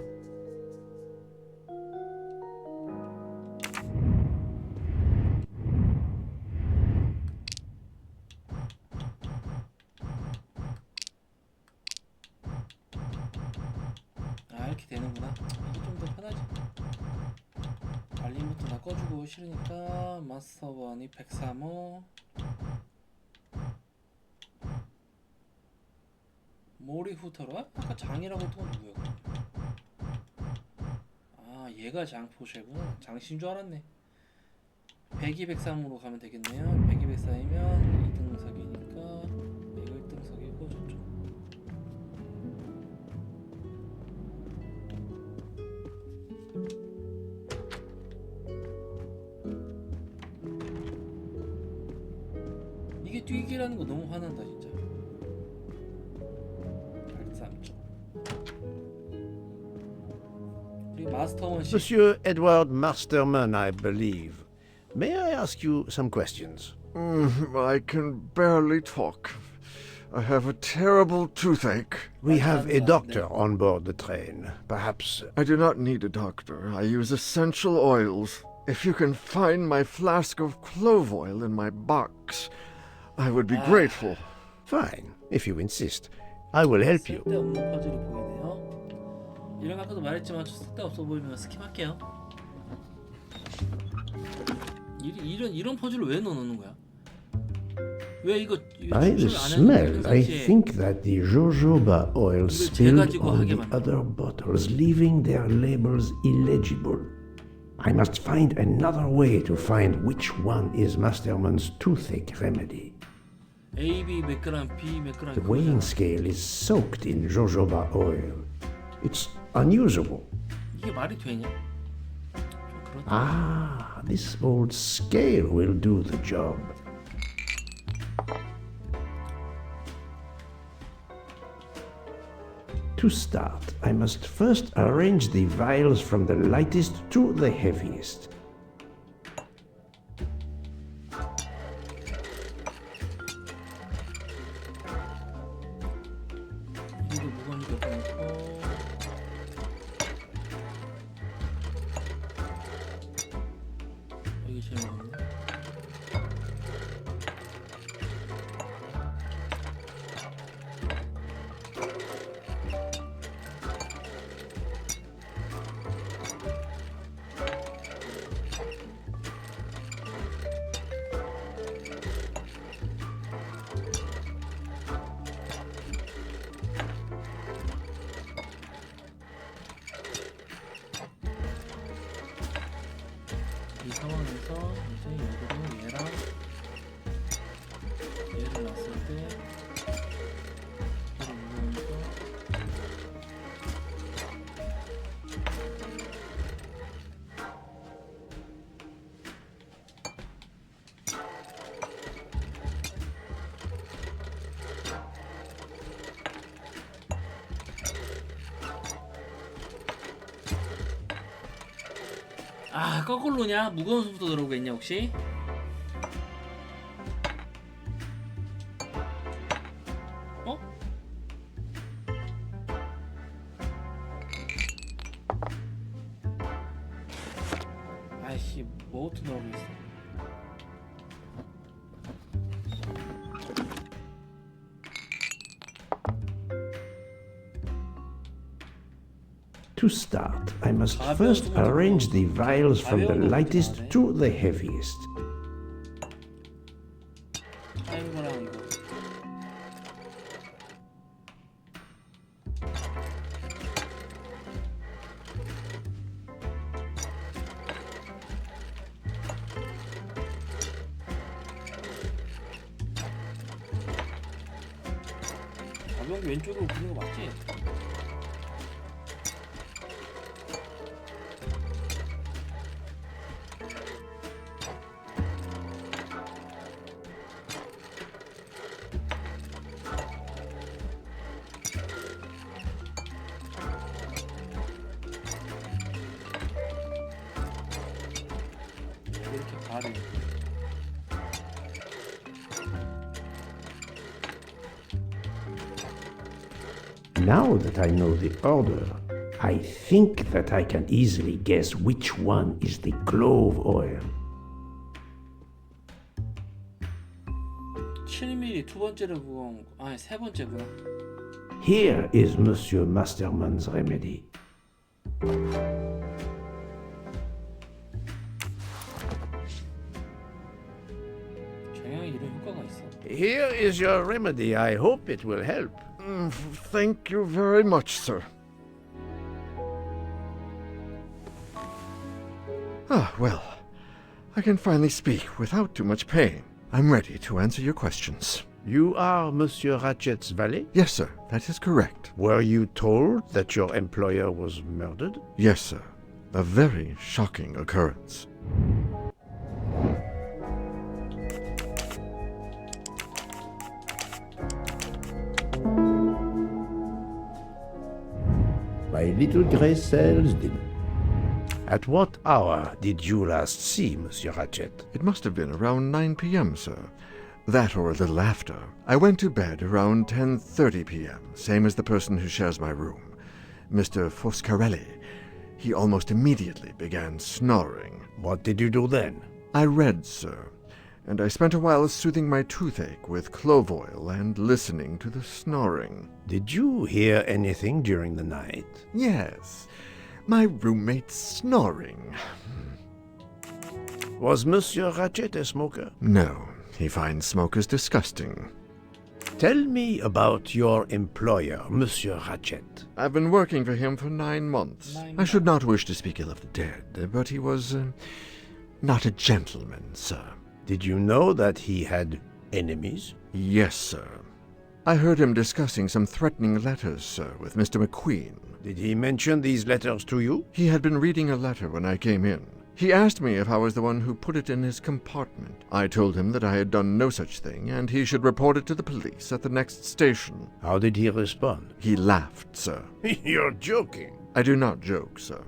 이렇게 되는구나. 이게 좀 더 편하지. 알림부터 다 꺼주고 싫으니까 마스터원이 103호 모리 후터라? 아까 장이라고 했던 건 누구야? 아 얘가 장포쉐구나. 장신 줄 알았네. 102, 103으로 가면 되겠네요. 102, 103이면 2등석이니까 이거 1등석이고 저쪽. 이게 뛰기라는 거 너무 화난다 진짜. 83쪽. 그리고 마스터원 씨. Monsieur Edward Masterman, I believe. May I ask you some questions? I can barely talk. I have a terrible toothache. We have a doctor on board the train. Perhaps... I do not need a doctor. I use essential oils. If you can find my flask of clove oil in my box, I would be grateful. Fine, if you insist. I will help you. 쓸데없는 퍼즐이 보이네요. 이런 아까도 말했지만 쓸데없어 보이면 스킵할게요. 이런 퍼즐을 왜 넣는 거야? 왜 이거 By the smell, I think that the jojoba oil spilled on the other bottles, leaving their labels illegible. I must find another way to find which one is Masterman's toothache remedy. A, B 몇 그램, B 몇 그램. The weighing scale is soaked in jojoba oil. It's unusable. 이게 말이 되냐? Ah, this old scale will do the job. To start, I must first arrange the vials from the lightest to the heaviest. 이 상황에서 이제 요거는 얘랑 얘를 놨을 때 얘를 눌러서 다 거꾸로냐? 무거운 소부터 들어오겠냐 혹시? 어? 아이씨 뭐부터 들어오고 있어? To start, I must first arrange the vials from the lightest to the heaviest. 이거랑 이거. 가벼운 게 왼쪽으로 부는 거 맞지? 이렇게 가야 돼. Now that I know the order, I think that I can easily guess which one is the clove oil. 7mm 두 번째로 그건 아니 세 번째구나. Here is Monsieur Masterman's remedy. 경향이 이런 효과가 있어. Here is your remedy. I hope it will help. Thank you very much, sir. Ah, well, I can finally speak without too much pain. I'm ready to answer your questions. You are Monsieur Ratchet's valet? Yes, sir, that is correct. Were you told that your employer was murdered? Yes, sir. A very shocking occurrence. My little grey cells did. At what hour did you last see Monsieur Ratchet? It must have been around 9 p.m., sir. That or a little after. I went to bed around 10:30 p.m., same as the person who shares my room, Mr. Foscarelli. He almost immediately began snoring. What did you do then? I read, sir, and I spent a while soothing my toothache with clove oil and listening to the snoring. Did you hear anything during the night? Yes, my roommate snoring. Was Monsieur Ratchet a smoker? No, he finds smokers disgusting. Tell me about your employer, Monsieur Ratchet. I've been working for him for 9 months. I should not wish to speak ill of the dead, but he was not a gentleman, sir. Did you know that he had enemies? Yes, sir. I heard him discussing some threatening letters, sir, with Mr. McQueen. Did he mention these letters to you? He had been reading a letter when I came in. He asked me if I was the one who put it in his compartment. I told him that I had done no such thing, and he should report it to the police at the next station. How did he respond? He laughed, sir. You're joking. I do not joke, sir.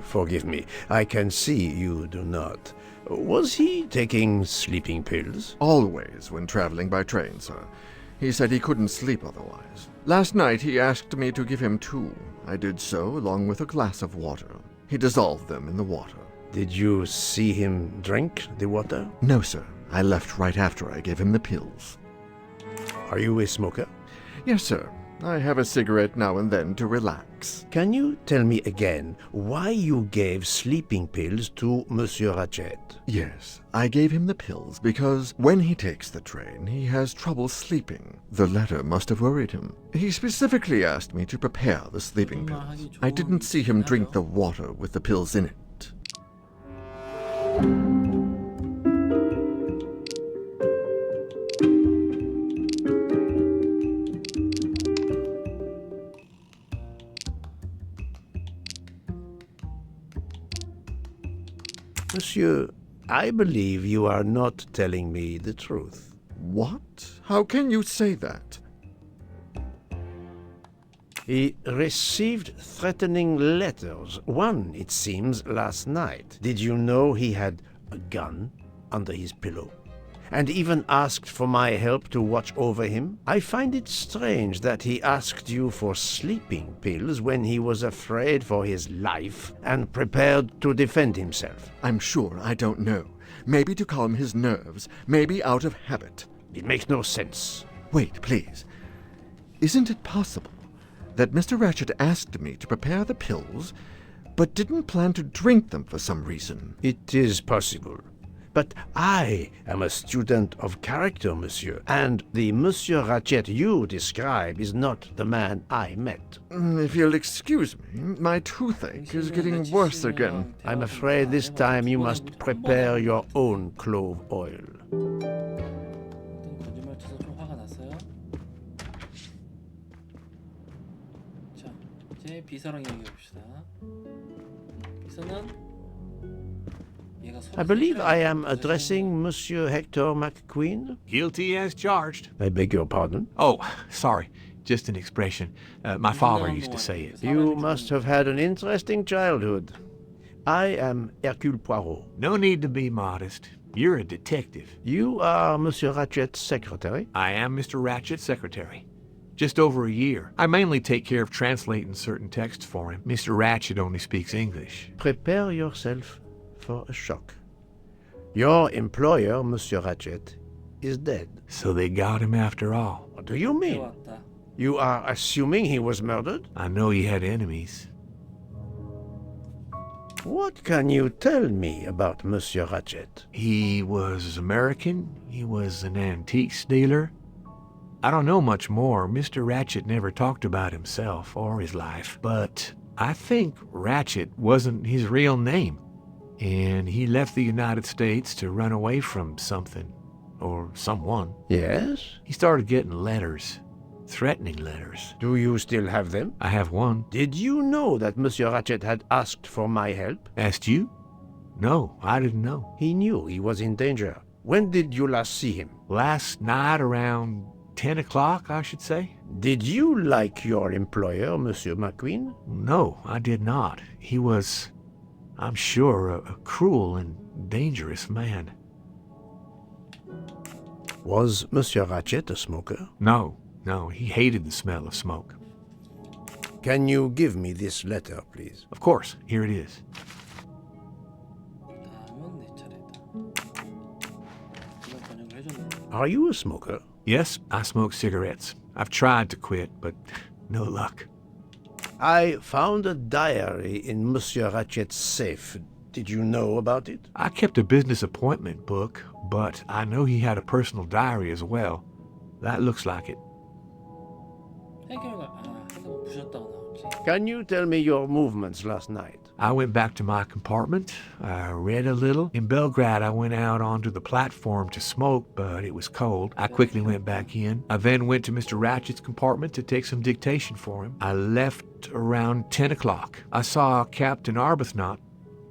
Forgive me, I can see you do not. Was he taking sleeping pills? Always when traveling by train, sir. He said he couldn't sleep otherwise. Last night he asked me to give him 2. I did so, along with a glass of water. He dissolved them in the water. Did you see him drink the water? No, sir. I left right after I gave him the pills. Are you a smoker? Yes, sir. I have a cigarette now and then to relax. Can you tell me again why you gave sleeping pills to Monsieur Ratchet? Yes, I gave him the pills because when he takes the train, he has trouble sleeping. The letter must have worried him. He specifically asked me to prepare the sleeping pills. I didn't see him drink the water with the pills in it. Monsieur, I believe you are not telling me the truth. What? How can you say that? He received threatening letters. One, it seems, last night. Did you know he had a gun under his pillow? And even asked for my help to watch over him? I find it strange that he asked you for sleeping pills when he was afraid for his life and prepared to defend himself. I'm sure I don't know. Maybe to calm his nerves, maybe out of habit. It makes no sense. Wait, please. Isn't it possible that Mr. Ratchet asked me to prepare the pills, but didn't plan to drink them for some reason? It is possible. But I am a student of character, monsieur, and the Monsieur Ratchet you describe is not the man I met. If you'll excuse me, my toothache is getting worse again. I'm afraid this time you must prepare your own clove oil. 거짓말 쳐서 좀 화가 났어요. 자, 이제 비서랑 얘기해 봅시다. 비서는 I believe I am addressing Monsieur Hector McQueen. Guilty as charged. I beg your pardon? Oh, sorry. Just an expression. My father used to say it. You must have had an interesting childhood. I am Hercule Poirot. No need to be modest. You're a detective. You are Monsieur Ratchet's secretary? I am Mr. Ratchet's secretary. Just over a year. I mainly take care of translating certain texts for him. Mr. Ratchet only speaks English. Prepare yourself for a shock. Your employer, Monsieur Ratchet, is dead. So they got him after all. What do you mean? You are assuming he was murdered? I know he had enemies. What can you tell me about Monsieur Ratchet? He was American. He was an antiques dealer. I don't know much more. Mr. Ratchet never talked about himself or his life. But I think Ratchet wasn't his real name. And he left the United States to run away from something. Or someone. Yes? He started getting letters. Threatening letters. Do you still have them? I have one. Did you know that Monsieur Ratchet had asked for my help? Asked you? No, I didn't know. He knew he was in danger. When did you last see him? Last night around 10 o'clock, I should say. Did you like your employer, Monsieur McQueen? No, I did not. He was, I'm sure, a cruel and dangerous man. Was Monsieur Ratchet a smoker? No, he hated the smell of smoke. Can you give me this letter, please? Of course, here it is. Are you a smoker? Yes, I smoke cigarettes. I've tried to quit, but no luck. I found a diary in Monsieur Ratchet's safe. Did you know about it? I kept a business appointment book, but I know he had a personal diary as well. That looks like it. Can you tell me your movements last night? I went back to my compartment. I read a little. In Belgrade, I went out onto the platform to smoke, but it was cold. I quickly went back in. I then went to Mr. Ratchet's compartment to take some dictation for him. I left around 10 o'clock. I saw Captain Arbuthnot.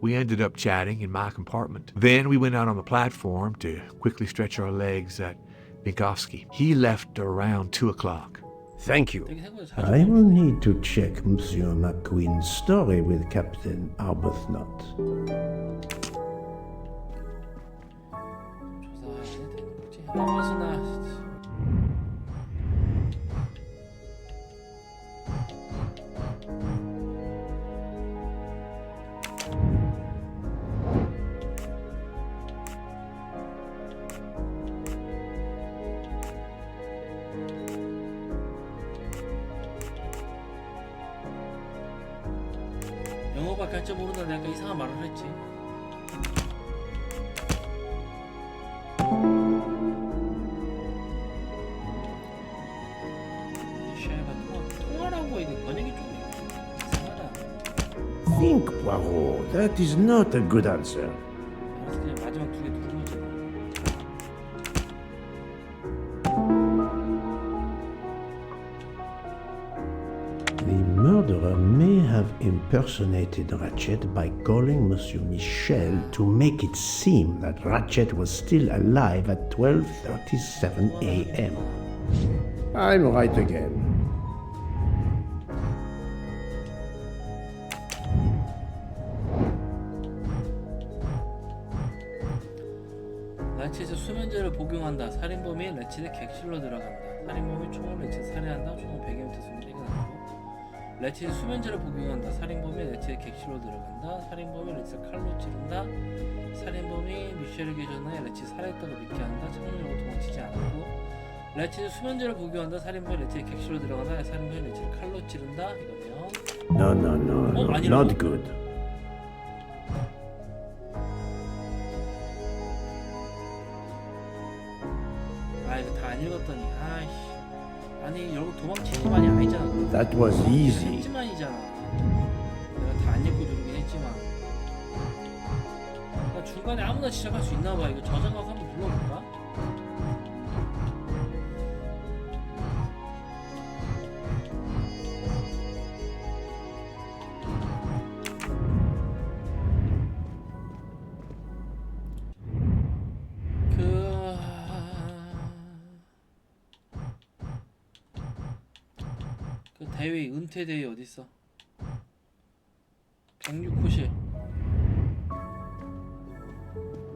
We ended up chatting in my compartment. Then we went out on the platform to quickly stretch our legs at Vinkovsky. He left around 2 o'clock. Thank you. I will need to check Monsieur McQueen's story with Captain Arbuthnot. 영어밖에 할 줄 모르다 내가 이상한 말을 했지. 통화라고 이게 번역이 좀 이상하다. Think, Poirot. That is not a good answer. 알았어, 그냥 마지막 두 개 누른 거잖아. The murderer may have impersonated Ratchet by calling Monsieur Michel to make it seem that Ratchet was still alive at 12:37 a.m. I'm right again. 수면제를 복용한다. 살인범이 레치드 객실로 들어간다. 살인범이 총을 레치드 살해한다. 총은 100m 승리가 나고. 레치드 수면제를 복용한다. 살인범이 레치드 객실로 들어간다. 살인범이 레치드 칼로 찌른다. 살인범이 미셸에게 전화해 레치드 살해했다고 믿게 한다. 창문으로 도망치지 않고. 레치드 수면제를 복용한다. 살인범이 레치드 객실로 들어간다. 살인범이 레치드 칼로 찌른다. 이거네요. No, 아니라고? not good. 아 이거 다 안 읽었더니 아이씨. 아니 여러분 도망치지만이 아니잖아. That was easy. 했지만이잖아. 내가 다 안 읽고 누르긴 했지만. 나 중간에 아무나 시작할 수 있나봐. 이거 저장하고 한번 눌러볼까? 그 대위 은퇴 대위 어디 있어? 106호실.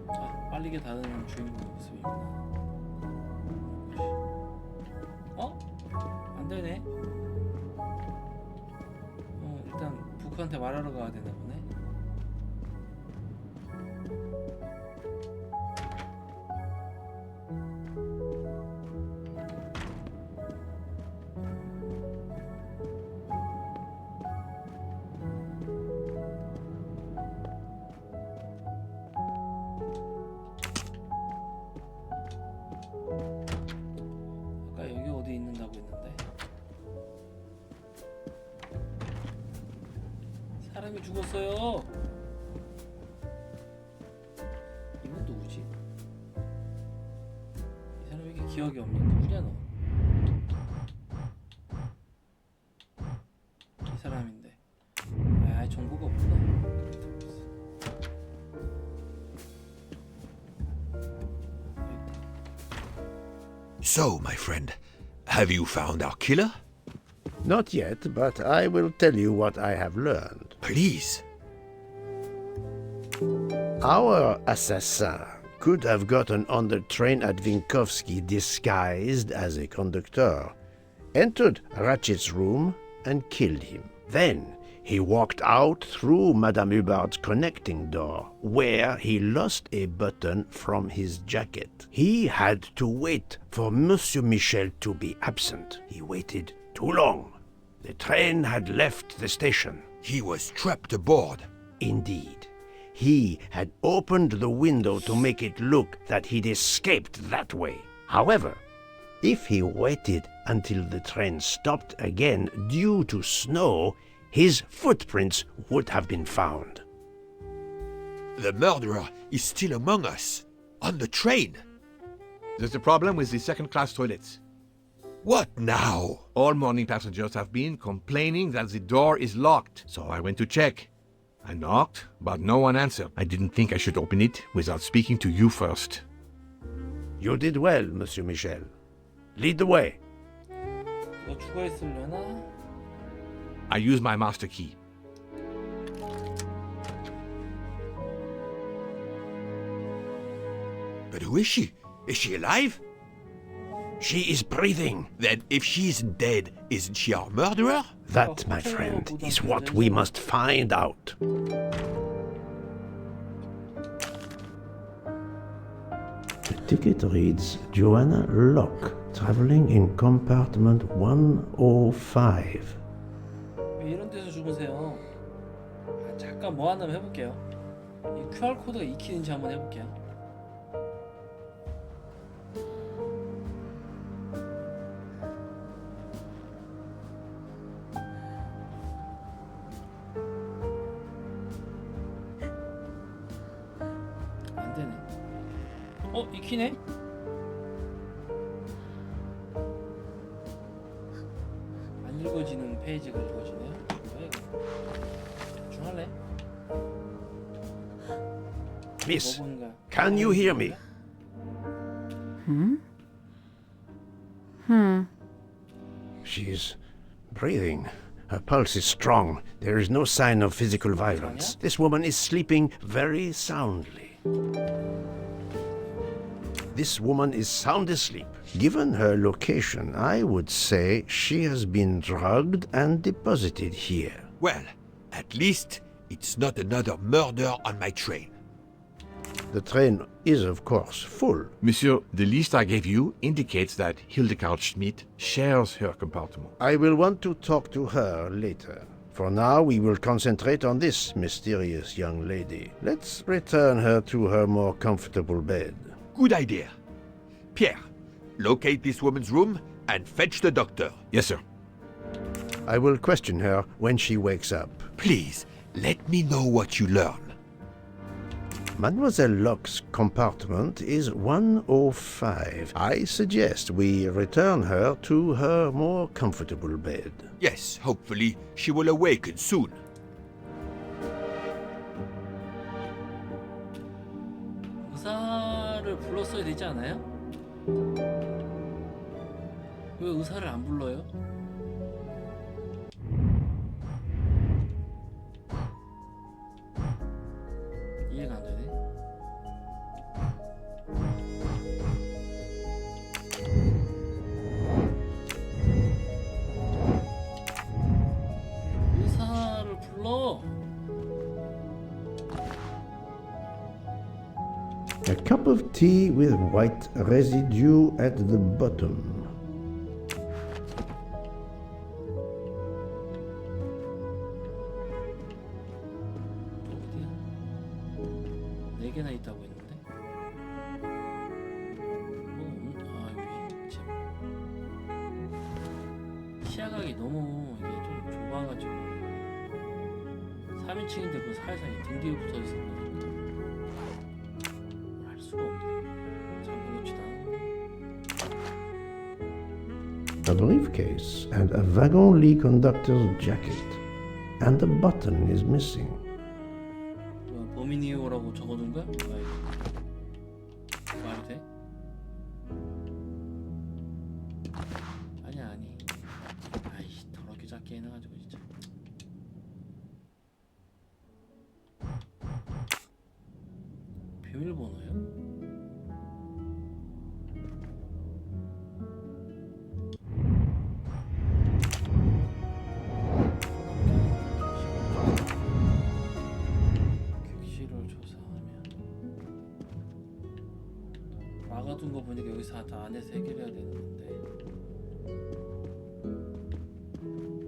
아 빨리게 다루는 주인공 모습이구나. 어? 안 되네. 일단 북한테 말하러 가야 되나 보네. 사람이 죽었어요. 이건 누구지? 이 사람이 이게 기억이 없네. 누구냐 너? 이 사람인데. 아 정보가 없구나. So, my friend, have you found our killer? Not yet, but I will tell you what I have learned. Please. Our assassin could have gotten on the train at Vinkovsky disguised as a conductor, entered Ratchet's room and killed him. Then he walked out through Madame Hubbard's connecting door, where he lost a button from his jacket. He had to wait for Monsieur Michel to be absent. He waited too long. The train had left the station. He was trapped aboard. Indeed. He had opened the window to make it look that he'd escaped that way. However, if he waited until the train stopped again due to snow, his footprints would have been found. The murderer is still among us, on the train. There's a problem with the second-class toilets. What now? All morning passengers have been complaining that the door is locked, so I went to check. I knocked, but no one answered. I didn't think I should open it without speaking to you first. You did well, Monsieur Michel. Lead the way. 이거 죽어 있으려나? I use my master key. But who is she? Is she alive? She is breathing. Then if she's dead, isn't she our murderer? That, my friend, is what we must find out. The ticket reads Joanna Locke, traveling in compartment 105. 왜 이런 데서 죽으세요? 잠깐 뭐 하나 해볼게요. 이 QR 코드가 익히는지 한번 해볼게요. 안 되네. 익히네? 안 읽어지는 페이지가 읽어지네요. 중할래? Miss, can you hear me? She's breathing. Her pulse is strong. There is no sign of physical violence. This woman is sleeping very soundly. This woman is sound asleep. Given her location, I would say she has been drugged and deposited here. Well, at least it's not another murder on my train. The train is, of course, full. Monsieur, the list I gave you indicates that Hildegard Schmidt shares her compartment. I will want to talk to her later. For now, we will concentrate on this mysterious young lady. Let's return her to her more comfortable bed. Good idea. Pierre, locate this woman's room and fetch the doctor. Yes, sir. I will question her when she wakes up. Please, let me know what you learn. Mademoiselle Locke's compartment is 105. I suggest we return her to her more comfortable bed. Yes, hopefully she will awaken soon. 의사를 불렀어야 되지 않아요? 왜 의사를 안 불러요? 이해가 안 되네. 의사를 불러. A cup of tea with white residue at the bottom. 네 개나 있다고 했는데. 여기 시야각이 너무 이게 좀 좁아가지고 3인칭인데 그 사이사이 등 뒤에 붙어 있었거든요. 알 수가 없네. 잠궈놓지도 않아. A briefcase and a wagon-lee conductor's jacket. And the button is missing. 범인이요라고 적어둔 거야? 말이 돼? 아니야 아니. 아이씨 더럽게 작게 해놔가지고 진짜. 비밀번호요? 막아둔 거 보니까 여기서 다 안에서 해결해야 되는 건데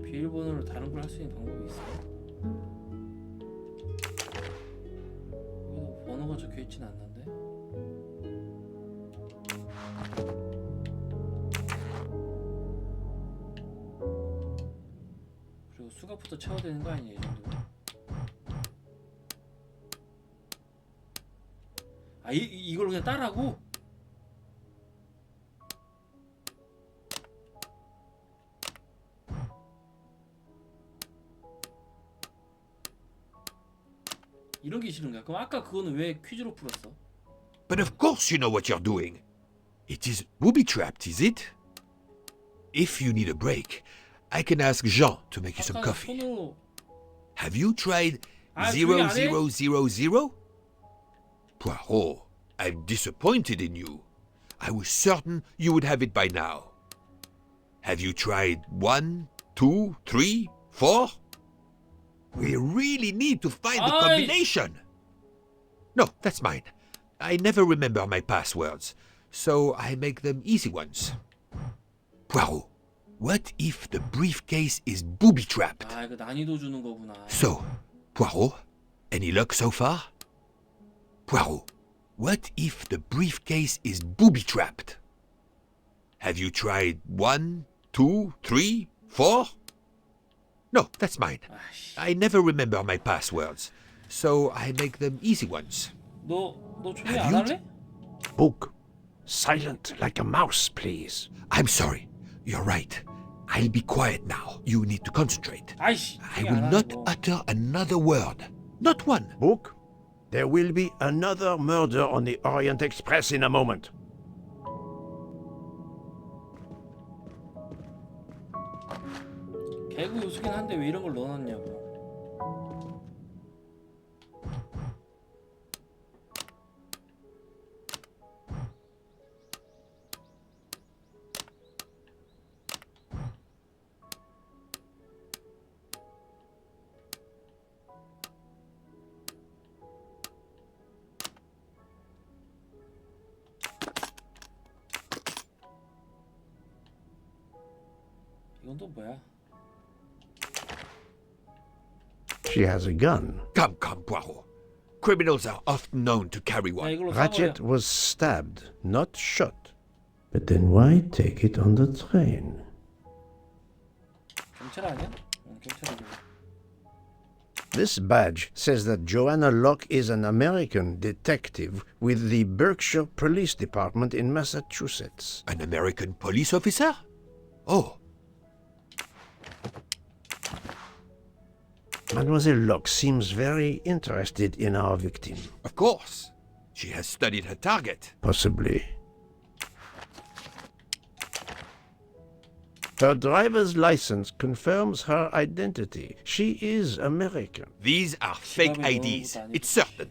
비밀번호를 다른 걸 할 수 있는 방법이 있어요? 여기도 번호가 적혀있진 않는데 그리고 수갑부터 채워야 되는 거 아니에요 이 정도면? 아 이걸 그냥 따라고? 이런 게 싫은 거야. 그럼 아까 그거는 왜 퀴즈로 풀었어? But of course you know what you're doing. It is booby-trapped, is it? If you need a break, I can ask Jean to make you some coffee. 손으로... Have you tried 조용히 안 해? 0000? Poirot, I'm disappointed in you. I was certain you would have it by now. Have you tried 1, 2, 3, 4? We really need to find the combination. No, that's mine. I never remember my passwords, so I make them easy ones. Poirot, what if the briefcase is booby-trapped? 아, 이거 난이도 주는 거구나. So, Poirot, any luck so far? Poirot, what if the briefcase is booby-trapped? Have you tried 1, 2, 3, 4? No, that's mine. I never remember my passwords, so I make them easy ones. 너 조용히 안 할래? Book, silent like a mouse, please. I'm sorry. You're right. I'll be quiet now. You need to concentrate. I will not utter another word. Not one. Book, there will be another murder on the Orient Express in a moment. 개구 요소긴 한데 왜 이런 걸 넣어놨냐고. 이건 또 뭐야? She has a gun. Come, Poirot. Criminals are often known to carry one. Ratchet was stabbed, not shot. But then why take it on the train? 경찰 아니야? 경찰이고. This badge says that Joanna Locke is an American detective with the Berkshire Police Department in Massachusetts. An American police officer? Oh. Mademoiselle Locke seems very interested in our victim. Of course. She has studied her target. Possibly. Her driver's license confirms her identity. She is American. These are fake IDs. It's certain.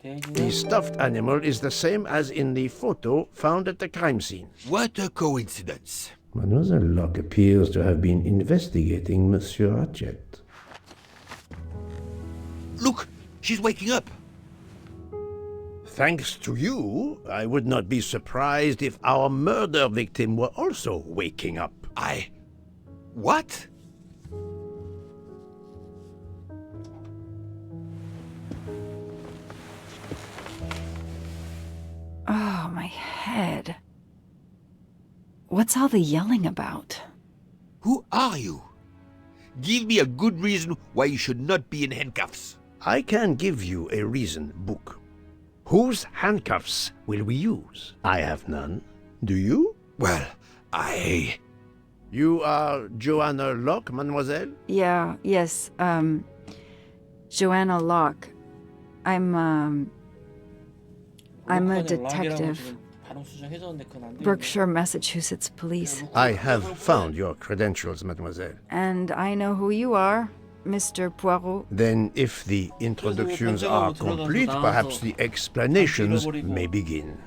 The stuffed animal is the same as in the photo found at the crime scene. What a coincidence. Mademoiselle Locke appears to have been investigating Monsieur Ratchet. Look, she's waking up. Thanks to you, I would not be surprised if our murder victim were also waking up. What? Oh, my head. What's all the yelling about? Who are you? Give me a good reason why you should not be in handcuffs. I can give you a reason, Book. Whose handcuffs will we use? I have none. Do you? Well, You are Joanna Locke, mademoiselle? Yes, Joanna Locke. I'm a detective. Berkshire, Massachusetts Police. I have found your credentials, mademoiselle. And I know who you are, Mr. Poirot. Then, if the introductions are complete, perhaps the explanations may begin.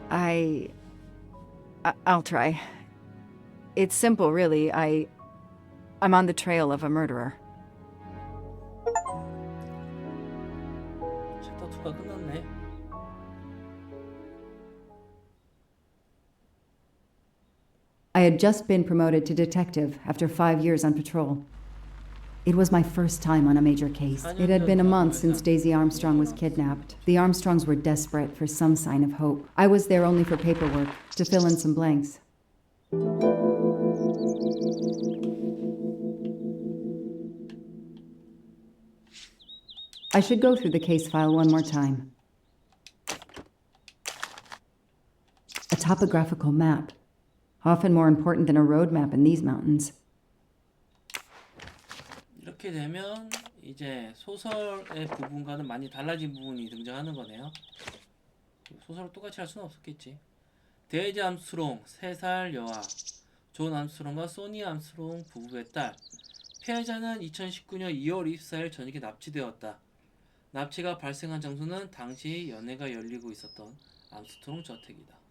I'll try. It's simple, really. I'm on the trail of a murderer. 챕터 2가 끝났네. I had just been promoted to detective after 5 years on patrol. It was my first time on a major case. It had been a month since Daisy Armstrong was kidnapped. The Armstrongs were desperate for some sign of hope. I was there only for paperwork, to fill in some blanks. I should go through the case file one more time. A topographical map. Often more important than a road map in these mountains. 이렇게 되면 이제 소설의 부분과는 많이 달라진 부분이 등장하는 거네요. 소설을 똑같이 할 수는 없었겠지. 데이지 암스트롱 3살 여아, 존 암스트롱과 소니 암스트롱 부부의 딸. 피해자는 2019년 2월 24일 저녁에 납치되었다. 납치가 발생한 장소는 당시 연애가 열리고 있었던 암스트롱 저택이다.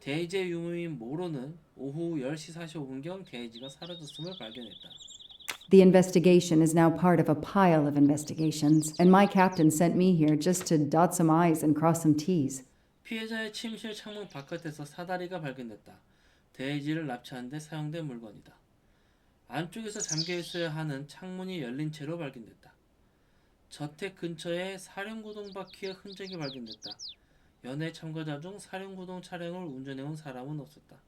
데이지의 유무인 모로는 오후 10시 45분경 데이지가 사라졌음을 발견했다. The investigation is now part of a pile of investigations, and my captain sent me here just to dot some I's and cross some T's. 피해자의 침실 창문 바깥에서 사다리가 발견됐다. 데이지를 납치하는 데 사용된 물건이다. 안쪽에서 잠겨있어야 하는 창문이 열린 채로 발견됐다. 저택 근처에 사륜구동 바퀴의 흔적이 발견됐다. 연애 참가자 중 사륜구동 차량을 운전해온 사람은 없었다.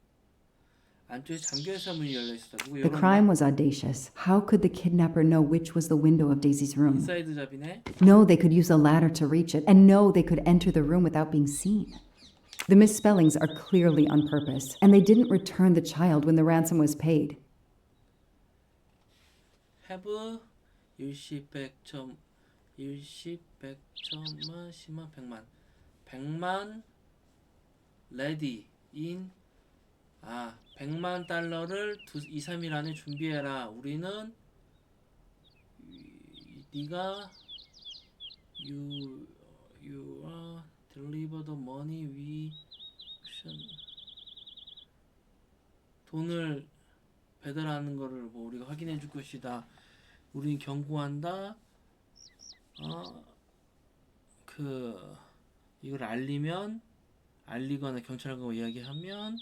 안쪽에 잠겨있어 문이 열려있었다. The crime was audacious. How could the kidnapper know which was the window of Daisy's room? 인사이드 잡이네. No, they could use a ladder to reach it, and no, they could enter the room without being seen. The misspellings are clearly on purpose, and they didn't return the child when the ransom was paid. have 일시 100점 일시 100점만 10만 100만 100만 레디 인 100만 달러를 2-3일 안에 준비해라. 우리는 네가 you deliver the money we should 돈을 배달하는 거를 뭐 우리가 확인해 줄 것이다. 우린 경고한다. 이걸 알리면 알리거나 경찰에 가고 이야기하면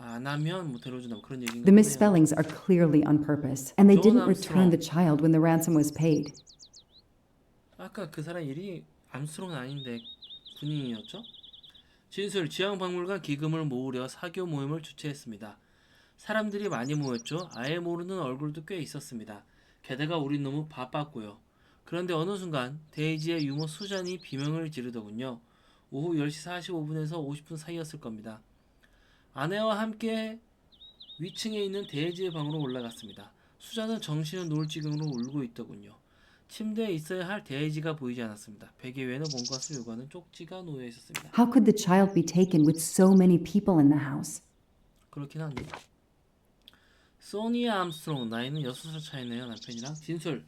안 하면 뭐 데려준다 그런 얘기인가 The 보네요. misspellings are clearly on purpose, and they didn't return the child when the ransom was paid. 아까 그 사람 일이 암스트롱은 아닌데 군인이었죠? 진술, 지방박물관 기금을 모으려 사교 모임을 주최했습니다. 사람들이 많이 모였죠. 아예 모르는 얼굴도 꽤 있었습니다. 게다가 우린 너무 바빴고요. 그런데 어느 순간 데이지의 유모 수잔이 비명을 지르더군요. 오후 10시 45분에서 50분 사이였을 겁니다. 아내와 함께 위층에 있는 데이지의 방으로 올라갔습니다. 수잔은 정신을 놓을 지경으로 울고 있더군요. 침대에 있어야 할 데이지가 보이지 않았습니다. 베개 위에는 뭔가 을 요구하는 쪽지가 놓여 있었습니다. How could the child be taken with so many people in the house? 그렇긴 하네. 소니 암스트롱, 나이는 6살 차이네요. 남편이랑. 진술,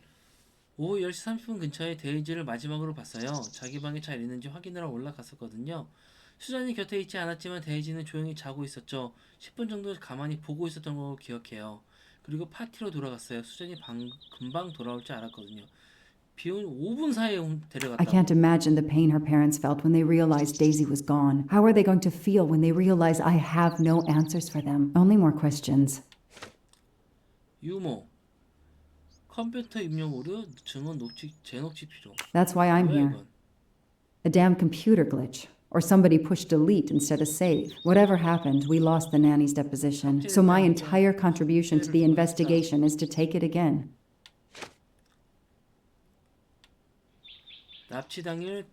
오후 10시 30분 근처에 데이지를 마지막으로 봤어요. 자기 방에 잘 있는지 확인하러 올라갔었거든요. 수잔이 곁에 있지 않았지만 데이지는 조용히 자고 있었죠. 10분 정도 가만히 보고 있었던 걸 기억해요. 그리고 파티로 돌아갔어요. 수잔이 금방 돌아올 줄 알았거든요. 비온 5분 사이에 데려갔다고. I can't imagine the pain her parents felt when they realized Daisy was gone. How are they going to feel when they realize I have no answers for them? Only more questions. 유모, 컴퓨터 입력 오류, 증언 재녹지 필요. That's why I'm here. A damn computer glitch. Or somebody pushed delete instead of save. Whatever happened, we lost the nanny's deposition. So my entire contribution to the investigation is to take it again. 납치 당일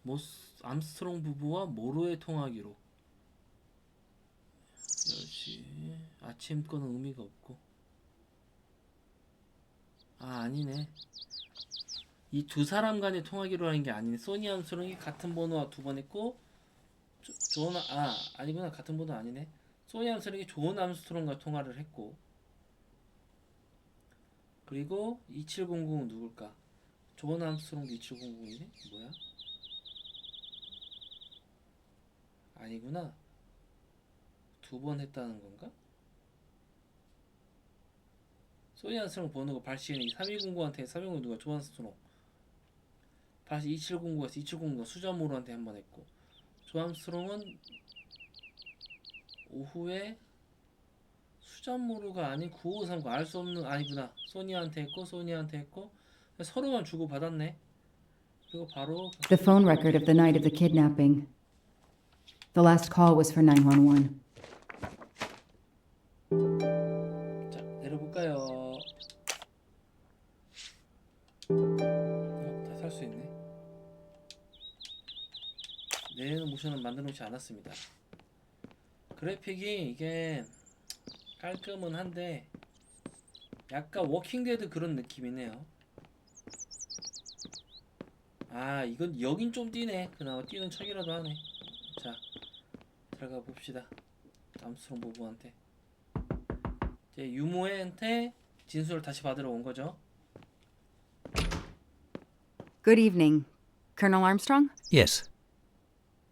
암스트롱 부부와 모로의 통화 기록. 역시 아침 거는 의미가 없고. 아니네. 이 두 사람 간의 통화 기록이라는 게 아니네. 소니 암스트롱이 같은 번호와 두 번 했고 아니구나. 같은 번호 아니네. 소니 암스트롱이 존 암스트롱과 통화를 했고 그리고 2700은 누굴까? 존 암스트롱도 2700이네? 뭐야? 아니구나. 두 번 했다는 건가? 소니 암스트롱 번호가 발시인이 3209한테 3209 누가 존 암스트롱 발시 2709에서 2709가 수자모로한테 한 번 했고 존 암스트롱은 오후에 수잔모루가 아닌 9539 알 수 없는 아니구나. 소니한테 했고 서로만 주고 받았네. 그리고 바로 The phone record of the night of the kidnapping. The last call was for 911. 자, 내려볼까요? 다 살 수 있네. 내일은 모션은 만들어 놓지 않았습니다. 그래픽이 이게 깔끔은 한데 약간 워킹데드 그런 느낌이네요. 이건 여긴 좀 뛰네. 그나마 뛰는 척이라도 하네. 자, 들어가 봅시다. 암스트롱 부부한테 이제 유모한테 진술을 다시 받으러 온 거죠. Good evening. Colonel Armstrong? Yes.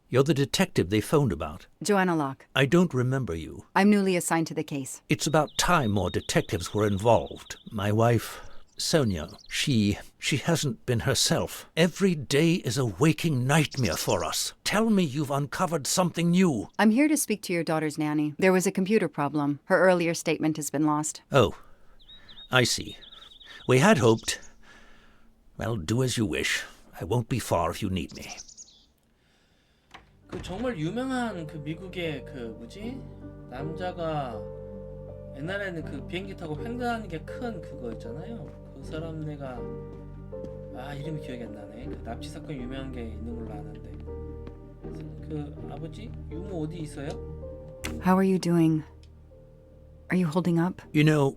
You're the detective they phoned about. Joanna Locke. I don't remember you. I'm newly assigned to the case. It's about time more detectives were involved. My wife, Sonia, she hasn't been herself. Every day is a waking nightmare for us. Tell me you've uncovered something new. I'm here to speak to your daughter's nanny. There was a computer problem. Her earlier statement has been lost. Oh, I see. We had hoped. Well, do as you wish. I won't be far if you need me. 그 정말 유명한 그 미국의 그 남자가 옛날에는 그 비행기 타고 횡단하는 게 큰 그거 있잖아요. 그 사람 내가 이름이 기억이 안 나네. 그 납치 사건 유명한 게 있는 걸로 아는데 그 아버지 유모 어디 있어요? How are you doing? Are you holding up? You know,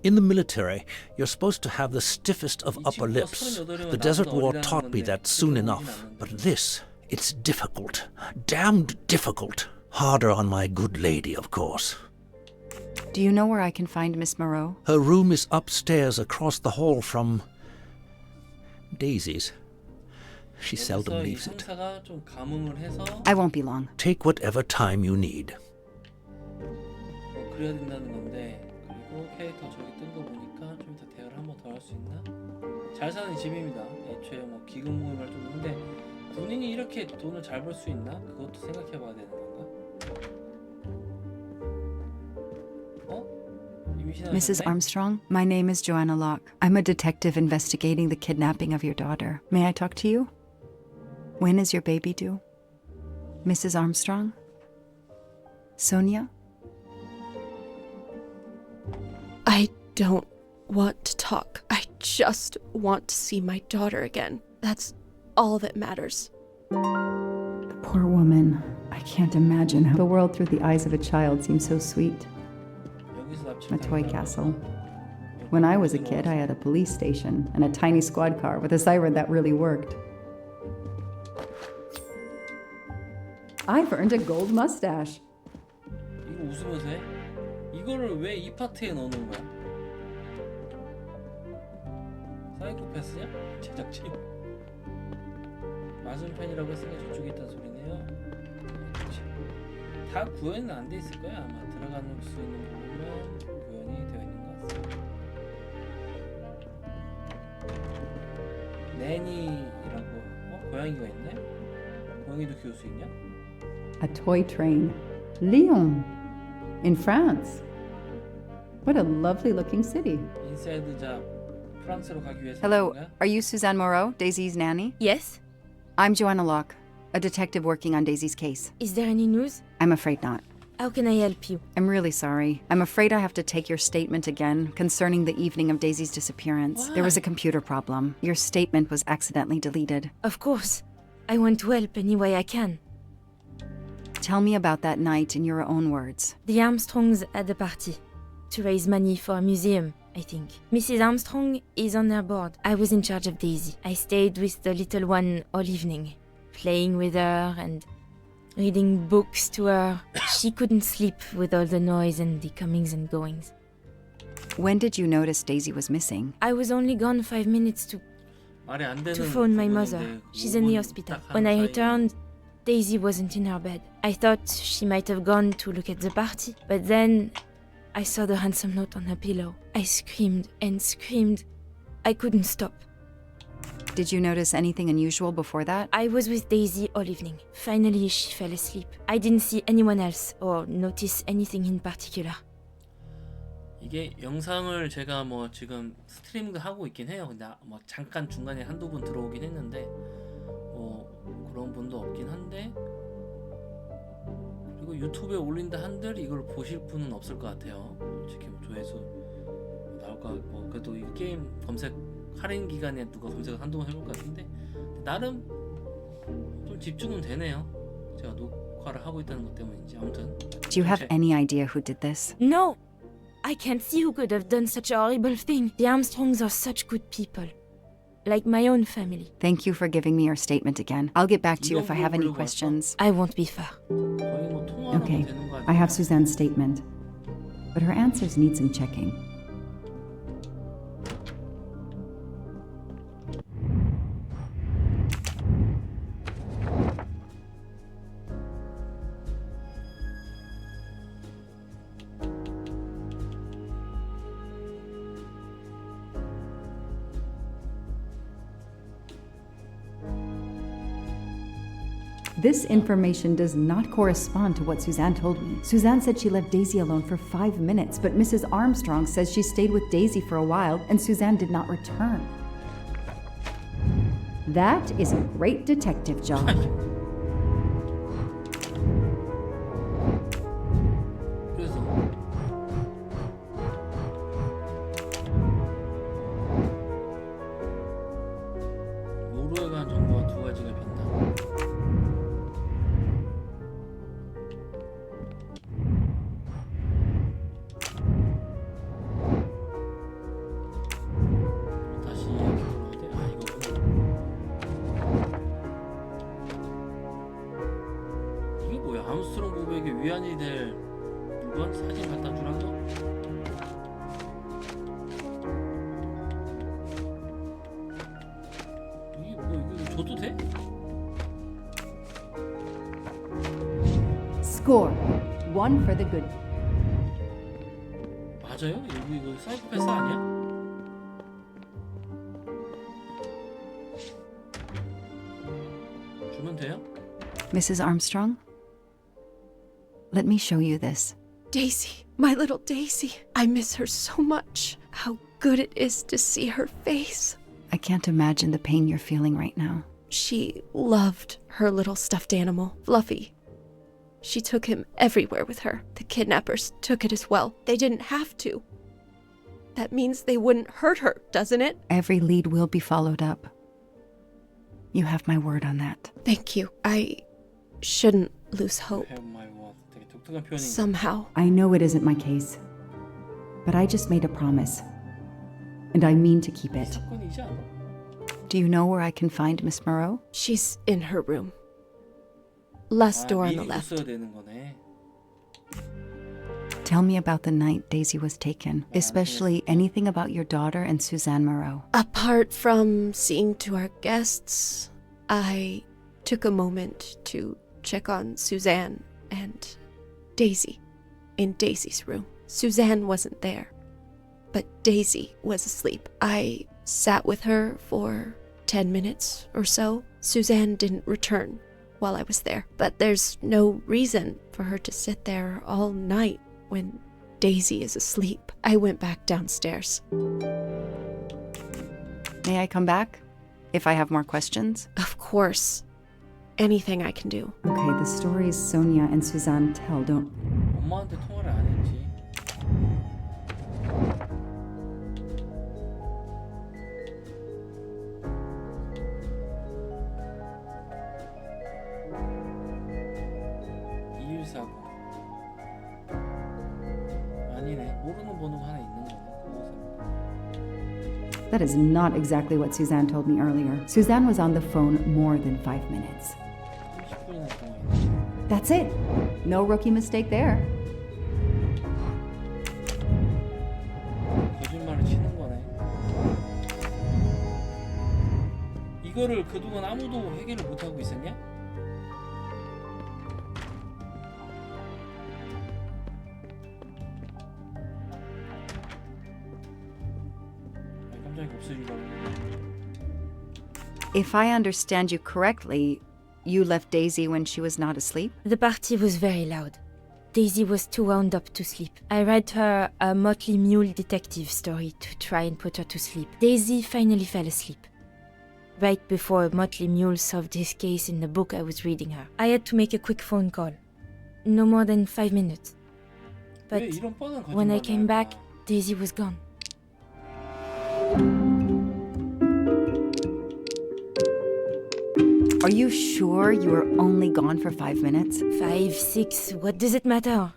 in the military, you're supposed to have the stiffest of upper lips. The Desert War taught me that soon enough. But this, it's difficult. Damned difficult. Harder on my good lady, of course. Do you know where I can find Miss Moreau? Her room is upstairs across the hall from Daisy's. She seldom leaves it. I won't be long. Take whatever time you need. 그래야 된다는 건데 그리고 캐릭터 저기 뜬 거 보니까 좀 이따 대화를 한 번 더 할 수 있나? 잘 사는 집입니다. 애초에 뭐 기금 모임 활동 근데 군인이 이렇게 돈을 잘 벌 수 있나? 그것도 생각해봐야 되는 건가? Mrs. Armstrong, my name is Joanna Locke. I'm a detective investigating the kidnapping of your daughter. May I talk to you? When is your baby due? Mrs. Armstrong? Sonia? I don't want to talk. I just want to see my daughter again. That's all that matters. The poor woman. I can't imagine how the world through the eyes of a child seems so sweet. A toy castle. When I was a kid, I had a police station and a tiny squad car with a siren that really worked. I've earned a gold mustache. 이거 웃으면서 해? 이거를 왜 이 파트에 넣는 거야? 사이코패스냐? 제작진? 맞은편이라고 했으니까 저쪽에 있다는 소리네요. 다 구현은 안 돼 있을 거야 아마. 들어갈 수 있는 부분은 구현이 되어 있는 것 같습니다. 내니라고 고양이가 있네? 고양이도 키울 수 있냐? A toy train. Lyon. In France. What a lovely looking city. 인사이드자 프랑스로 가기 위해서. Hello, are you Suzanne Moreau, Daisy's nanny? Yes? I'm Joanna Locke, a detective working on Daisy's case. Is there any news? I'm afraid not. How can I help you? I'm really sorry. I'm afraid I have to take your statement again concerning the evening of Daisy's disappearance. There was a computer problem. Your statement was accidentally deleted. Of course. I want to help any way I can. Tell me about that night in your own words. The Armstrongs had a party to raise money for a museum, I think. Mrs. Armstrong is on her board. I was in charge of Daisy. I stayed with the little one all evening, playing with her and reading books to her. She couldn't sleep with all the noise and the comings and goings. When did you notice Daisy was missing? I was only gone 5 minutes to phone my mother. She's in the hospital. When I returned, Daisy wasn't in her bed. I thought she might have gone to look at the party, but then I saw the handsome note on her pillow. I screamed and screamed. I couldn't stop. Did you notice anything unusual before that? I was with Daisy all evening. Finally, she fell asleep. I didn't see anyone else or notice anything in particular. 이게 영상을 제가 뭐 지금 스트리밍도 하고 있긴 해요. 근데 뭐 잠깐 중간에 한두 분 들어오긴 했는데 뭐 그런 분도 없긴 한데 그리고 유튜브에 올린다 한들 이걸 보실 분은 없을 것 같아요. 솔직히 뭐 조회수 나올 것 같고 그래도 이 게임 검색 할인 기간에 누가 검색을 한두 번 해볼 것 같은데 나름 좀 집중은 되네요. 제가 녹화를 하고 있다는 것 때문인지 아무튼. Do you have any idea who did this? No! I can't see who could have done such a horrible thing. The Armstrongs are such good people. Like my own family. Thank you for giving me your statement again. I'll get back to you if I have any questions. I won't be far. Okay, I have Suzanne's statement. But her answers need some checking. This information does not correspond to what Suzanne told me. Suzanne said she left Daisy alone for 5 minutes, but Mrs. Armstrong says she stayed with Daisy for a while and Suzanne did not return. That is a great detective job. 모로에 관한 정보가 두 가지가 변다. 다시 이야기 돌아야 돼? 아 이거구나. 이게 뭐야? 암스트롱 고백에 위안이 될 물건? 사진 갖다 주라고? 이게 뭐 이거 줘도 돼? Score. 1 for the good. 맞아요? 이거 사이코패스 아니야? 주면 돼요? Mrs. Armstrong? Let me show you this. Daisy, my little Daisy. I miss her so much. How good it is to see her face. I can't imagine the pain you're feeling right now. She loved her little stuffed animal, Fluffy. She took him everywhere with her. The kidnappers took it as well. They didn't have to. That means they wouldn't hurt her, doesn't it? Every lead will be followed up. You have my word on that. Thank you. I shouldn't lose hope. Somehow. I know it isn't my case, but I just made a promise, and I mean to keep it. Do you know where I can find Miss Moreau? She's in her room. Last door on the left. Tell me about the night Daisy was taken, especially anything about your daughter and Suzanne Moreau. Apart from seeing to our guests, I took a moment to check on Suzanne and Daisy in Daisy's room. Suzanne wasn't there, but Daisy was asleep. I sat with her for 10 minutes or so. Suzanne didn't return while I was there, but there's no reason for her to sit there all night when Daisy is asleep. I went back downstairs. May I come back if I have more questions? Of course. Anything I can do. Okay, the stories Sonia and Suzanne tell don't... 엄마한테 통화를 안 했지. 이율사고. 아니네. 모르는 번호가 하나 있는 거네. That is not exactly what Suzanne told me earlier. Suzanne was on the phone more than 5 minutes. 10분이나 통화했네. That's it. No rookie mistake there. 거짓말을 치는 거네. 이거를 그동안 아무도 해결을 못 하고 있었냐? 깜짝이 없어지려고. If I understand you correctly, you left Daisy when she was not asleep? The party was very loud. Daisy was too wound up to sleep. I read her a Motley Mule detective story to try and put her to sleep. Daisy finally fell asleep. Right before Motley Mule solved his case in the book I was reading her. I had to make a quick phone call. No more than 5 minutes. But when I came back, Daisy was gone. Are you sure you were only gone for 5 minutes? 5, 6, what does it matter?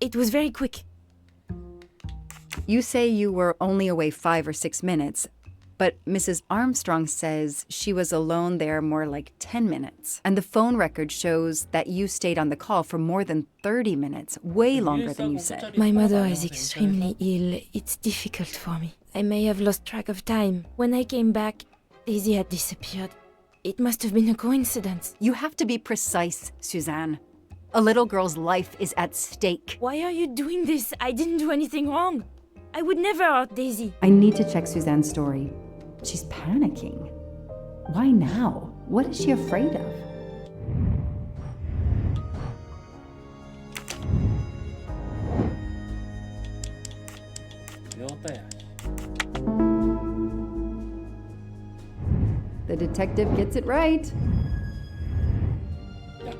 It was very quick. You say you were only away 5 or 6 minutes, but Mrs. Armstrong says she was alone there more like 10 minutes. And the phone record shows that you stayed on the call for more than 30 minutes, way longer than you said. My mother is extremely ill. It's difficult for me. I may have lost track of time. When I came back, Daisy had disappeared. It must have been a coincidence. You have to be precise, Suzanne. A little girl's life is at stake. Why are you doing this? I didn't do anything wrong. I would never hurt Daisy. I need to check Suzanne's story. She's panicking. Why now? What is she afraid of? The detective gets it right. The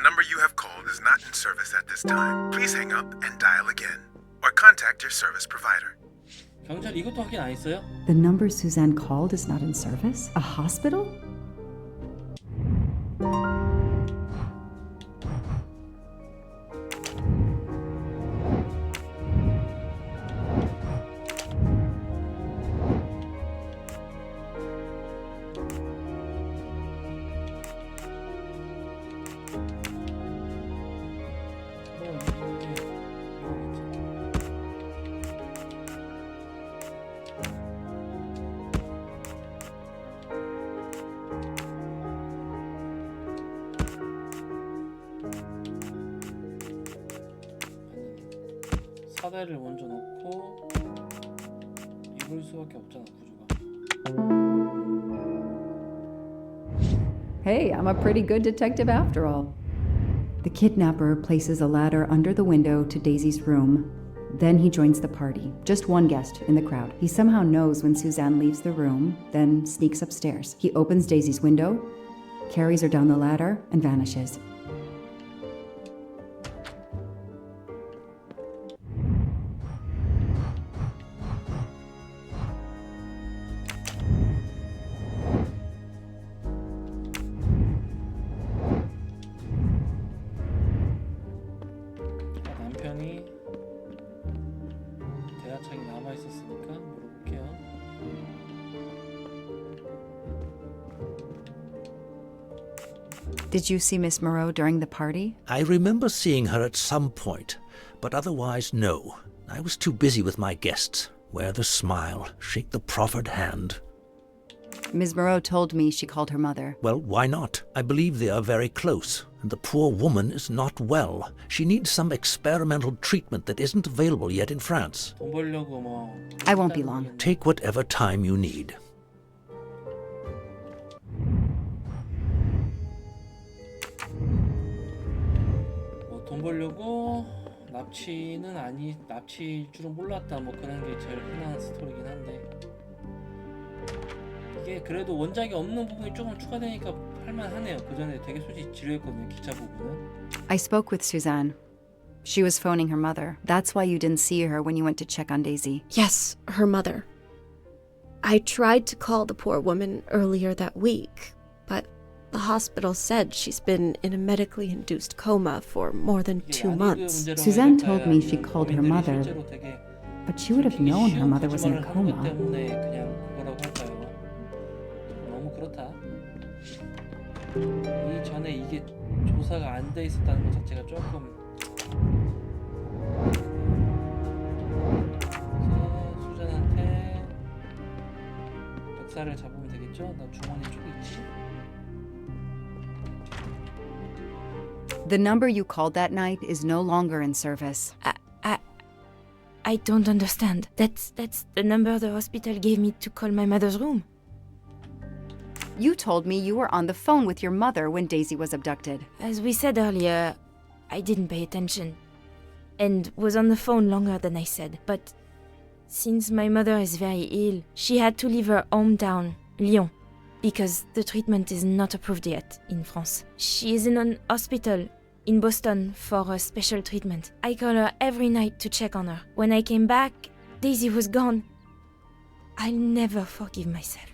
number you have called is not in service at this time. Please hang up and dial again. Or contact your service provider. 경찰 이것도 확인 안 했어요? The number Suzanne called is not in service? A hospital? 사다리를 먼저 놓고 이럴 수밖에 없잖아 구조가. Hey, I'm a pretty good detective after all. The kidnapper places a ladder under the window to Daisy's room. Then he joins the party, just one guest in the crowd. He somehow knows when Suzanne leaves the room, then sneaks upstairs. He opens Daisy's window, carries her down the ladder, and vanishes. 남편이 대하창에 남아 있었으니까 물어볼게요. Did you see Miss Moreau during the party? I remember seeing her at some point, but otherwise no. I was too busy with my guests. Wear the smile, shake the proffered hand. Ms. Moreau told me she called her mother. Well, why not? I believe they are very close, and the poor woman is not well. She needs some experimental treatment that isn't available yet in France. 돈 벌려고 뭐. I won't be long. Take whatever time you need. 돈 벌려고 납치일 줄은 몰랐다. 뭐 그런 게 제일 흔한 스토리긴 한데 이게 그래도 원작이 없는 부분이 조금 추가되니까 할만하네요. 그 전에 되게 솔직히 지루했거든요. 기차 부분은. I spoke with Suzanne. She was phoning her mother. That's why you didn't see her when you went to check on Daisy. Yes, her mother. I tried to call the poor woman earlier that week, but the hospital said she's been in a medically induced coma for more than 2 months. Suzanne told me she called her mother, but she would have known her mother was in a coma. 너무 그렇다. 이전에 이게 조사가 안 돼 있었다는 것 자체가 조금 이제 수잔한테 멱살을 잡으면 되겠죠? 나 주머니 쪽 있지? The number you called that night is no longer in service. I don't understand. That's the number the hospital gave me to call my mother's room. You told me you were on the phone with your mother when Daisy was abducted. As we said earlier, I didn't pay attention and was on the phone longer than I said. But since my mother is very ill, she had to leave her hometown, Lyon, because the treatment is not approved yet in France. She is in an hospital in Boston for a special treatment. I call her every night to check on her. When I came back, Daisy was gone. I'll never forgive myself.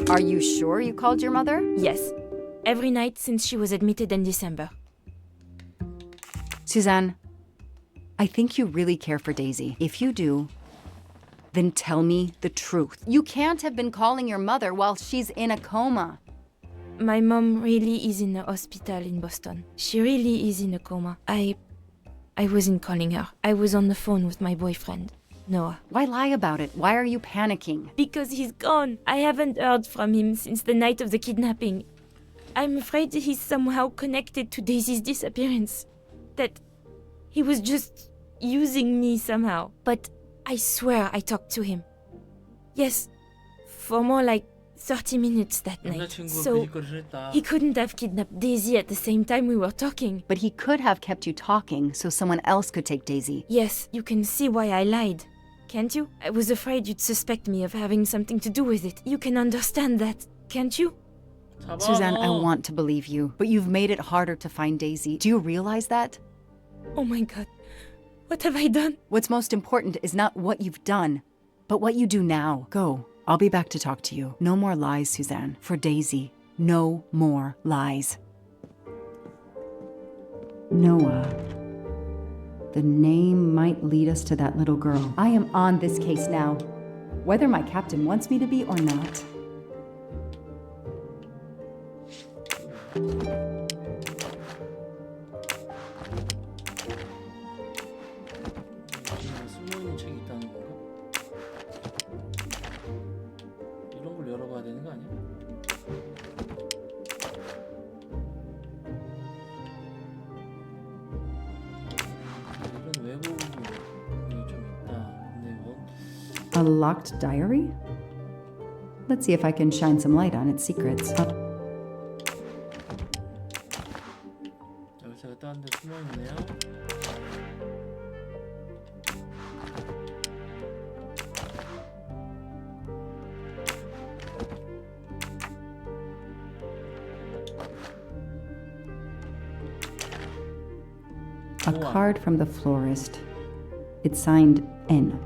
Are you sure you called your mother? Yes. Every night since she was admitted in December. Suzanne, I think you really care for Daisy. If you do, then tell me the truth. You can't have been calling your mother while she's in a coma. My mom really is in a hospital in Boston. She really is in a coma. I wasn't calling her. I was on the phone with my boyfriend, Noah. Why lie about it? Why are you panicking? Because he's gone. I haven't heard from him since the night of the kidnapping. I'm afraid he's somehow connected to Daisy's disappearance. That he was just using me somehow. But I swear I talked to him. Yes, for more like 30 minutes that night. So he couldn't have kidnapped Daisy at the same time we were talking. But he could have kept you talking so someone else could take Daisy. Yes, you can see why I lied. Can't you? I was afraid you'd suspect me of having something to do with it. You can understand that, can't you? Suzanne, I want to believe you, but you've made it harder to find Daisy. Do you realize that? Oh my god. What have I done? What's most important is not what you've done, but what you do now. Go. I'll be back to talk to you. No more lies, Suzanne. For Daisy, no more lies. Noah. The name might lead us to that little girl. I am on this case now, whether my captain wants me to be or not. 숨어있는 책이 있다는 건가? 이런 걸 열어봐야 되는 거 아니야? 이런 외부 부분이 좀 있다. 근데 A locked diary? Let's see if I can shine some light on its secrets. 열쇠가 다른 데 숨어 있네요. A card from the florist. It's signed N.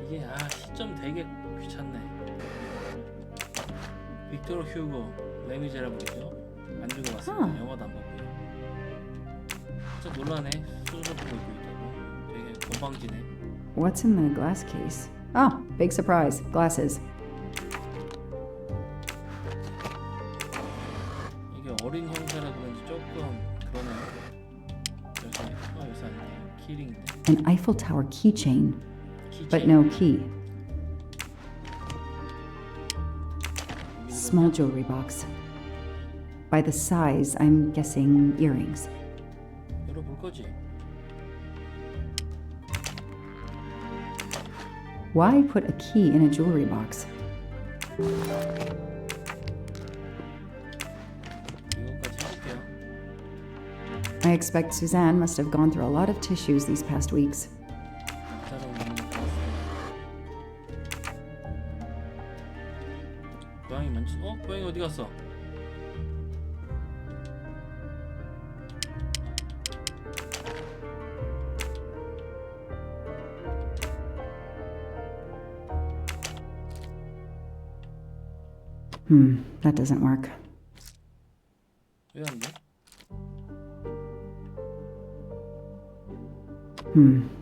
이게 시점 되게 귀찮네. 빅토르 휴고 레미제라블이죠. 안 주고 왔습니다. 영화도 안 봤고요. 진짜 놀라네. 수준을 보고 있고 되게 건방지네. What's in the glass case? Ah, big surprise. Glasses. 이게 어린 형태라 그런지 조금 그러네요. 열쇠 아니네요. 키링인데. An Eiffel Tower keychain, but no key. Small jewelry box. By the size, I'm guessing earrings. 열어볼 거지. Why put a key in a jewelry box? I expect Suzanne must have gone through a lot of tissues these past weeks. 고양이 만지. 고양이 어디 갔어? That doesn't work. 왜 안 돼?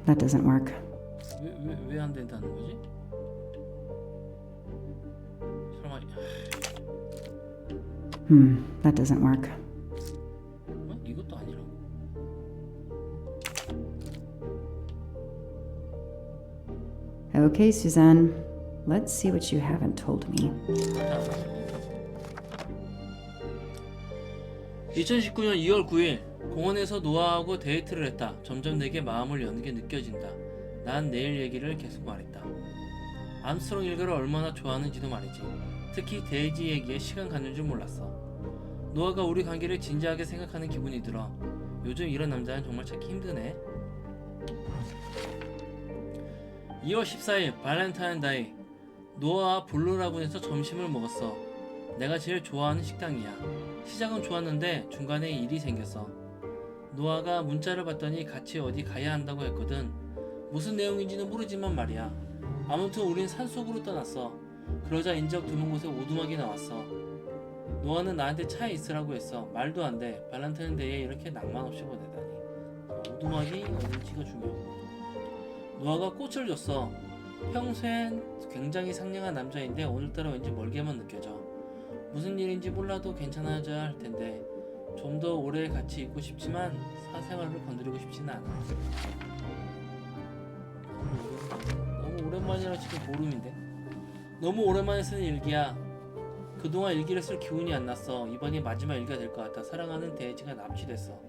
That doesn't work. 왜 안 된다는 거지? 설마 That doesn't work. 이것도 아니라고. Okay, Suzanne. Let's see what you haven't told me. 2019년 2월 9일 공원에서 노아하고 데이트를 했다. 점점 내게 마음을 여는 게 느껴진다. 난 내일 얘기를 계속 말했다. 암스트롱 일가를 얼마나 좋아하는지도 말이지. 특히 데이지 얘기에 시간 가는 줄 몰랐어. 노아가 우리 관계를 진지하게 생각하는 기분이 들어. 요즘 이런 남자는 정말 찾기 힘드네. 2월 14일 발렌타인데이. 노아와 블루라군에서 점심을 먹었어. 내가 제일 좋아하는 식당이야. 시작은 좋았는데 중간에 일이 생겼어. 노아가 문자를 봤더니 같이 어디 가야 한다고 했거든. 무슨 내용인지는 모르지만 말이야. 아무튼 우린 산속으로 떠났어. 그러자 인적 드문 곳에 오두막이 나왔어. 노아는 나한테 차에 있으라고 했어. 말도 안 돼. 발렌타인데이에 이렇게 낭만 없이 보내다니. 오두막이 어딘지가 중요하고. 노아가 꽃을 줬어. 평소엔 굉장히 상냥한 남자인데 오늘따라 왠지 멀게만 느껴져. 무슨 일인지 몰라도 괜찮아져야 할 텐데 좀 더 오래 같이 있고 싶지만 사생활을 건드리고 싶지는 않아. 너무 오랜만이라 지금 보름인데. 너무 오랜만에 쓰는 일기야. 그동안 일기를 쓸 기운이 안 났어. 이번이 마지막 일기가 될 것 같아. 사랑하는 데이지가 납치됐어.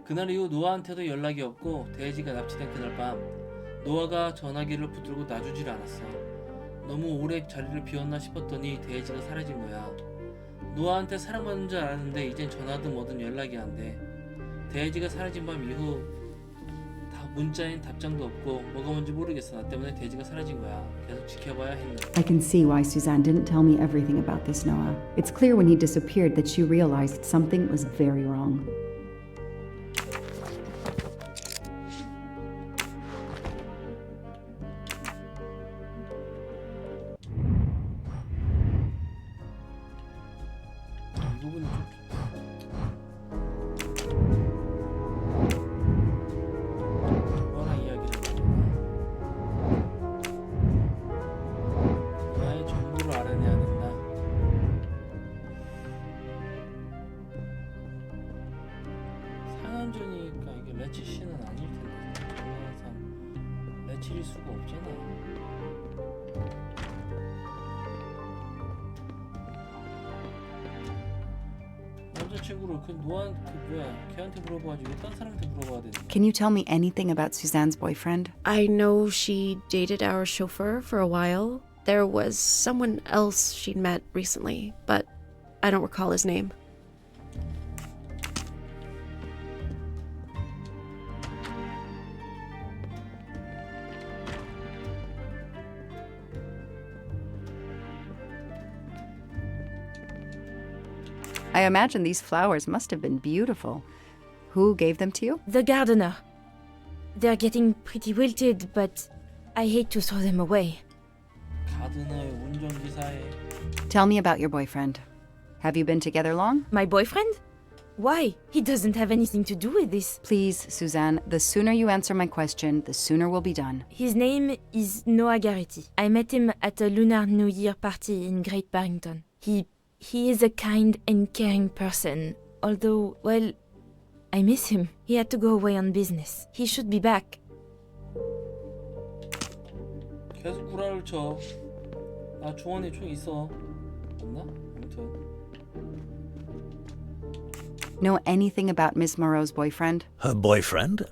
그날 이후 노아한테도 연락이 없고 데이지가 납치된 그날 밤 노아가 전화기를 붙들고 놔주질 않았어. 너무 오래 자리를 비웠나 싶었더니 데이지가 사라진 거야. 노아한테 사랑받는 줄 알았는데 이젠 전화도 뭐든 연락이 안 돼. 데이지가 사라진 밤 이후 문자엔 답장도 없고 뭐가 뭔지 모르겠어. 나 때문에 데이지가 사라진 거야. 계속 지켜봐야 했는데. I can see why Suzanne didn't tell me everything about this, Noah. It's clear when he disappeared that she realized something was very wrong. 상한조니까 이게 레치씨는 아닐 텐데 전화상 레치일 수가 없잖아. 식으로 그 노안 그 뭐야 걔한테 물어봐가지고 왜 딴 사람한테 물어봐야 되는 거야? Can you tell me anything about Suzanne's boyfriend? I know she dated our chauffeur for a while. There was someone else she'd met recently, but I don't recall his name. I imagine these flowers must have been beautiful. Who gave them to you? The gardener. They're getting pretty wilted, but I hate to throw them away. 가드너의 운전기사에 Tell me about your boyfriend. Have you been together long? My boyfriend? Why? He doesn't have anything to do with this. Please, Suzanne, the sooner you answer my question, the sooner we'll be done. His name is Noah Garrity. I met him at a Lunar New Year party in Great Barrington. He is a kind and caring person, although, well, I miss him. He had to go away on business. He should be back. 계속 구라를 쳐. 나 주원이 총 있어. 없나? 아무튼. Know anything about Miss Moreau's boyfriend? Her boyfriend?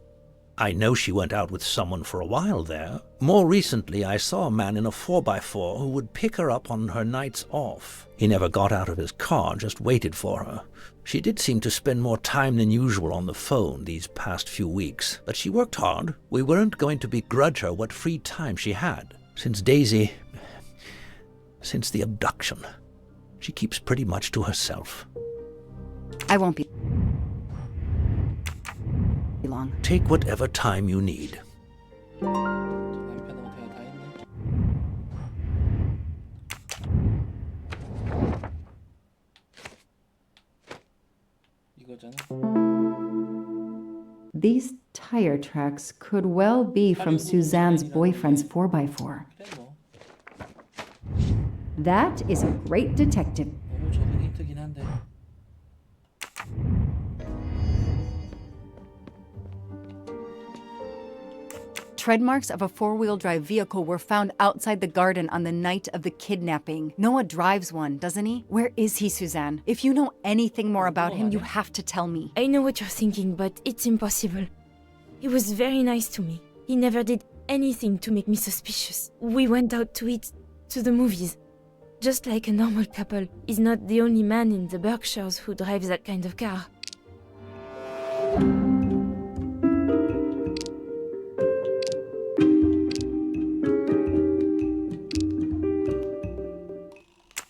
I know she went out with someone for a while there. More recently, I saw a man in a 4x4 who would pick her up on her nights off. He never got out of his car, just waited for her. She did seem to spend more time than usual on the phone these past few weeks, but she worked hard. We weren't going to begrudge her what free time she had. Since the abduction, she keeps pretty much to herself. I won't be long. Take whatever time you need. These tire tracks could well be from Suzanne's boyfriend's 4x4. That is a great detective. 너무 적은 힌트긴 한데. Tread marks of a four-wheel drive vehicle were found outside the garden on the night of the kidnapping. Noah drives one, doesn't he? Where is he, Suzanne? If you know anything more about him, you have to tell me. I know what you're thinking, but it's impossible. He was very nice to me. He never did anything to make me suspicious. We went out to eat, to the movies. Just like a normal couple. He's not the only man in the Berkshires who drives that kind of car.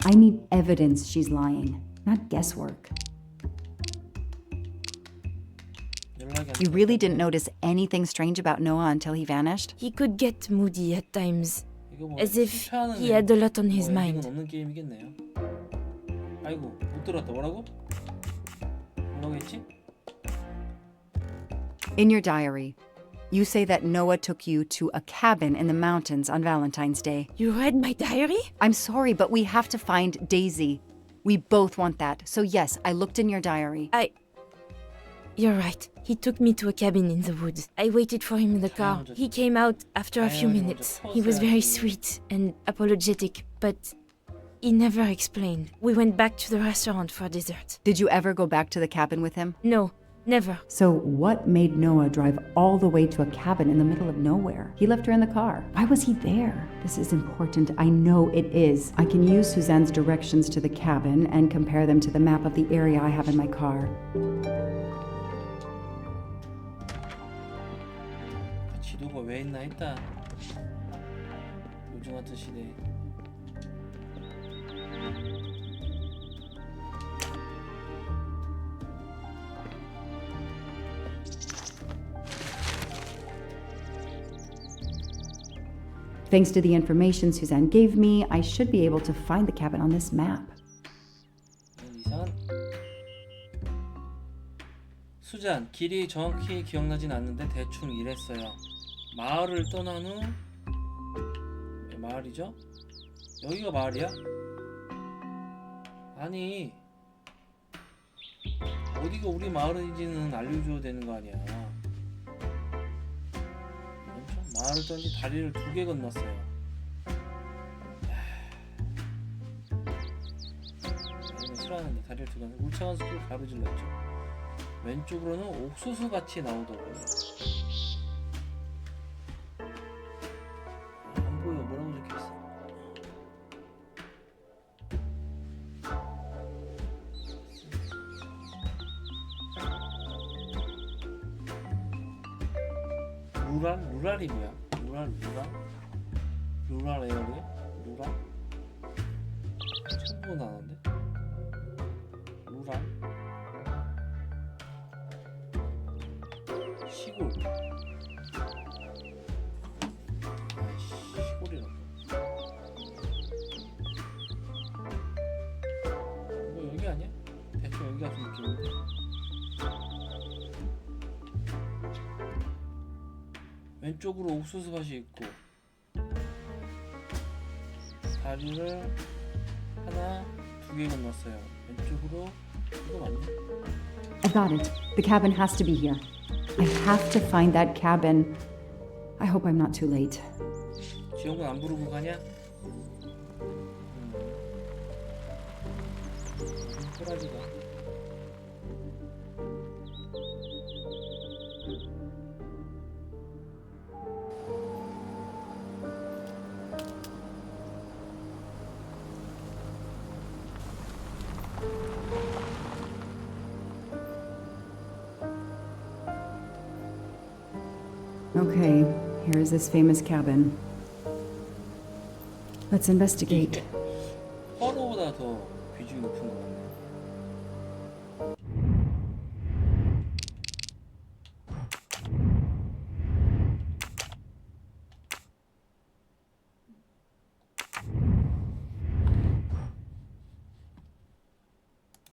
I need evidence she's lying, not guesswork. You really didn't notice anything strange about Noah until he vanished? He could get moody at times, as if he had a lot on his mind. 없는 게임이겠네요. 아이고 못 들었다. 뭐라고? 뭐라고 했지? In your diary, you say that Noah took you to a cabin in the mountains on Valentine's Day. You read my diary? I'm sorry, but we have to find Daisy. We both want that. So yes, I looked in your diary. You're right. He took me to a cabin in the woods. I waited for him in the car. He came out after a few minutes. He was very sweet and apologetic, but he never explained. We went back to the restaurant for dessert. Did you ever go back to the cabin with him? No. Never. So what made Noah drive all the way to a cabin in the middle of nowhere? He left her in the car. Why was he there? This is important. I know it is. I can use Suzanne's directions to the cabin and compare them to the map of the area I have in my car. 지도가 왜 있나 했다. 요즘 같은 시대에. Thanks to the information Suzanne gave me, I should be able to find the cabin on this map. 수잔, 길이 정확히 기억나진 않는데 대충 이랬어요. 마을을 떠난 후 마을이죠? 여기가 마을이야? 아니 어디가 우리 마을인지는 알려줘야 되는 거 아니야. 마을을 떠난 뒤 다리를 2개 건넜어요. 출하는데 다리를 두고 울창한 숲을 가로질렀죠. 왼쪽으로는 옥수수 같이 나오더라고요. 안 보여. 뭐라고 적혀있어? 루랄이 뭐야? 루랄 에어리야? 루랄? 처음 보고 나왔는데? 루랄? 시골. 시골이라고. 뭐 여기 아니야? 대충 여기 같은 느낌인데? 왼쪽으로 옥수수밭이 있고 다리를 하나, 두 개 건넜어요. 왼쪽으로 이거 맞네? I got it. The cabin has to be here. I have to find that cabin. I hope I'm not too late. 지영군 안 부르고 가냐? 호라지가. Okay, here's this famous cabin. Let's investigate. 푸아로보다 더 비중이 높은 것 같네.